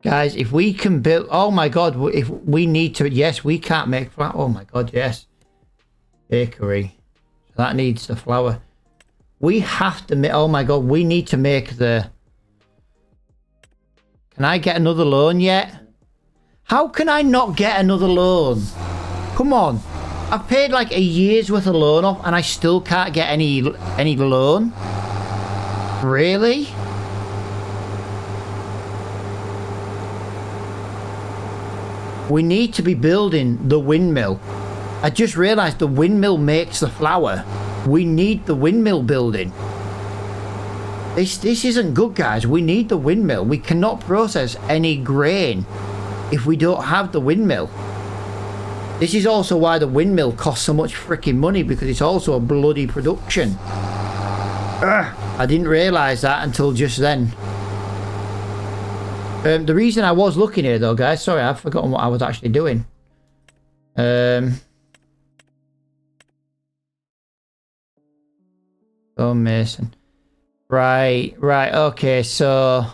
guys. If we can build, oh my god! If we need to, yes, we can't make flour. Oh my god, yes. Bakery. So that needs the flour. We have to make, oh my god, we need to make the... Can I get another loan yet? How can I not get another loan? Come on. I've paid like a year's worth of loan off and I still can't get any loan? Really? We need to be building the windmill. I just realised the windmill makes the flour. We need the windmill building. This isn't good, guys. We need the windmill. We cannot process any grain if we don't have the windmill. This is also why the windmill costs so much freaking money, because it's also a bloody production. I didn't realise that until just then. The reason I was looking here though, guys, sorry, I've forgotten what I was actually doing. Oh, Mason. Right, okay, so...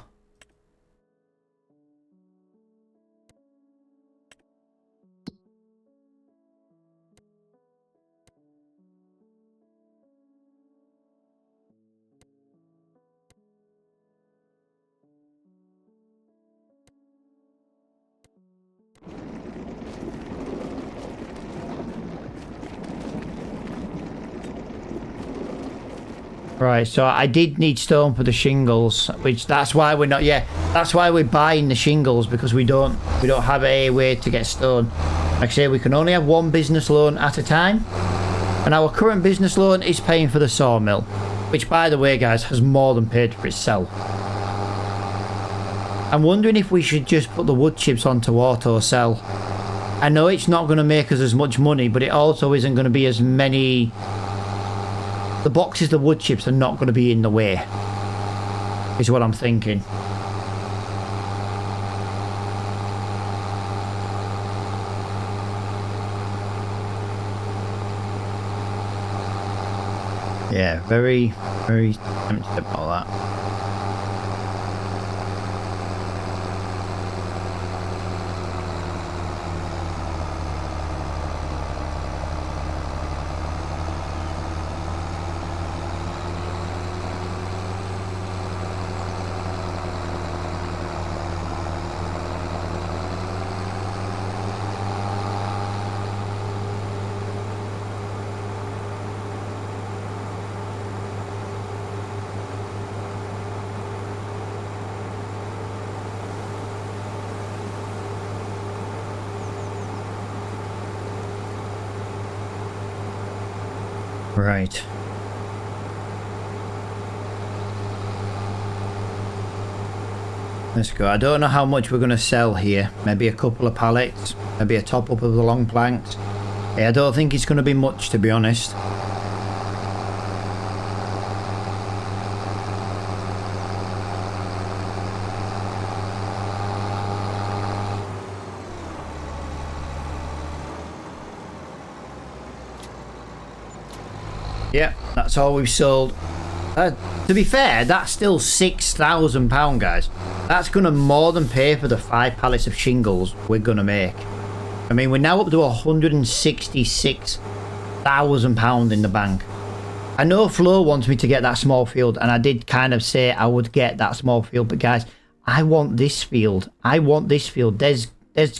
Right, so I did need stone for the shingles, which that's why we're not. Yeah, that's why we're buying the shingles, because we don't have a way to get stone. Like I say, we can only have one business loan at a time, and our current business loan is paying for the sawmill, which, by the way, guys, has more than paid for itself. I'm wondering if we should just put the wood chips onto auto sell. I know it's not going to make us as much money, but it also isn't going to be as many. The boxes, the wood chips are not going to be in the way, is what I'm thinking. Yeah, very, very tempted about that. Right. Let's go. I don't know how much we're going to sell here. Maybe a couple of pallets. Maybe a top up of the long planks. Yeah, I don't think it's going to be much, to be honest. Yep, that's all we've sold. To be fair, that's still £6,000, guys. That's going to more than pay for the 5 pallets of shingles we're going to make. I mean, we're now up to £166,000 in the bank. I know Flo wants me to get that small field, and I did kind of say I would get that small field, but guys, I want this field. I want this field. There's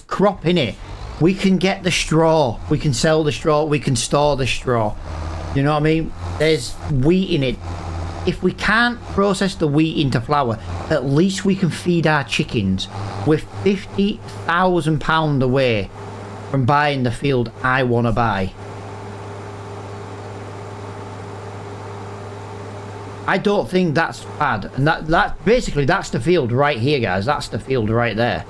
crop in it. We can get the straw. We can sell the straw. We can store the straw. You know what I mean? There's wheat in it. If we can't process the wheat into flour, at least we can feed our chickens. We're £50,000 away from buying the field I want to buy. I don't think that's bad. And that basically, that's the field right here, guys. That's the field right there.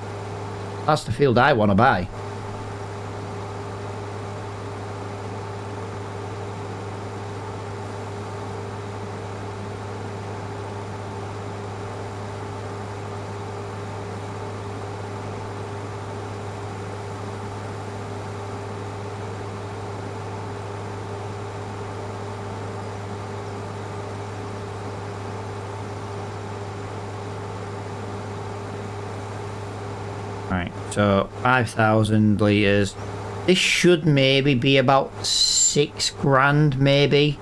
That's the field I want to buy. Right, so 5,000 litres. This should maybe be about £6,000, maybe.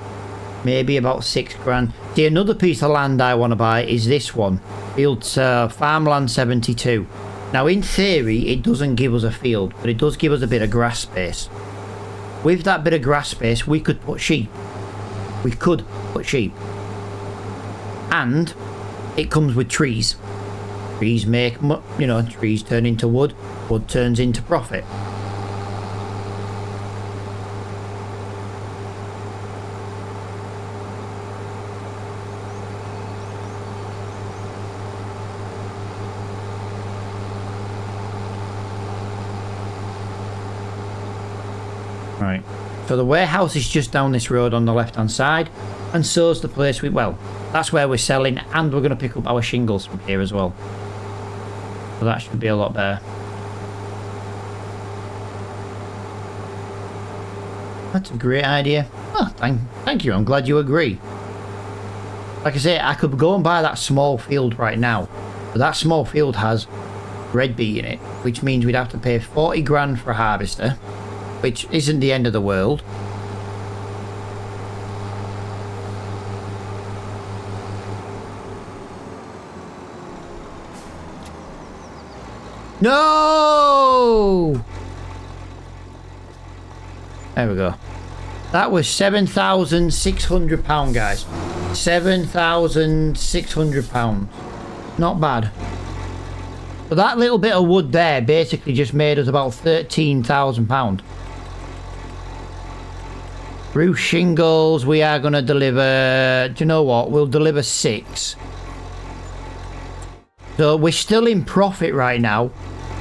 Maybe about £6,000. See, another piece of land I want to buy is this one. Field Farmland 72. Now, in theory, it doesn't give us a field, but it does give us a bit of grass space. With that bit of grass space, we could put sheep. We could put sheep. And it comes with trees. Trees make, you know, trees turn into wood. Wood turns into profit. Right. So the warehouse is just down this road on the left hand side, and so's the place well, that's where we're selling, and we're going to pick up our shingles from here as well. So that should be a lot better. That's a great idea. Oh, thank you. I'm glad you agree. Like I say, I could go and buy that small field right now, but that small field has red bee in it, which means we'd have to pay 40 grand for a harvester, which isn't the end of the world. No! There we go. That was £7,600, guys. £7,600. Not bad. So that little bit of wood there basically just made us about £13,000. Roof shingles, we are going to deliver... Do you know what? We'll deliver 6. So we're still in profit right now.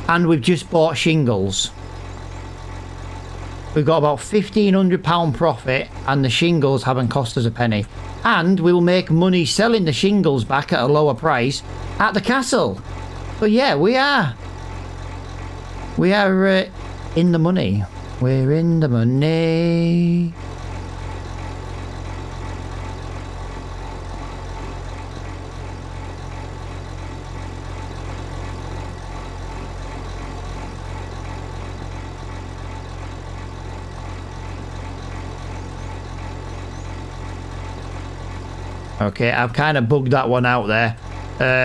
And we've just bought shingles. We've got about £1,500 profit. And the shingles haven't cost us a penny. And we'll make money selling the shingles back at a lower price at the castle. But yeah, we are in the money. We're in the money. Okay, I've kind of bugged that one out there.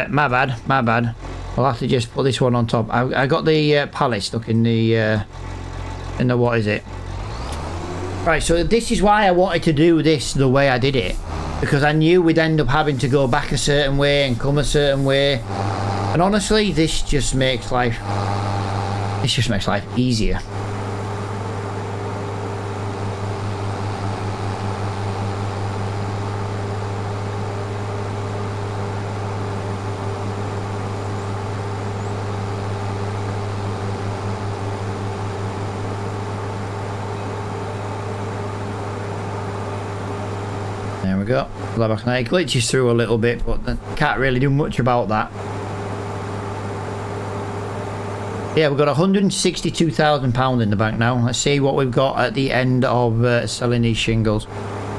My bad. I'll have to just put this one on top. I got the pallet stuck in the what is it? Right, so this is why I wanted to do this the way I did it. Because I knew we'd end up having to go back a certain way and come a certain way. And honestly, this just makes life easier. There we go. It glitches through a little bit, but I can't really do much about that. Yeah, we've got £162,000 in the bank now. Let's see what we've got at the end of selling these shingles.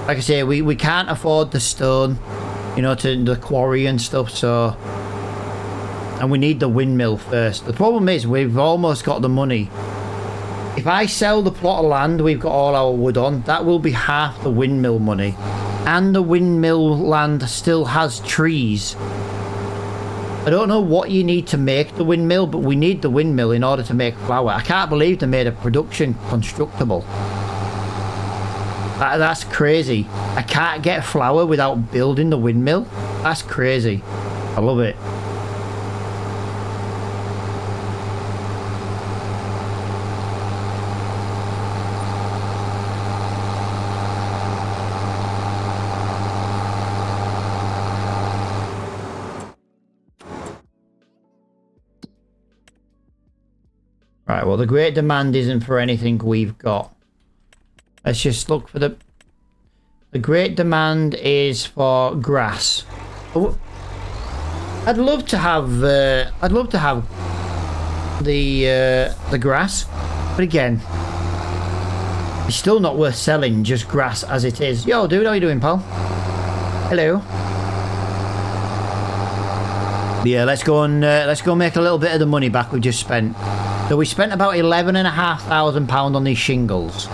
Like I say, we can't afford the stone, you know, to the quarry and stuff, so... And we need the windmill first. The problem is, we've almost got the money. If I sell the plot of land we've got all our wood on, that will be half the windmill money. And the windmill land still has trees. I don't know what you need to make the windmill, but we need the windmill in order to make flour. I can't believe they made a production constructible. That's crazy. I can't get flour without building the windmill. That's crazy. I love it. Right, well, the great demand isn't for anything we've got. Let's just look for the great demand is for grass. Oh, I'd love to have the grass, but again, it's still not worth selling just grass as it is. Yo, dude, how you doing, pal? Hello. Yeah, let's go make a little bit of the money back we just spent. So we spent about £11,500 on these shingles,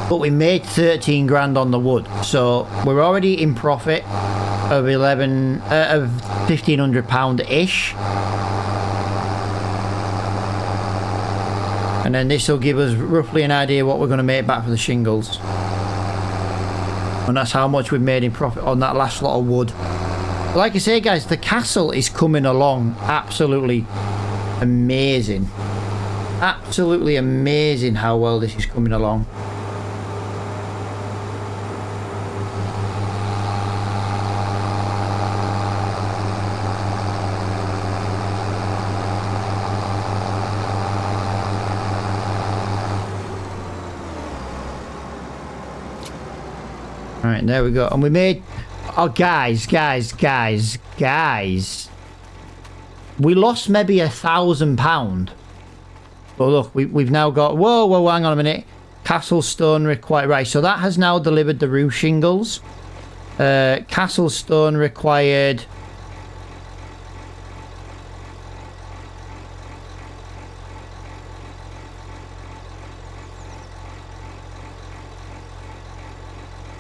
but we made 13 grand on the wood. So we're already in profit of £1,500 ish, and then this will give us roughly an idea what we're going to make back for the shingles, and that's how much we've made in profit on that last lot of wood. Like I say, guys, the castle is coming along absolutely amazing. Absolutely amazing how well this is coming along. Alright, there we go. And we made... Oh, guys. We lost maybe £1,000. But look, we've now got... Whoa, hang on a minute. Castle stone required... Right, so that has now delivered the roof shingles. Castle stone required...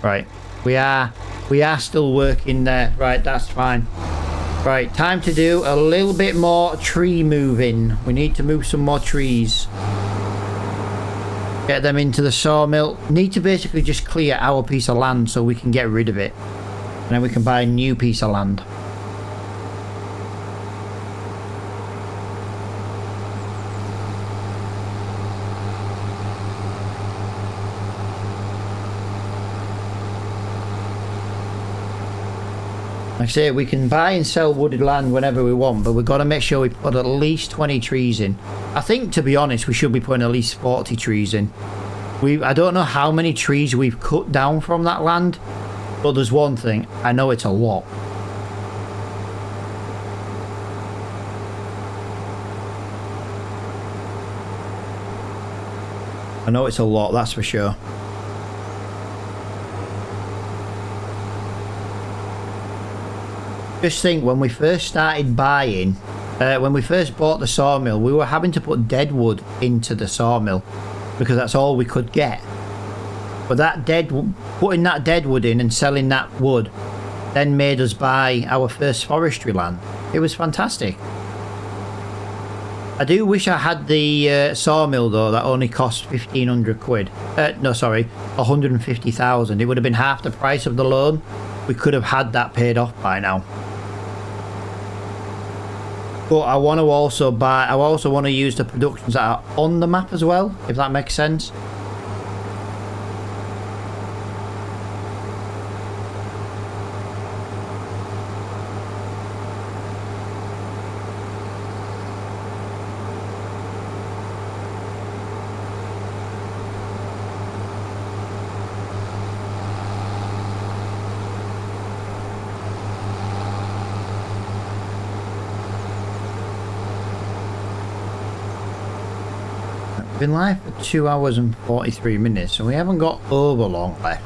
Right, we are still working there. Right, that's fine. Right, time to do a little bit more tree moving. We need to move some more trees. Get them into the sawmill. Need to basically just clear our piece of land so we can get rid of it. And then we can buy a new piece of land. Like I say, we can buy and sell wooded land whenever we want, but we've got to make sure we put at least 20 trees in. I think, to be honest, we should be putting at least 40 trees in. I don't know how many trees we've cut down from that land, but there's one thing, I know it's a lot. I know it's a lot, that's for sure. Just think, when we first started buying, when we first bought the sawmill, we were having to put dead wood into the sawmill because that's all we could get. But putting that dead wood in and selling that wood then made us buy our first forestry land. It was fantastic. I do wish I had the sawmill though, that only cost 1,500 quid. No, sorry, 150,000. It would have been half the price of the loan. We could have had that paid off by now. But I want to also buy, I also want to use the productions that are on the map as well, if that makes sense. Been live for 2 hours and 43 minutes, so we haven't got over long left.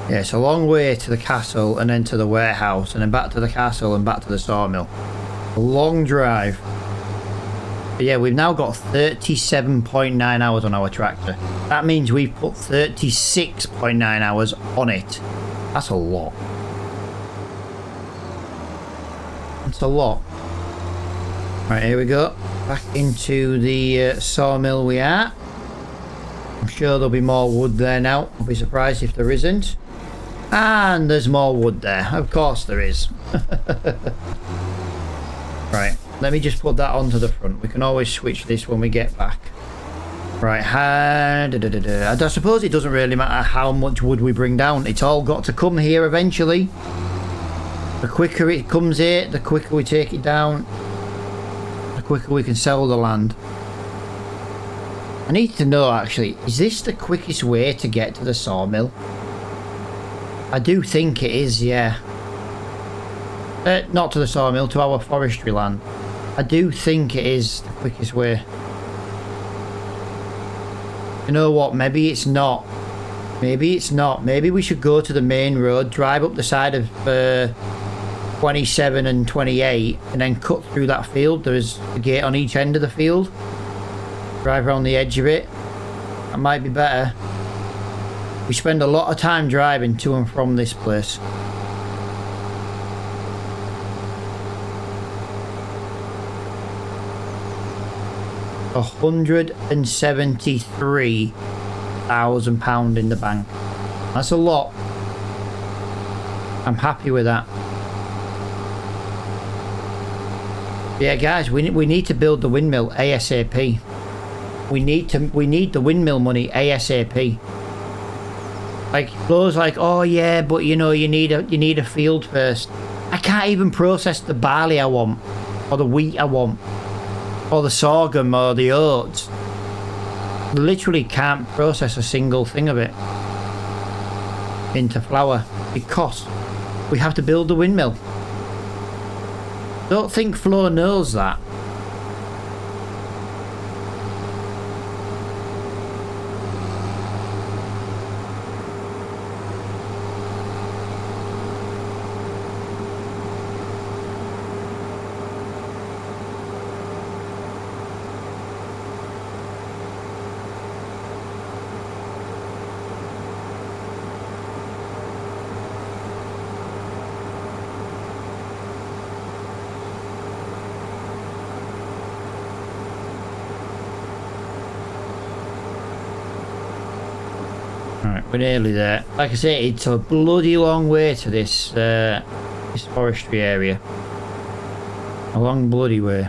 Yeah, it's a long way to the castle and then to the warehouse and then back to the castle and back to the sawmill. A long drive. But yeah, we've now got 37.9 hours on our tractor. That means we've put 36.9 hours on it. That's a lot. That's a lot. Right, here we go. Back into the sawmill we are. I'm sure there'll be more wood there now. I'll be surprised if there isn't. And there's more wood there. Of course there is. Right, let me just put that onto the front. We can always switch this when we get back. Right, I suppose it doesn't really matter how much wood we bring down. It's all got to come here eventually. The quicker it comes here, the quicker we take it down, the quicker we can sell the land. I need to know, actually, is this the quickest way to get to the sawmill? I do think it is, yeah. Not to the sawmill, to our forestry land. I do think it is the quickest way. You know what, maybe it's not. Maybe it's not. Maybe we should go to the main road, drive up the side of 27 and 28, and then cut through that field. There's a gate on each end of the field. Drive around the edge of it. That might be better. We spend a lot of time driving to and from this place. £173,000 in the bank. That's a lot. I'm happy with that. Yeah, guys, we need to build the windmill ASAP. We need the windmill money ASAP. Like, Flo's like, oh yeah, but you know, you need a field first. I can't even process the barley I want, or the wheat I want, or the sorghum, or the oats. Literally can't process a single thing of it into flour because we have to build the windmill. Don't think Flo knows that. we're nearly there. Like I say, it's a bloody long way to this this forestry area. A long bloody way.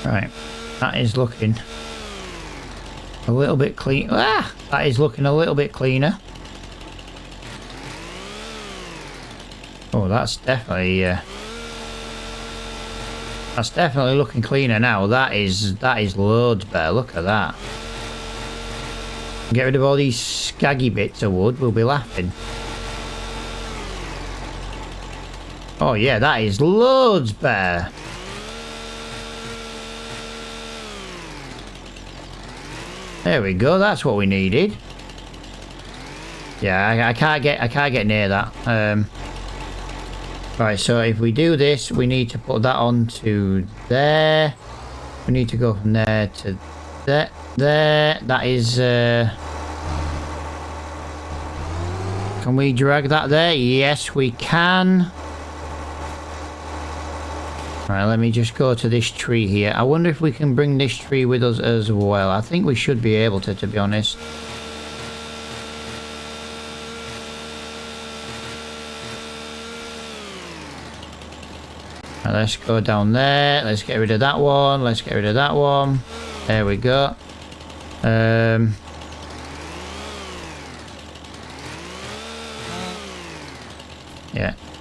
Right, that is looking a little bit clean. Ah, that is looking a little bit cleaner. Oh, that's definitely looking cleaner now. That is loads better. Look at that. Get rid of all these scaggy bits of wood. We'll be laughing. Oh yeah, that is loads better. There we go. That's what we needed. Yeah, I can't get near that. Right. So if we do this, we need to put that onto there. We need to go from there to there. There. That is. Can we drag that there? Yes, we can. Right, let me just go to this tree here. I wonder if we can bring this tree with us as well. I think we should be able to be honest. Right, let's go down there. Let's get rid of that one. Let's get rid of that one. There we go. Yeah.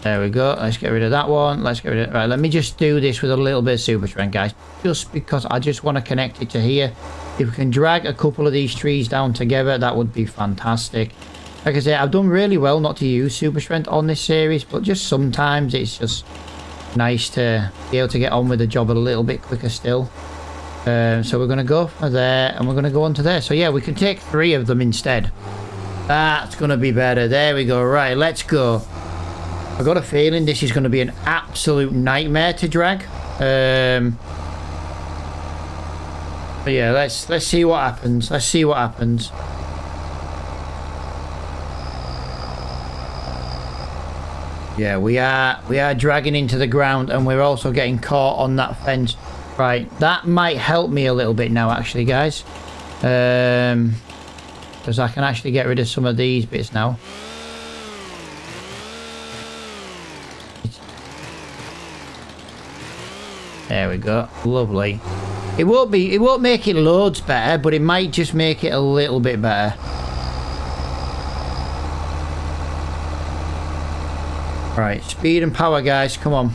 There we go. Let's get rid of that one. Let's get rid of... Right, let me just do this with a little bit of super strength, guys. Just because I just want to connect it to here. If we can drag a couple of these trees down together, that would be fantastic. Like I say, I've done really well not to use super strength on this series, but just sometimes it's just nice to be able to get on with the job a little bit quicker still. So we're going to go for there, and we're going to go on to there. So yeah, we can take 3 of them instead. That's going to be better. There we go. Right, let's go. I got a feeling this is going to be an absolute nightmare to drag. But yeah, let's see what happens. Let's see what happens. Yeah, we are dragging into the ground, and we're also getting caught on that fence. Right, that might help me a little bit now, actually, guys. Because I can actually get rid of some of these bits now. There we go. Lovely. It won't make it loads better, but it might just make it a little bit better. Right, speed and power, guys. Come on.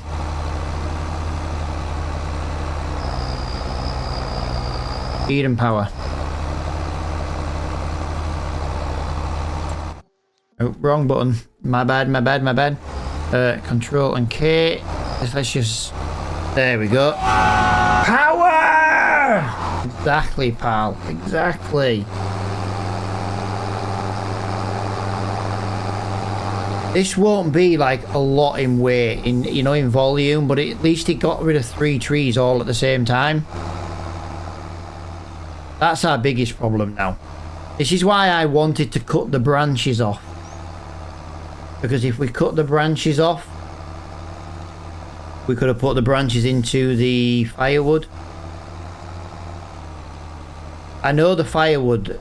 Speed and power. Oh, wrong button. My bad, my bad, my bad. Control and K. Let's just... There we go. Power! Exactly, pal. Exactly. This won't be like a lot in weight, in volume, but at least it got rid of 3 trees all at the same time. That's our biggest problem now. This is why I wanted to cut the branches off. Because if we cut the branches off, we could have put the branches into the firewood. I know the firewood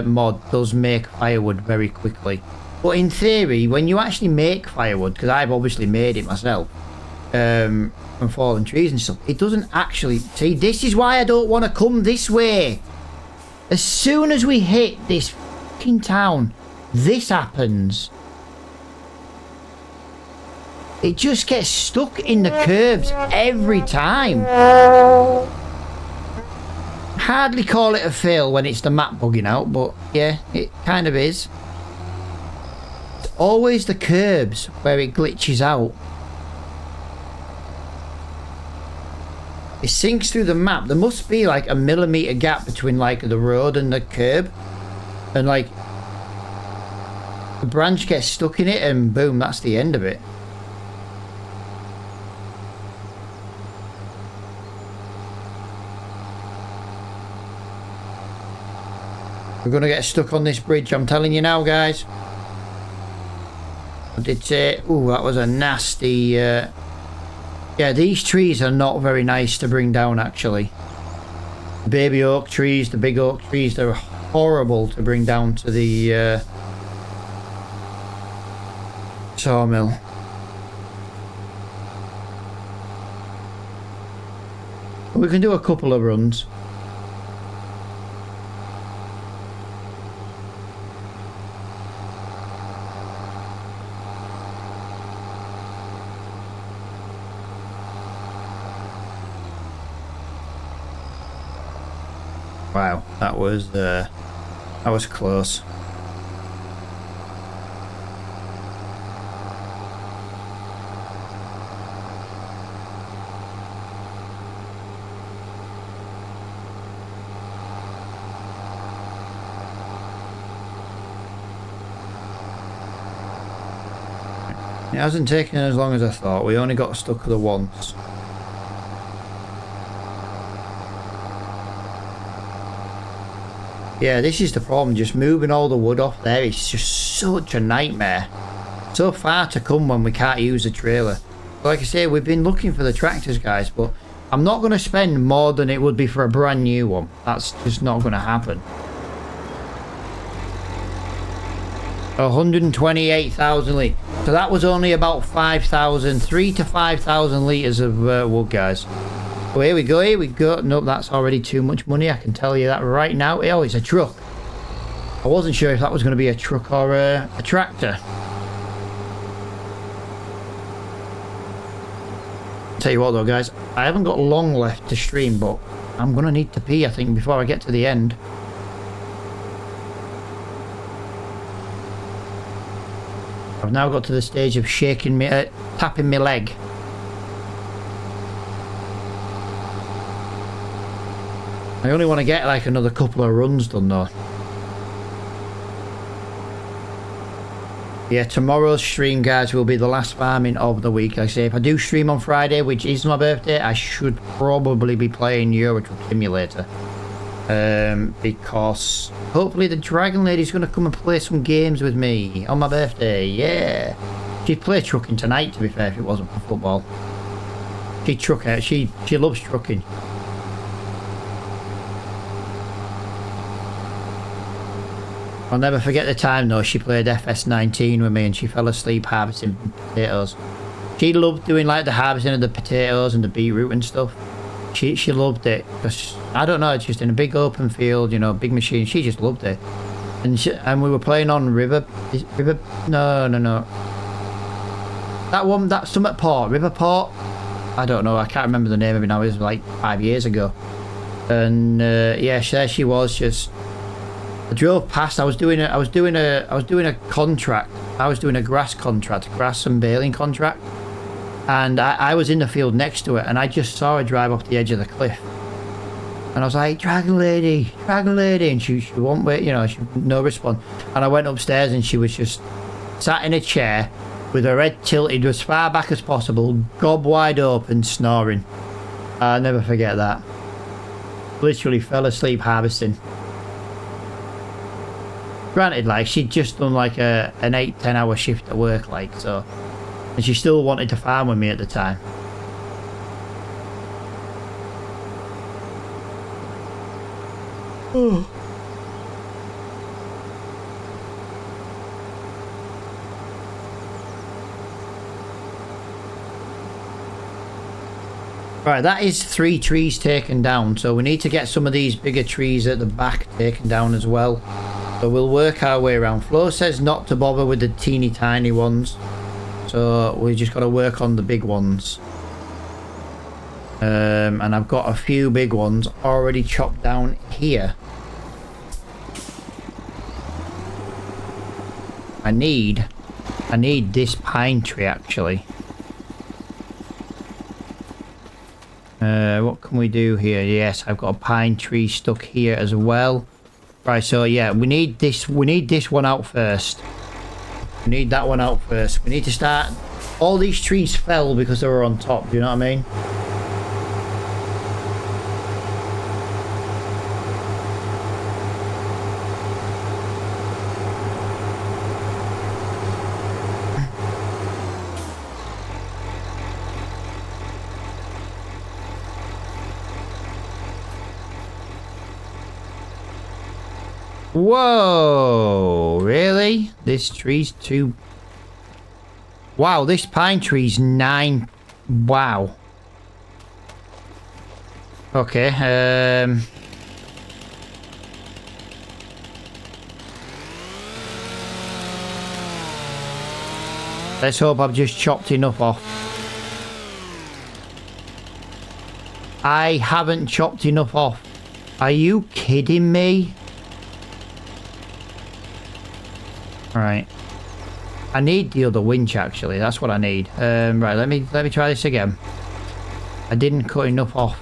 mod does make firewood very quickly. But in theory, when you actually make firewood, because I've obviously made it myself, from fallen trees and stuff, it doesn't actually... See, this is why I don't want to come this way. As soon as we hit this fucking town, this happens. It just gets stuck in the curbs every time. Hardly call it a fail when it's the map bugging out, but yeah, it kind of is. It's always the curbs where it glitches out. It sinks through the map. There must be like a millimeter gap between like the road and the curb, and like the branch gets stuck in it and boom, that's the end of it. We're gonna get stuck on this bridge, I'm telling you now, guys. I did say, ooh, that was a nasty yeah, these trees are not very nice to bring down, actually. The baby oak trees, the big oak trees, they're horrible to bring down to the sawmill. We can do a couple of runs. Wow, that was close. It hasn't taken as long as I thought. We only got stuck the once. Yeah, this is the problem, just moving all the wood off there is just such a nightmare. So far to come when we can't use the trailer. Like I say, we've been looking for the tractors, guys, but I'm not going to spend more than it would be for a brand new one. That's just not going to happen. 128,000 litres. So that was only about 3 to 5,000 litres of wood, guys. Oh, here we go, here we go. Nope, that's already too much money. I can tell you that right now. Oh, it's a truck. I wasn't sure if that was going to be a truck or a tractor. Tell you what though, guys, I haven't got long left to stream, but I'm going to need to pee, I think, before I get to the end. I've now got to the stage of shaking me, tapping my leg. I only want to get like another couple of runs done though. Yeah, tomorrow's stream, guys, will be the last farming of the week. Like I say, if I do stream on Friday, which is my birthday, I should probably be playing Euro Truck Simulator. Because hopefully the Dragon Lady's going to come and play some games with me on my birthday. Yeah. She'd play trucking tonight, to be fair, if it wasn't for football. She loves trucking. I'll never forget the time though she played FS19 with me and she fell asleep harvesting potatoes. She loved doing like the harvesting of the potatoes and the beetroot and stuff. She loved it because I don't know, it's just in a big open field, you know, big machine. She just loved it. And we were playing on River. No. That Summit Port, River Port. I don't know. I can't remember the name of it now. It was like 5 years ago. And yeah, there she was just. I drove past. I was doing a contract. I was doing a grass contract, grass and baling contract, and I was in the field next to it, and I just saw her drive off the edge of the cliff, and I was like, Dragon Lady, and she won't wait, you know, no response. And I went upstairs, and she was just sat in a chair with her head tilted as far back as possible, gob wide open, snoring. I'll never forget that. Literally fell asleep harvesting. Granted, like, she'd just done like an 8-10 hour shift at work, like, so, and she still wanted to farm with me at the time. Oh. Right, that is 3 trees taken down, so we need to get some of these bigger trees at the back taken down as well. So we'll work our way around. Flo says not to bother with the teeny tiny ones, so we just got to work on the big ones. And I've got a few big ones already chopped down here. I need this pine tree actually. What can we do here? Yes, I've got a pine tree stuck here as well. Right, so yeah, we need this one out first. We need that one out first. We need to start. All these trees fell because they were on top, do you know what I mean? Whoa, really? This tree's too... Wow, this pine tree's 9... Wow. Okay, let's hope I've just chopped enough off. I haven't chopped enough off. Are you kidding me? Right. I need the other winch actually. That's what I need. Right, let me try this again. I didn't cut enough off.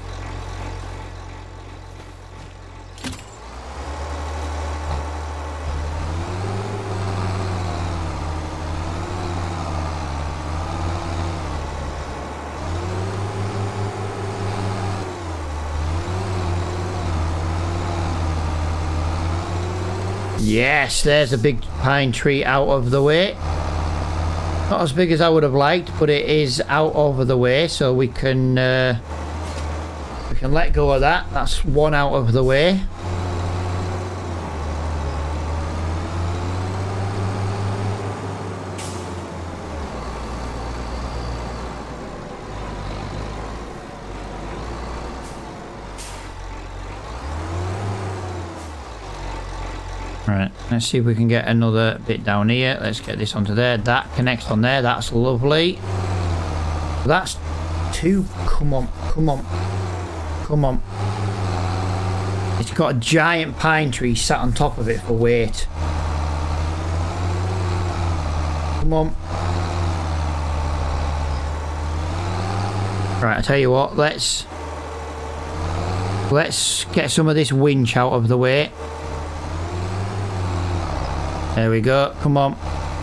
Yes, there's a big pine tree out of the way. Not as big as I would have liked, but it is out of the way, so we can let go of that. That's one out of the way. Right, let's see if we can get another bit down here. Let's get this onto there. That connects on there. That's lovely. That's 2. Come on, come on, come on. It's got a giant pine tree sat on top of it for weight. Come on. Right, I tell you what. Let's get some of this winch out of the way. There we go. Come on.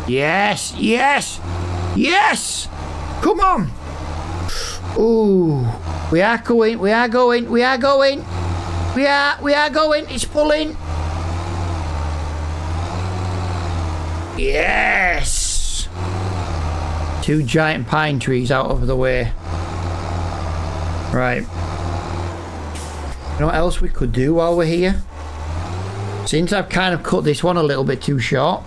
Yes! Yes! Yes! Come on! Ooh. We are going. We are going. We are going. We are going. It's pulling. Yes! 2 giant pine trees out of the way. Right. You know what else we could do while we're here? Since I've kind of cut this one a little bit too short,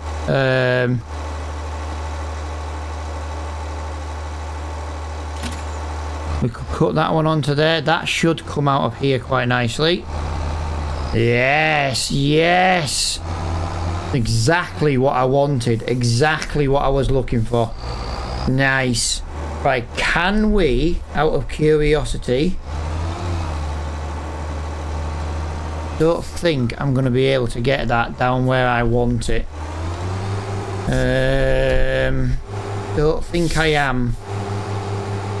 we could cut that one onto there. That should come out of here quite nicely. Yes, yes. Exactly what I wanted. Exactly what I was looking for. Nice. Right, can we, out of curiosity... Don't think I'm going to be able to get that down where I want it. Don't think I am.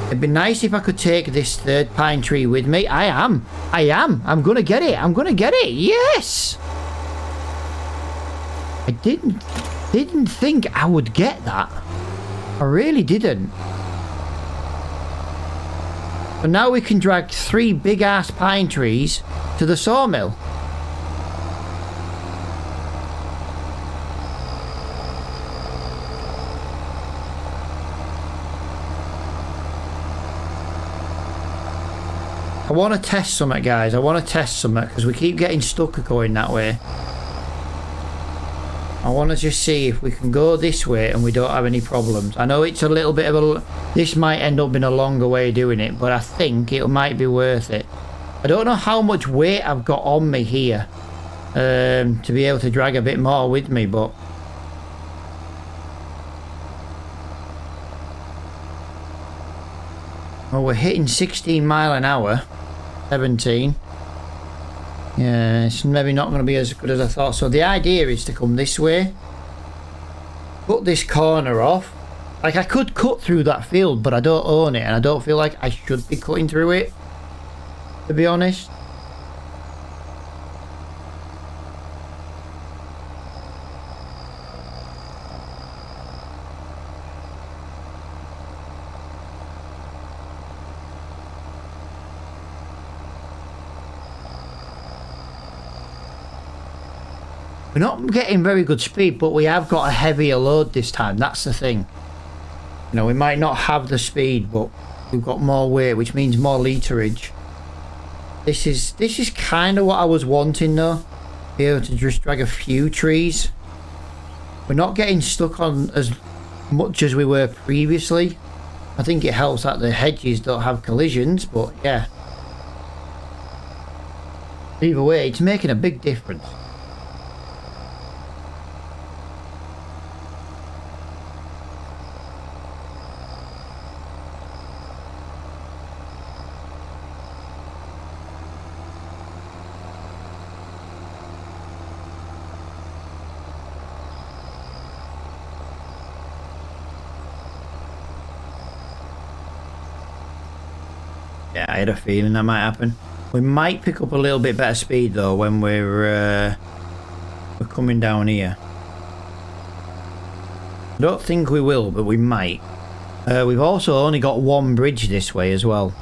It'd be nice if I could take this 3rd pine tree with me. I am. I'm going to get it. I'm going to get it. Yes. I didn't think I would get that. I really didn't. But now we can drag 3 big ass pine trees to the sawmill. I want to test something, guys. I want to test something because we keep getting stuck going that way. I want to just see if we can go this way and we don't have any problems. I know it's a little bit of a... This might end up being a longer way of doing it, but I think it might be worth it. I don't know how much weight I've got on me here to be able to drag a bit more with me, but... Well, we're hitting 16 mile an hour. 17. Yeah, it's maybe not going to be as good as I thought. So the idea is to come this way, cut this corner off. Like, I could cut through that field, but I don't own it, and I don't feel like I should be cutting through it, to be honest. We're not getting very good speed, but we have got a heavier load this time. That's the thing. You know, we might not have the speed, but we've got more weight, which means more literage. This is kind of what I was wanting, though. Be able to just drag a few trees. We're not getting stuck on as much as we were previously. I think it helps that the hedges don't have collisions, but yeah. Either way, it's making a big difference. Yeah, I had a feeling that might happen. We might pick up a little bit better speed though when we're coming down here. I don't think we will, but we might. We've also only got one bridge this way as well.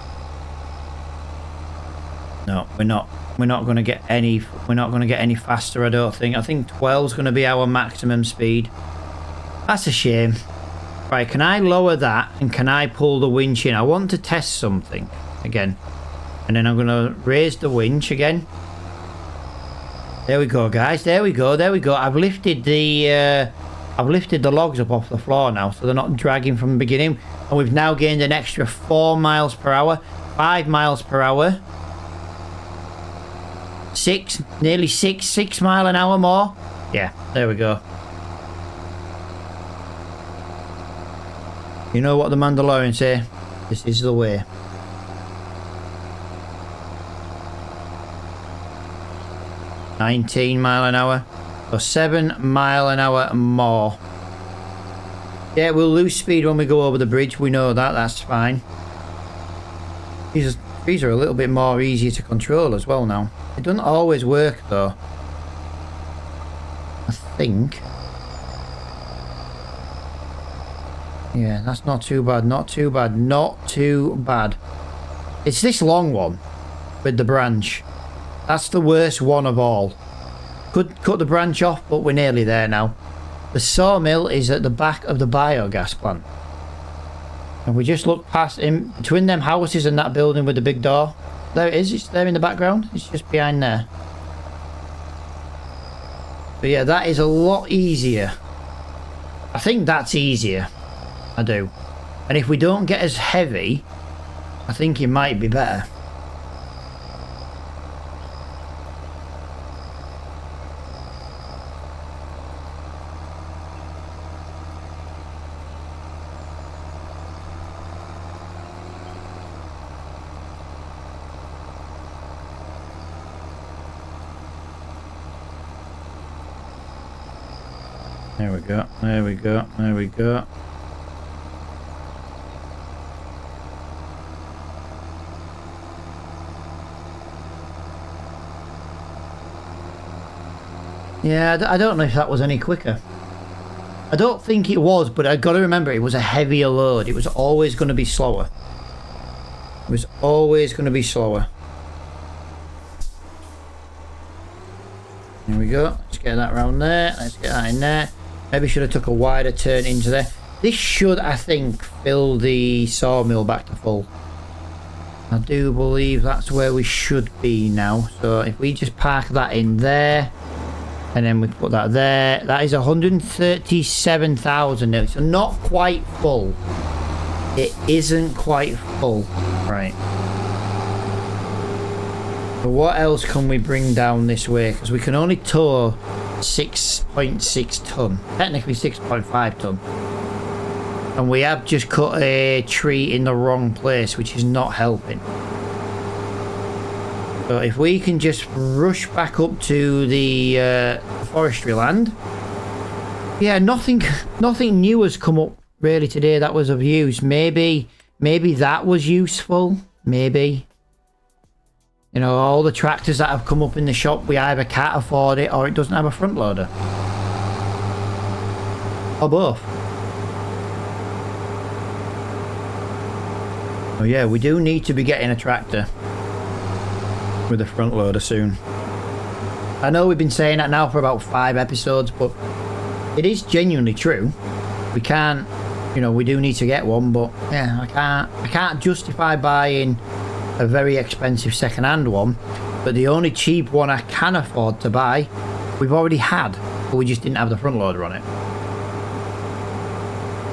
No, we're not going to get any. We're not going to get any faster. I don't think. I think 12 is going to be our maximum speed. That's a shame. Right, can I lower that and can I pull the winch in? I want to test something again, and then I'm going to raise the winch again. There we go, guys. There we go. There we go. I've lifted the logs up off the floor now, so they're not dragging from the beginning. And we've now gained an extra 4 miles per hour, 5 miles per hour, 6, nearly 6 mile an hour more. Yeah, there we go. You know what the Mandalorian say? This is the way. $19 mile an hour. So 7 mile an hour more. Yeah, we'll lose speed when we go over the bridge. We know that. That's fine. These are a little bit more easier to control as well now. It doesn't always work though. I think. Yeah, that's not too bad. Not too bad. Not too bad. It's this long one with the branch. That's the worst one of all. Could cut the branch off, but we're nearly there now. The sawmill is at the back of the biogas plant. And we just look past him, between them houses and that building with the big door. There it is, it's there in the background. It's just behind there. But yeah, that is a lot easier. I think that's easier. I do. And if we don't get as heavy, I think it might be better. There we go, there we go, there we go. Yeah, I don't know if that was any quicker. I don't think it was, but I've got to remember it was a heavier load. It was always going to be slower. It was always going to be slower. There we go. Let's get that round there. Let's get that in there. Maybe should have took a wider turn into there. This should, I think, fill the sawmill back to full. I do believe that's where we should be now. So if we just park that in there, And then we put that there. That is 137,000 now. So not quite full. It isn't quite full. Right. But what else can we bring down this way? Because we can only tow 6.6 ton. Technically 6.5 ton. And we have just cut a tree in the wrong place, which is not helping. So if we can just rush back up to the forestry land. Yeah, nothing new has come up really today that was of use. Maybe that was useful. Maybe. You know, all the tractors that have come up in the shop, we either can't afford it or it doesn't have a front loader. Or both. Oh yeah, we do need to be getting a tractor with a front loader soon. I know we've been saying that now for about 5 episodes, but it is genuinely true. We can't, you know, we do need to get one, but yeah, I can't justify buying a very expensive second-hand one, but the only cheap one I can afford to buy, we've already had, but we just didn't have the front loader on it.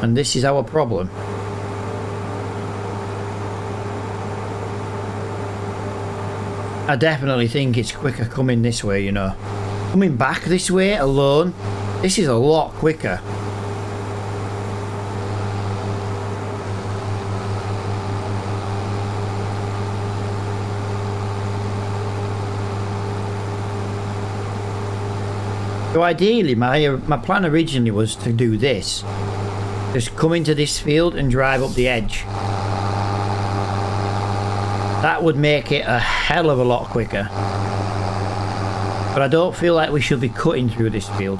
And this is our problem. I definitely think it's quicker coming this way, you know. Coming back this way alone, this is a lot quicker. So ideally, my plan originally was to do this. Just come into this field and drive up the edge. That would make it a hell of a lot quicker. But I don't feel like we should be cutting through this field.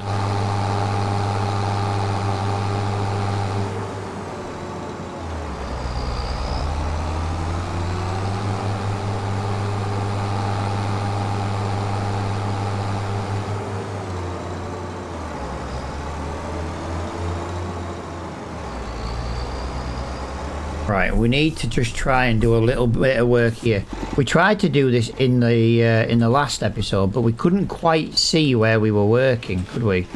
Right, we need to just try and do a little bit of work here. We tried to do this in the last episode, but we couldn't quite see where we were working, could we?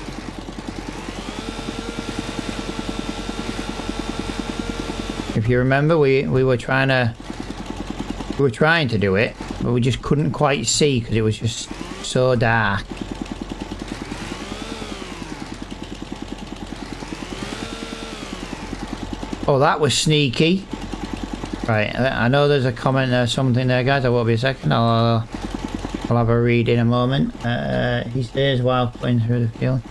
If you remember, we were trying to do it, but we just couldn't quite see because it was just so dark. Oh, that was sneaky. Right, I know there's a comment or something there, guys. I won't be a second. I'll have a read in a moment. He says while playing through the field.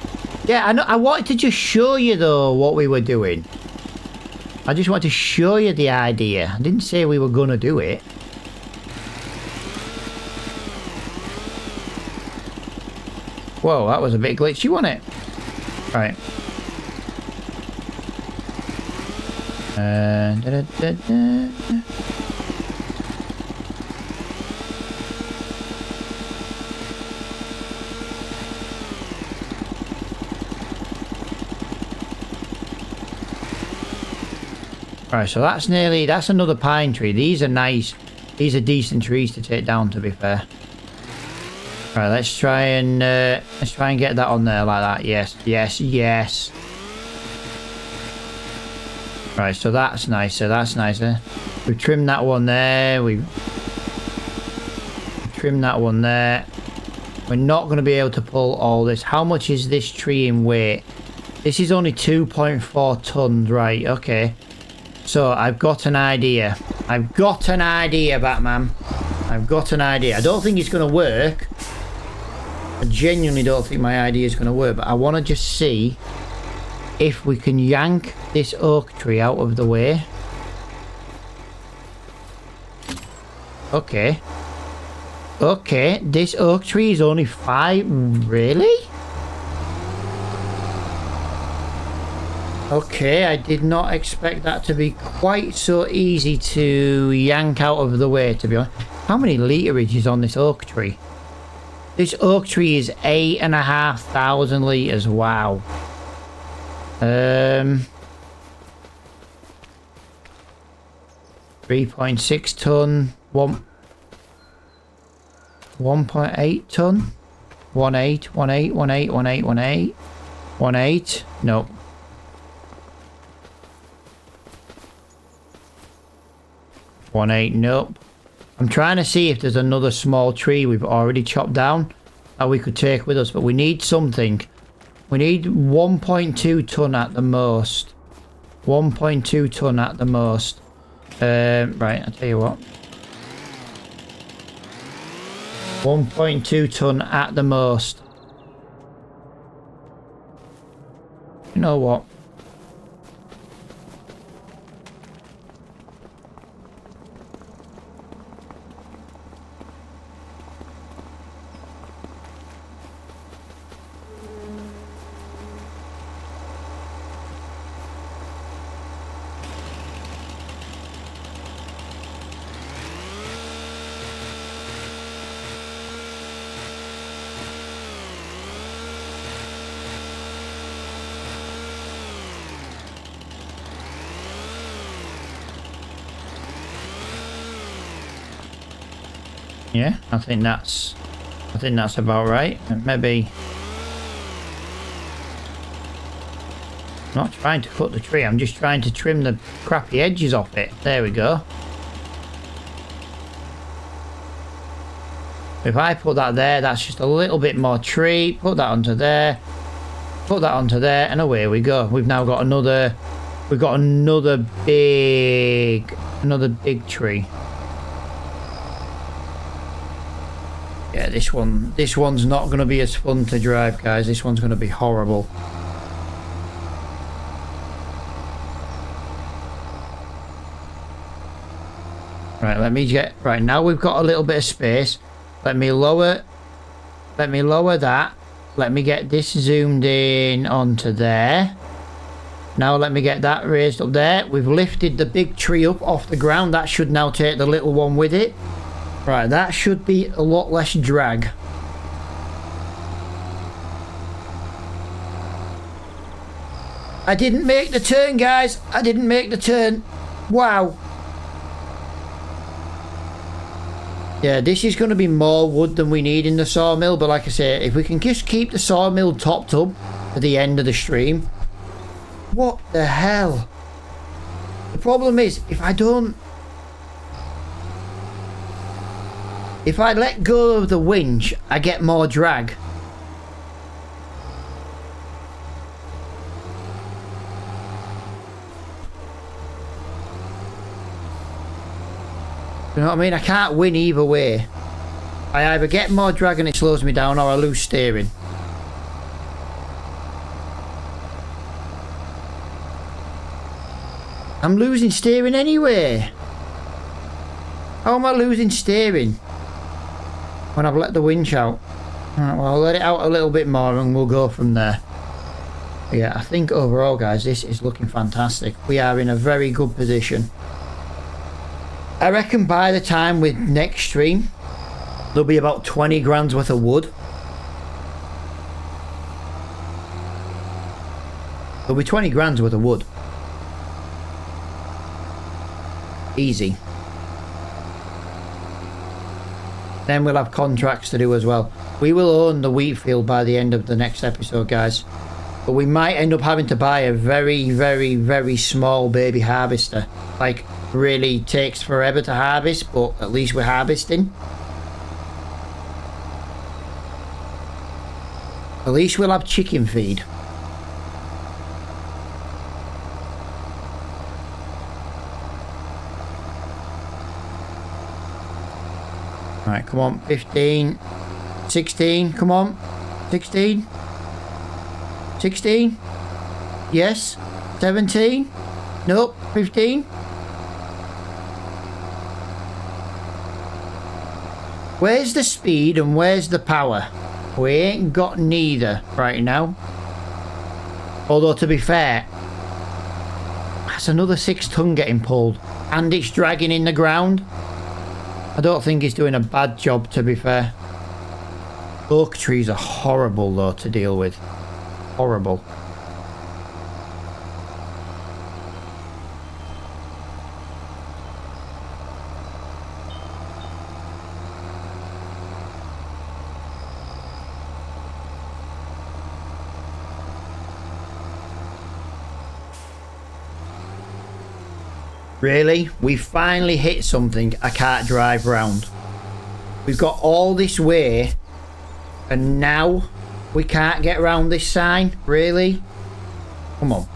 Yeah, I know. I wanted to just show you though what we were doing. I just wanted to show you the idea. I didn't say we were gonna do it. Whoa, that was a bit glitchy, wasn't it? Right. Right, so that's another pine tree. These are nice. These are decent trees to take down, to be fair. Right, let's try and get that on there like that. Yes, yes, yes. Right, so that's nicer. That's nicer. We've trimmed that one there. We've trimmed that one there. We're not going to be able to pull all this. How much is this tree in weight? This is only 2.4 tons. Right, okay. So I've got an idea. I've got an idea, Batman. I've got an idea. I don't think it's going to work. I genuinely don't think my idea is going to work, but I want to just see if we can yank this oak tree out of the way. Okay. Okay, this oak tree is only 5. Really? Okay, I did not expect that to be quite so easy to yank out of the way, to be honest. How many literage is on this oak tree? This oak tree is 8,500 litres. Wow. 3.6 ton, 1.8 ton. 18, 18, 18, 18, 18, 18. Nope. One eight, nope. I'm trying to see if there's another small tree we've already chopped down that we could take with us, but we need something. We need 1.2 ton at the most. 1.2 ton at the most. Right, I'll tell you what. 1.2 ton at the most. You know what? Yeah, I think that's about right. And maybe I'm not trying to cut the tree, I'm just trying to trim the crappy edges off it. There we go. If I put that there, that's just a little bit more tree. Put that onto there. Put that onto there, and away we go. We've now got another big tree. Yeah, this one's not going to be as fun to drive, guys. This one's going to be horrible. Right, now we've got a little bit of space. Let me lower that. Let me get this zoomed in onto there. Now let me get that raised up there. We've lifted the big tree up off the ground. That should now take the little one with it. Right, that should be a lot less drag. I didn't make the turn, guys. I didn't make the turn. Wow. Yeah, this is going to be more wood than we need in the sawmill. But like I say, if we can just keep the sawmill topped up at the end of the stream. What the hell? The problem is, if I let go of the winch, I get more drag. You know what I mean? I can't win either way. I either get more drag and it slows me down, or I lose steering. I'm losing steering anyway. How am I losing steering when I've let the winch out? Alright, well, I'll let it out a little bit more and we'll go from there. Yeah, I think overall, guys, this is looking fantastic. We are in a very good position. I reckon by the time with next stream, there'll be about 20 grand's worth of wood. There'll be 20 grand's worth of wood. Easy. Then we'll have contracts to do as well. We will own the wheat field by the end of the next episode, guys. But we might end up having to buy a very, very, very small baby harvester. Like, really takes forever to harvest, but at least we're harvesting. At least we'll have chicken feed. Right, come on, 15, 16, come on, 16, 16, yes, 17, nope, 15. Where's the speed and where's the power? We ain't got neither right now. Although, to be fair, that's another 6 ton getting pulled. And it's dragging in the ground. I don't think it's doing a bad job, to be fair. Oak trees are horrible, though, to deal with. Horrible. Really? We finally hit something I can't drive round. We've got all this way and now we can't get around this sign? Really? Come on.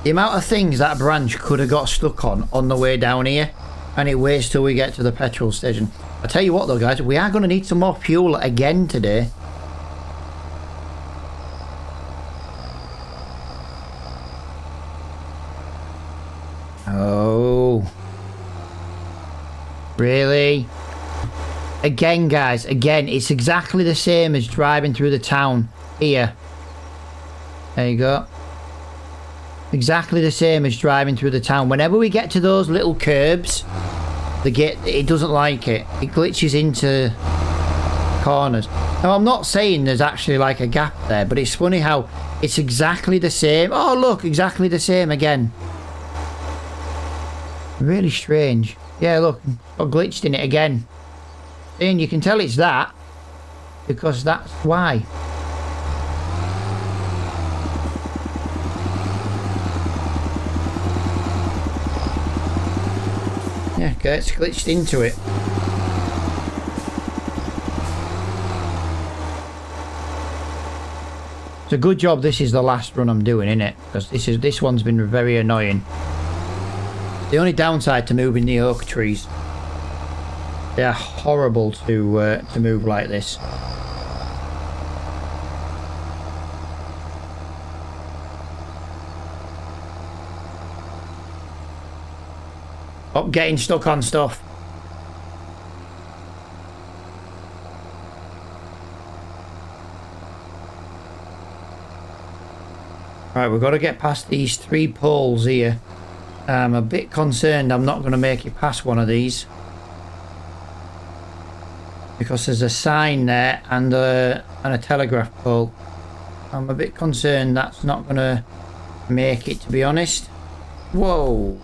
The amount of things that branch could have got stuck on the way down here, and it waits till we get to the petrol station. I tell you what though guys, we are going to need some more fuel again today. Oh. Really? Again guys, again, it's exactly the same as driving through the town here. There you go. Exactly the same as driving through the town. Whenever we get to those little curbs, it doesn't like it. It glitches into corners. Now I'm not saying there's actually like a gap there, but it's funny how it's exactly the same. Oh look, exactly the same again. Really strange. Yeah, look, got glitched in it again. And you can tell it's that because that's why. Yeah, gets glitched into it. It's a good job this is the last run I'm doing, innit? Because this one's been very annoying. The only downside to moving the oak trees, they are horrible to move like this. Stop getting stuck on stuff. Right, we've got to get past these 3 poles here. I'm a bit concerned I'm not going to make it past one of these. Because there's a sign there and a telegraph pole. I'm a bit concerned that's not going to make it, to be honest. Whoa.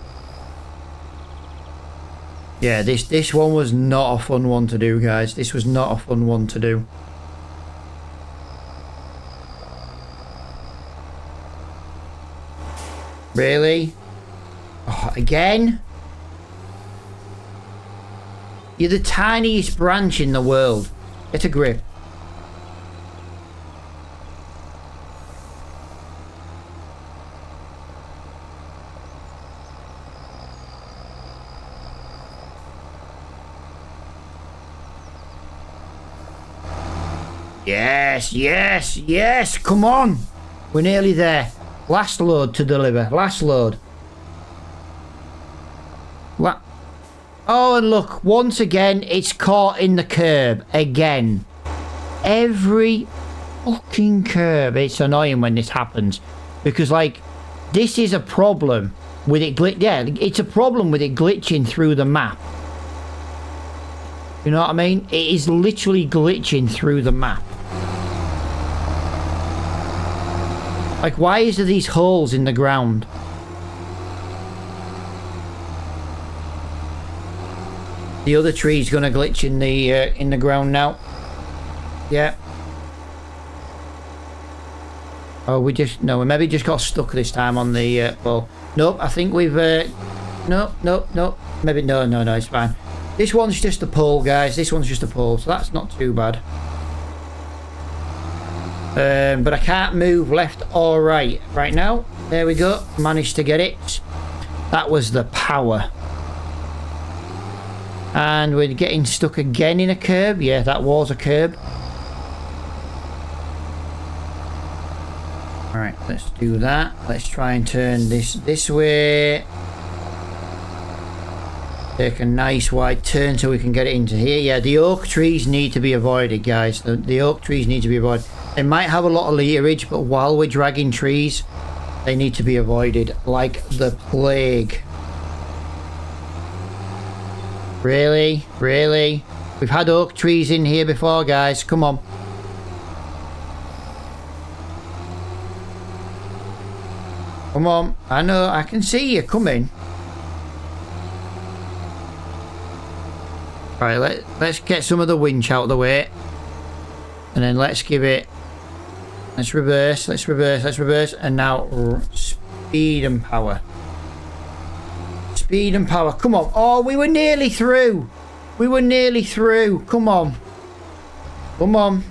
Yeah, this one was not a fun one to do, guys. This was not a fun one to do. Really? Oh, again? You're the tiniest branch in the world. Get a grip. Yes, yes, yes, come on. We're nearly there. Last load to deliver. Last load. What? Oh, and look, once again, it's caught in the curb. Again. Every fucking curb. It's annoying when this happens. Because, like, this is a problem with it yeah, it's a problem with it glitching through the map. You know what I mean? It is literally glitching through the map. Like, why is there these holes in the ground? The other tree's gonna glitch in the ground now. Yeah. Oh, we maybe just got stuck this time on the pole. Nope, I think we've nope. Maybe no, it's fine. This one's just a pole, guys. This one's just a pole, so that's not too bad. But I can't move left or right right now. There we go. Managed to get it. That was the power. And we're getting stuck again in a curb. Yeah, that was a curb. Alright, let's do that. Let's try and turn this way. Take a nice wide turn so we can get it into here. Yeah, the oak trees need to be avoided, guys. The oak trees need to be avoided. They might have a lot of leaderage, but while we're dragging trees, they need to be avoided like the plague. Really? Really? We've had oak trees in here before, guys. Come on. Come on. I know. I can see you coming. Right, let's get some of the winch out of the way. And then let's give it Let's reverse, let's reverse, let's reverse. And now speed and power. Speed and power. Come on. Oh, we were nearly through. We were nearly through. Come on. Come on.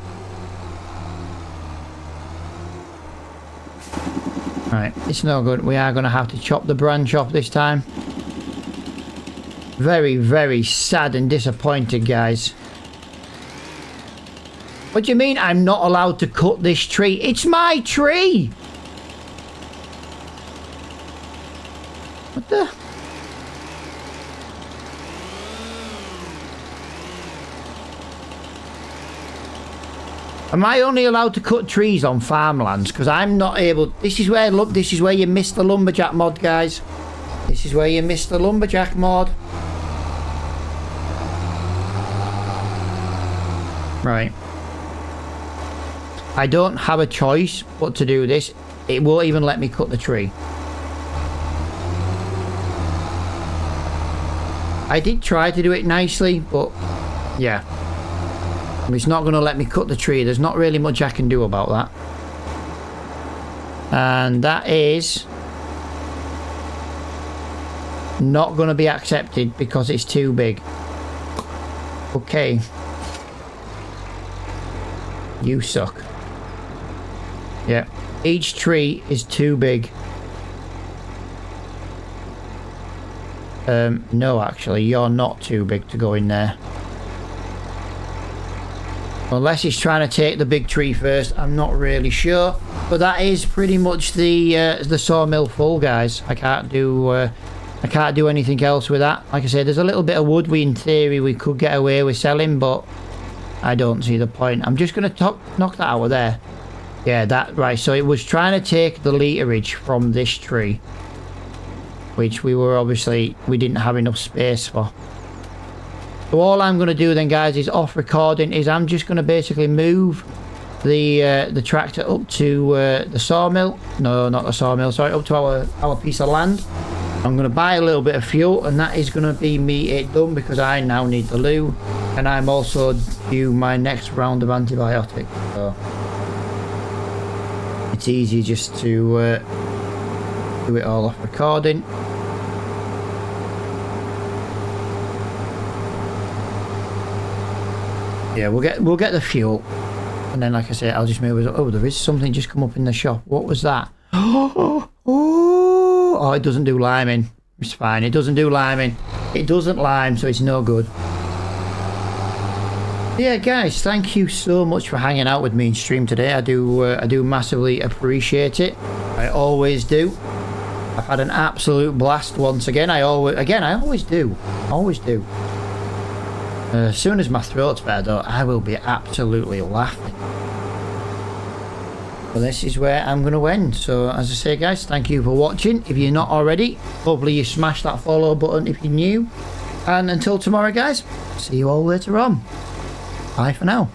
Right, it's no good. We are going to have to chop the branch off this time. Very, very sad and disappointed, guys. What do you mean I'm not allowed to cut this tree? It's my tree! What the... Am I only allowed to cut trees on farmlands? Because I'm not able... This is where, look, this is where you missed the lumberjack mod, guys. This is where you missed the lumberjack mod. Right. I don't have a choice but to do this. It won't even let me cut the tree. I did try to do it nicely, but yeah. It's not going to let me cut the tree. There's not really much I can do about that. And that is not going to be accepted because it's too big. Okay. You suck. Yeah. Each tree is too big. No, actually, you're not too big to go in there. Unless he's trying to take the big tree first, I'm not really sure. But that is pretty much the sawmill full, guys. I can't do anything else with that. Like I said, there's a little bit of wood in theory we could get away with selling, but I don't see the point. I'm just going to knock that out of there. Yeah, that right. So it was trying to take the literage from this tree, which we didn't have enough space for. So all I'm going to do then, guys, is off recording is I'm just going to basically move the tractor up to the sawmill. No, not the sawmill. Sorry, up to our piece of land. I'm going to buy a little bit of fuel, and that is going to be me it done because I now need the loo, and I'm also due my next round of antibiotic. So it's easy just to do it all off recording. Yeah, we'll get the fuel, and then, like I said, I'll just move it. Oh, there is something just come up in the shop. What was that? Oh, it doesn't do liming. It's fine. It doesn't do liming. It doesn't lime, so it's no good. Yeah, guys, thank you so much for hanging out with me in stream today. I do massively appreciate it. I always do. I've had an absolute blast once again. I always do. Always do. As soon as my throat's better, though, I will be absolutely laughing. But this is where I'm going to end. So, as I say, guys, thank you for watching. If you're not already, hopefully you smash that follow button if you're new. And until tomorrow, guys, see you all later on. Bye for now.